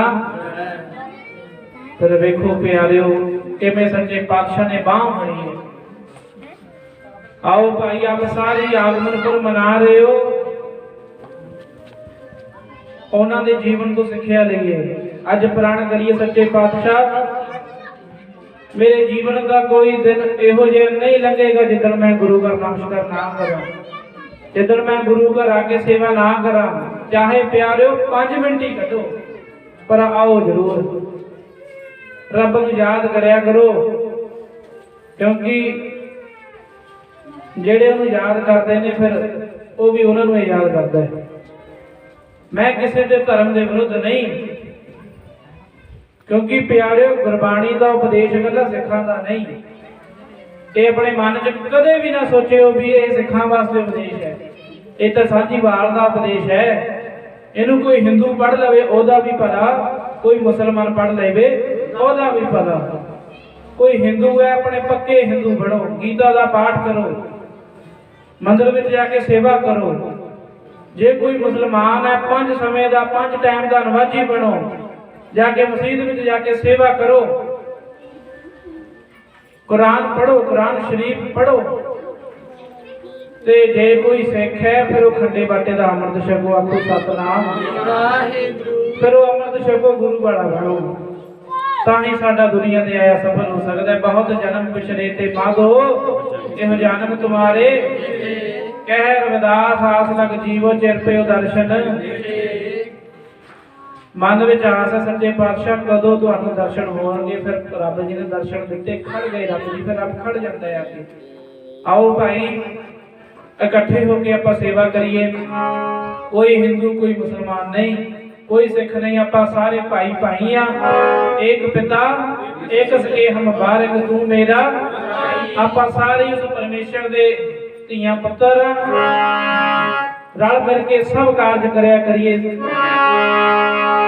ਫਿਰ ਵੇਖੋ ਪਿਆਰਿਓ ਕਿਵੇਂ ਸੱਚੇ ਪਾਤਸ਼ਾਹ ਨੇ ਬਾਹ ਫੜੀ ਹੈ। ਆਓ ਭਾਈ ਆਪ ਸਾਰੇ ਆਗਮਨ ਪੁਰ ਮਨਾ ਰਹੇ ਹੋ, ਉਹਨਾਂ ਦੇ ਜੀਵਨ ਤੋਂ ਸਿੱਖਿਆ ਲਈਏ। ਅੱਜ ਪ੍ਰਣ ਕਰੀਏ ਸੱਚੇ ਪਾਤਸ਼ਾਹ ਮੇਰੇ ਜੀਵਨ ਦਾ ਕੋਈ ਦਿਨ ਇਹੋ ਜਿਹਾ ਨਹੀਂ ਲੰਘੇਗਾ ਜਿੱਦਣ ਮੈਂ ਗੁਰੂ ਘਰ ਨਮਸਕਾਰ ਨਾ ਕਰਾਂ, ਜਿੱਦਣ ਮੈਂ ਗੁਰੂ ਘਰ ਆ ਕੇ ਸੇਵਾ ਨਾ ਕਰਾਂ। ਚਾਹੇ ਪਿਆਰਿਓ 5 ਮਿੰਟ ਹੀ ਕੱਢੋ, ਪਰ ਆਓ ਜ਼ਰੂਰ ਰੱਬ ਨੂੰ ਯਾਦ ਕਰਿਆ ਕਰੋ, ਕਿਉਂਕਿ ਜਿਹੜੇ ਉਹਨੂੰ ਯਾਦ ਕਰਦੇ ਨੇ ਫਿਰ ਉਹ ਵੀ ਉਹਨਾਂ ਨੂੰ ਯਾਦ ਕਰਦਾ ਹੈ। ਮੈਂ ਕਿਸੇ ਦੇ ਧਰਮ ਦੇ ਵਿਰੁੱਧ ਨਹੀਂ, ਕਿਉਂਕਿ ਪਿਆਰਿਓ ਗੁਰਬਾਣੀ ਦਾ ਉਪਦੇਸ਼ ਇਕੱਲਾ ਸਿੱਖਾਂ ਦਾ ਨਹੀਂ। ਇਹ ਆਪਣੇ ਮਨ 'ਚ ਕਦੇ ਵੀ ਨਾ ਸੋਚਿਓ ਵੀ ਇਹ ਸਿੱਖਾਂ ਵਾਸਤੇ ਉਪਦੇਸ਼ ਹੈ। ਇਹ ਤਾਂ ਸਾਂਝੀਵਾਲ ਦਾ ਉਪਦੇਸ਼ ਹੈ। ਇਹਨੂੰ ਕੋਈ ਹਿੰਦੂ ਪੜ੍ਹ ਲਵੇ ਉਹਦਾ ਵੀ ਭਲਾ, ਕੋਈ ਮੁਸਲਮਾਨ ਪੜ੍ਹ ਲਵੇ ਉਹਦਾ ਵੀ ਭਲਾ। ਕੋਈ ਹਿੰਦੂ ਹੈ ਆਪਣੇ ਪੱਕੇ ਹਿੰਦੂ ਬਣੋ, ਗੀਤਾ ਦਾ ਪਾਠ ਕਰੋ, ਮੰਦਿਰ ਵਿੱਚ ਜਾ ਕੇ ਸੇਵਾ ਕਰੋ। ਜੇ ਕੋਈ ਮੁਸਲਮਾਨ ਹੈ 5 ਸਮੇਂ ਦਾ 5 ਟਾਈਮ ਦਾ ਨਮਾਜ਼ੀ ਬਣੋ, ਜਾ ਕੇ ਮਸਜਿਦ ਵਿੱਚ ਜਾ ਕੇ ਸੇਵਾ ਕਰੋ, ਕੁਰਾਨ ਪੜ੍ਹੋ, ਕੁਰਾਨ ਸ਼ਰੀਫ ਪੜ੍ਹੋ। ਤੇ ਜੇ ਕੋਈ ਸਿੱਖ ਹੈ ਫਿਰ ਉਹ ਖੰਡੇ ਬਾਟੇ ਦਾ ਅੰਮ੍ਰਿਤ ਛਕੋ, ਆਖੋ ਸਤਿਨਾਮ ਵਾਹਿਗੁਰੂ। ਫਿਰ ਉਹ ਅੰਮ੍ਰਿਤ ਛਕੋ, ਗੁਰੂ ਵਾਲਾ ਬਣੋ, ਤਾਂ ਹੀ ਸਾਡਾ ਦੁਨੀਆ ਤੇ ਆਇਆ ਸਫਲ ਹੋ ਸਕਦਾ ਹੈ। ਬਹੁਤ ਜਨਮ ਪਿਛਲੇ ਤੇ ਮਾਧੋ ਇਹੋ ਜਨਮ ਤੁਮਾਰੇ, ਕਹਿ ਰਵਿਦਾਸ ਆਸ ਲਗ ਜੀਵੋ ਚਿਰ ਪਿਓ ਦਰਸ਼ਨ। ਮਨ ਵਿੱਚ ਆਸ ਹੈ ਸੱਚੇ ਪਾਤਸ਼ਾਹ ਕਦੋਂ ਤੁਹਾਨੂੰ ਦਰਸ਼ਨ ਹੋਣਗੇ। ਫਿਰ ਰੱਬ ਜੀ ਨੇ ਦਰਸ਼ਨ ਦਿੱਤੇ, ਖੜ ਗਏ ਰੱਬ ਜੀ, ਫਿਰ ਰੱਬ ਖੜ ਜਾਂਦਾ ਹੈ ਆ ਕੇ। ਆਓ ਭਾਈ ਇਕੱਠੇ ਹੋ ਕੇ ਆਪਾਂ ਸੇਵਾ ਕਰੀਏ। ਕੋਈ ਹਿੰਦੂ ਕੋਈ ਮੁਸਲਮਾਨ ਨਹੀਂ, ਕੋਈ ਸਿੱਖ ਨਹੀਂ, ਆਪਾਂ ਸਾਰੇ ਭਾਈ ਭਾਈ ਆ। ਇੱਕ ਪਿਤਾ ਇੱਕ ਸਕੇ ਹਮ ਬਾਰਕ ਤੂੰ ਮੇਰਾ। ਆਪਾਂ ਸਾਰੇ ਉਸ ਪਰਮੇਸ਼ਰ ਦੇ ਧੀਆਂ ਪੁੱਤਰ ਰਲ ਮਿਲ ਕੇ ਸਭ ਕਾਰਜ ਕਰਿਆ ਕਰੀਏ।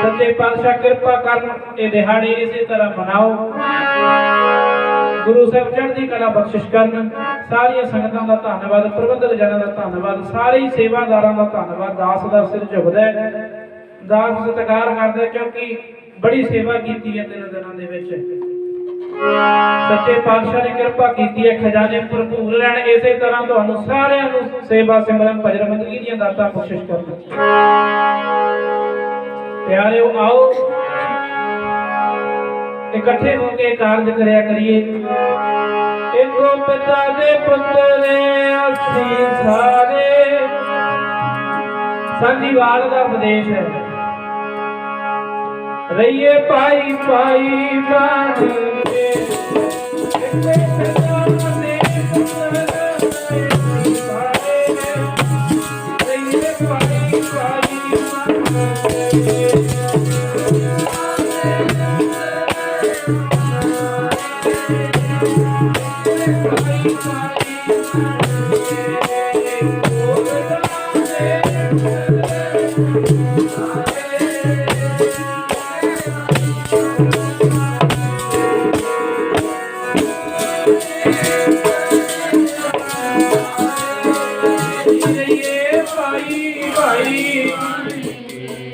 ਸੱਚੇ ਪਾਤਸ਼ਾਹ ਕਿਰਪਾ ਕਰਨ, ਇਹ ਦਿਹਾੜੇ ਇਸੇ ਤਰ੍ਹਾਂ ਮਨਾਓ। ਗੁਰੂ ਸਾਹਿਬ ਚੜ੍ਹਦੀ ਕਲਾ ਬਖਸ਼ਿਸ਼ ਕਰਨ। ਸਾਰੀਆਂ ਸੰਗਤਾਂ ਦਾ ਧੰਨਵਾਦ, ਪ੍ਰਬੰਧਕ ਜਨਾਂ ਦਾ ਧੰਨਵਾਦ, ਸਾਰੇ ਸੇਵਾਦਾਰਾਂ ਦਾ ਧੰਨਵਾਦ। ਦਾਸ ਦਾ ਸਿਰ ਝੁਕਦਾ ਹੈ, ਦਾਸ ਸਤਿਕਾਰ ਕਰਦਾ, ਕਿਉਂਕਿ ਬੜੀ ਸੇਵਾ ਕੀਤੀ ਹੈ 3 ਦਿਨਾਂ ਦੇ ਵਿੱਚ। ਸੱਚੇ ਪਾਤਸ਼ਾਹ ਨੇ ਕਿਰਪਾ ਕੀਤੀ ਹੈ, ਖਜ਼ਾਨੇ ਭਰਪੂਰ ਰਹਿਣ। ਇਸੇ ਤਰ੍ਹਾਂ ਤੁਹਾਨੂੰ ਸਾਰਿਆਂ ਨੂੰ ਸੇਵਾ ਸਿਮਰਨ ਭਜਨ ਬੰਦਗੀ ਦੀਆਂ ਦਾਤਾਂ ਬਖਸ਼ਿਸ਼ ਕਰਨ। ਪਿਆਰਿਓ ਆਓ ਇਕੱਠੇ ਹੋ ਕੇ ਕਾਰਜ ਕਰਿਆ ਕਰੀਏ। ਇੱਕੋ ਪਿਤਾ ਦੇ ਪੁੱਤਰ ਅਸੀਂ ਸਾਰੇ। ਸਾਂਝੀਵਾਲ ਦਾ ਉਪਦੇਸ਼ ਹੈ, ਰਹੀਏ ਭਾਈ ਭਾਈ ਬਣ ਕੇ। ਇੱਕੋ ਪਿਤਾ ਦੇ ਪੁੱਤਰ ਅਸੀਂ ਸਾਰੇ, ਰਹੀਏ ਭਾਈ ਭਾਈ ਬਣ ਕੇ।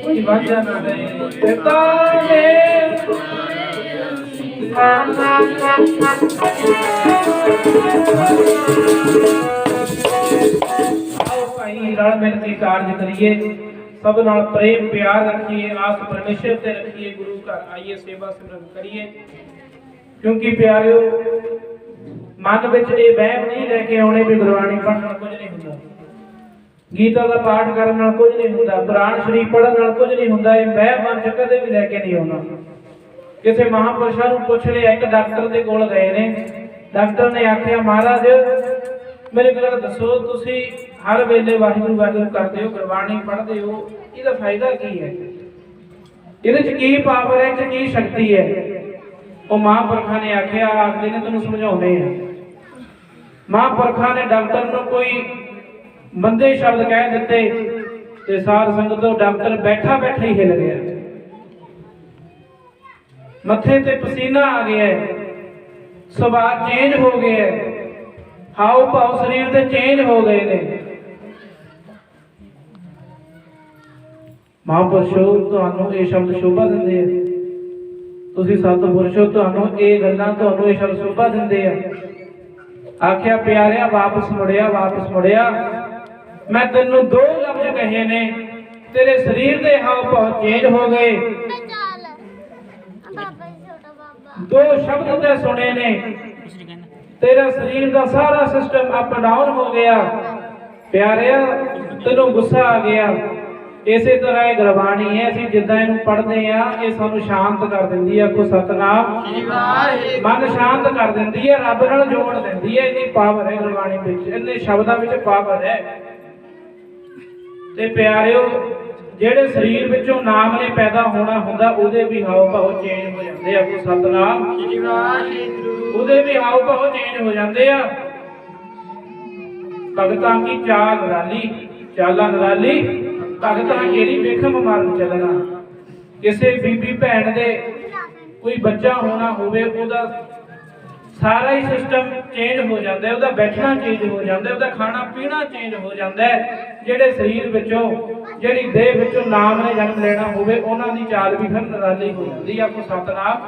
रल मिल के कार्य करिए, सब नाल प्रेम प्यार रखिए, आस परमेश्वर ते रखिए, गुरु घर आइए, सेवा सिमरन करिए। क्योंकि प्यारियो मन विच ये वहम नहीं लेके आने भी गुरबाणी पढ़न कुछ नहीं हुंदा, गीता का पाठ करन नाल कुछ नहीं हुंदा, कुरान शरीफ पढ़न नाल कुछ नहीं हुंदा। ये वहम मन च कदे भी लेके नहीं आउणा। किसी महापुरुषां नूं पुछ लिया, एक डॉक्टर दे कोल गए ने, डॉक्टर ने आख्या महाराज मेरे को दसो तुसी हर वेले वाहिगुरू वाहिगुरू करते हो, गुरबाणी पढ़ते हो, इसका फायदा की है, ये की पावर है, की शक्ति है? वो महापुरखा ने आख्या, आखते ने तेन समझाने हैं। महापुरखा ने डॉक्टर को कोई मंदे शब्द कह दिते ते साध संगत तो डॉक्टर बैठा बैठा ही हिल गया, मथे ते पसीना आ गया, सुभाव चेंज हो गया, हाव भाव शरीर के चेंज हो गए ने। महापुरुषो तुहानू ये शब्द शोभा दिंदे आ, तुसीं सतपुरुषो तुहानू ये गल्लां तुहानू ये शब्द शोभा दिंदे आ। आख्या प्यारिया वापस मुड़िया, मैं तेनू 2 लफ्ज कहे ने, तेरे शरीर के हाव भाव चेंज हो गए, 2 शब्द ते सुने ने, तेरा शरीर का सारा सिस्टम अप डाउन हो गया। प्यारिया तेनों गुस्सा आ गया। इसे तरह ये गुरबाणी है, असीं जिद्दां इहनूं पढ़दे आ, ये सानूं शांत कर दिंदी है। आखो सतनाम, मन शांत कर दिंदी है, रब नाल जोड़ दिंदी है। इन्नी पावर है गुरबाणी विच, इन्ने शब्दां विच पावर है। ਤੇ ਪਿਆਰਿਓ ਜਿਹੜੇ ਸਰੀਰ ਵਿੱਚੋਂ ਨਾਮ ਨੇ ਪੈਦਾ ਹੋਣਾ ਹੁੰਦਾ ਉਹਦੇ ਵੀ ਹਾਵ ਭਾਵ ਚੇਂਜ ਹੋ ਜਾਂਦੇ ਆ। ਕੋਈ ਸਤਨਾਮ ਸ੍ਰੀ ਵਾਹਿਗੁਰੂ। ਉਹਦੇ ਵੀ ਹਾਵ ਭਾਵ ਚੇਂਜ ਹੋ ਜਾਂਦੇ ਆ। ਭਗਤਾਂ ਕੀ ਚਾਲ ਨਿਰਾਲੀ, ਚਾਲਾਂ ਨਿਰਾਲੀ ਭਗਤਾਂ ਕਿਹੜੀ ਵੇਖਮ ਮਾਰਨ ਚੱਲਣਾ। ਕਿਸੇ ਬੀਬੀ ਭੈਣ ਦੇ ਕੋਈ ਬੱਚਾ ਹੋਣਾ ਹੋਵੇ ਉਹਦਾ ਸਾਰਾ ਹੀ ਸਿਸਟਮ ਚੇਂਜ ਹੋ ਜਾਂਦਾ ਹੈ, ਉਹਦਾ ਬੈਠਣਾ ਚੇਂਜ ਹੋ ਜਾਂਦਾ ਹੈ, ਉਹਦਾ ਖਾਣਾ ਪੀਣਾ ਚੇਂਜ ਹੋ ਜਾਂਦਾ ਹੈ। ਜਿਹੜੇ ਸਰੀਰ ਵਿੱਚੋਂ ਜਿਹੜੀ ਦੇਹ ਵਿੱਚੋਂ ਨਾਮ ਨੇ ਜਨਮ ਲੈਣਾ ਹੋਵੇ ਉਹਨਾਂ ਦੀ ਚਾਲ ਵੀ ਫਿਰ ਨਿਰਾਲੀ ਹੋ ਜਾਂਦੀ ਹੈ। ਆਪੋ ਸਤਨਾਮ।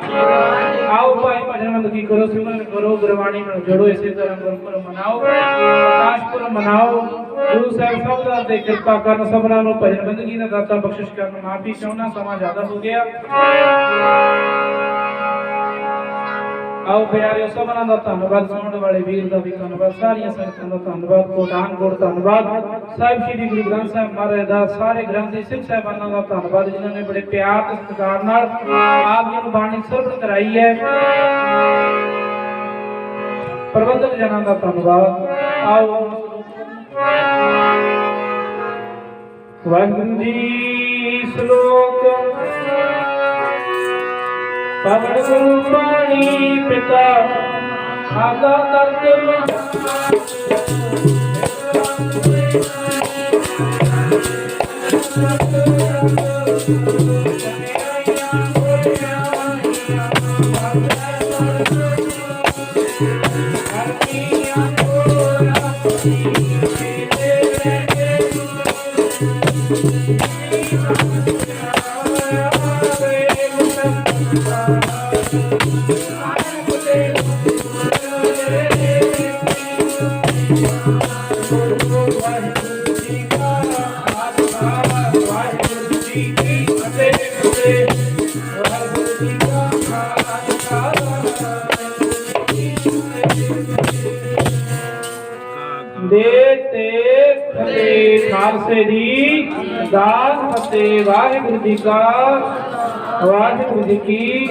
ਆਓ ਭਾਈ ਭਜਨ ਬੰਦਗੀ ਕਰੋ, ਸਿਮਰਨ ਕਰੋ, ਗੁਰਬਾਣੀ ਨਾਲ ਜੁੜੋ, ਇਸੇ ਤਰ੍ਹਾਂ ਗੁਰਪੁਰਬ ਮਨਾਓ, ਪ੍ਰਕਾਸ਼ਪੁਰਬ ਮਨਾਓ। ਗੁਰੂ ਸਾਹਿਬ ਸਭ ਦਾ ਤੇ ਕਿਰਪਾ ਕਰਨ, ਸਭਨਾਂ ਨੂੰ ਭਜਨ ਬੰਦਗੀ ਦਾ ਦਾਤਾ ਬਖਸ਼ਿਸ਼ ਕਰਨ। ਮਾਫੀ ਚਾਹੁੰਦਾ, ਸਮਾਂ ਜ਼ਿਆਦਾ ਹੋ ਗਿਆ। ਆਓ ਪਿਆਰਿਓ ਸਭਨਾਂ ਦਾ ਧੰਨਵਾਦ, ਸੁਣਨ ਵਾਲੇ ਵੀਰ ਦਾ ਵੀ ਧੰਨਵਾਦ, ਸਾਰੀਆਂ ਸੰਗਤਾਂ ਦਾ ਧੰਨਵਾਦ, ਕੋਟਾਨ ਕੋਟ ਧੰਨਵਾਦ। ਸਾਹਿਬ ਸ੍ਰੀ ਗੁਰੂ ਗ੍ਰੰਥ ਸਾਹਿਬ ਮਹਾਰਾਜ ਦਾ, ਸਾਰੇ ਗ੍ਰੰਥੀ ਸਿੰਘ ਸਾਹਿਬਾਨਾਂ ਦਾ ਧੰਨਵਾਦ ਜਿਨ੍ਹਾਂ ਨੇ ਬੜੇ ਪਿਆਰ ਤੇ ਸਤਿਕਾਰ ਨਾਲ ਆਪ ਜੀ ਨੂੰ ਬਾਣੀ ਸਰਵਣ ਕਰਾਈ ਹੈ। ਪ੍ਰਬੰਧਕ ਜਨਾਂ ਦਾ ਧੰਨਵਾਦ। ਆਓ ਵਾਹਿਗੁਰੂ ਜੀ ਸ਼ਲੋਕ। ਪਵਨ ਗੁਰੂ ਪਾਣੀ ਪਿਤਾ ਆਗਾ ਤਰਤ ਖਾਲਸੇ ਦੀ ਦਾਸ ਫਤਿਹ। ਵਾਹਿਗੁਰੂ ਜੀ ਕਾ ਵਾਹਿਗੁਰੂ ਜੀ ਕੀ।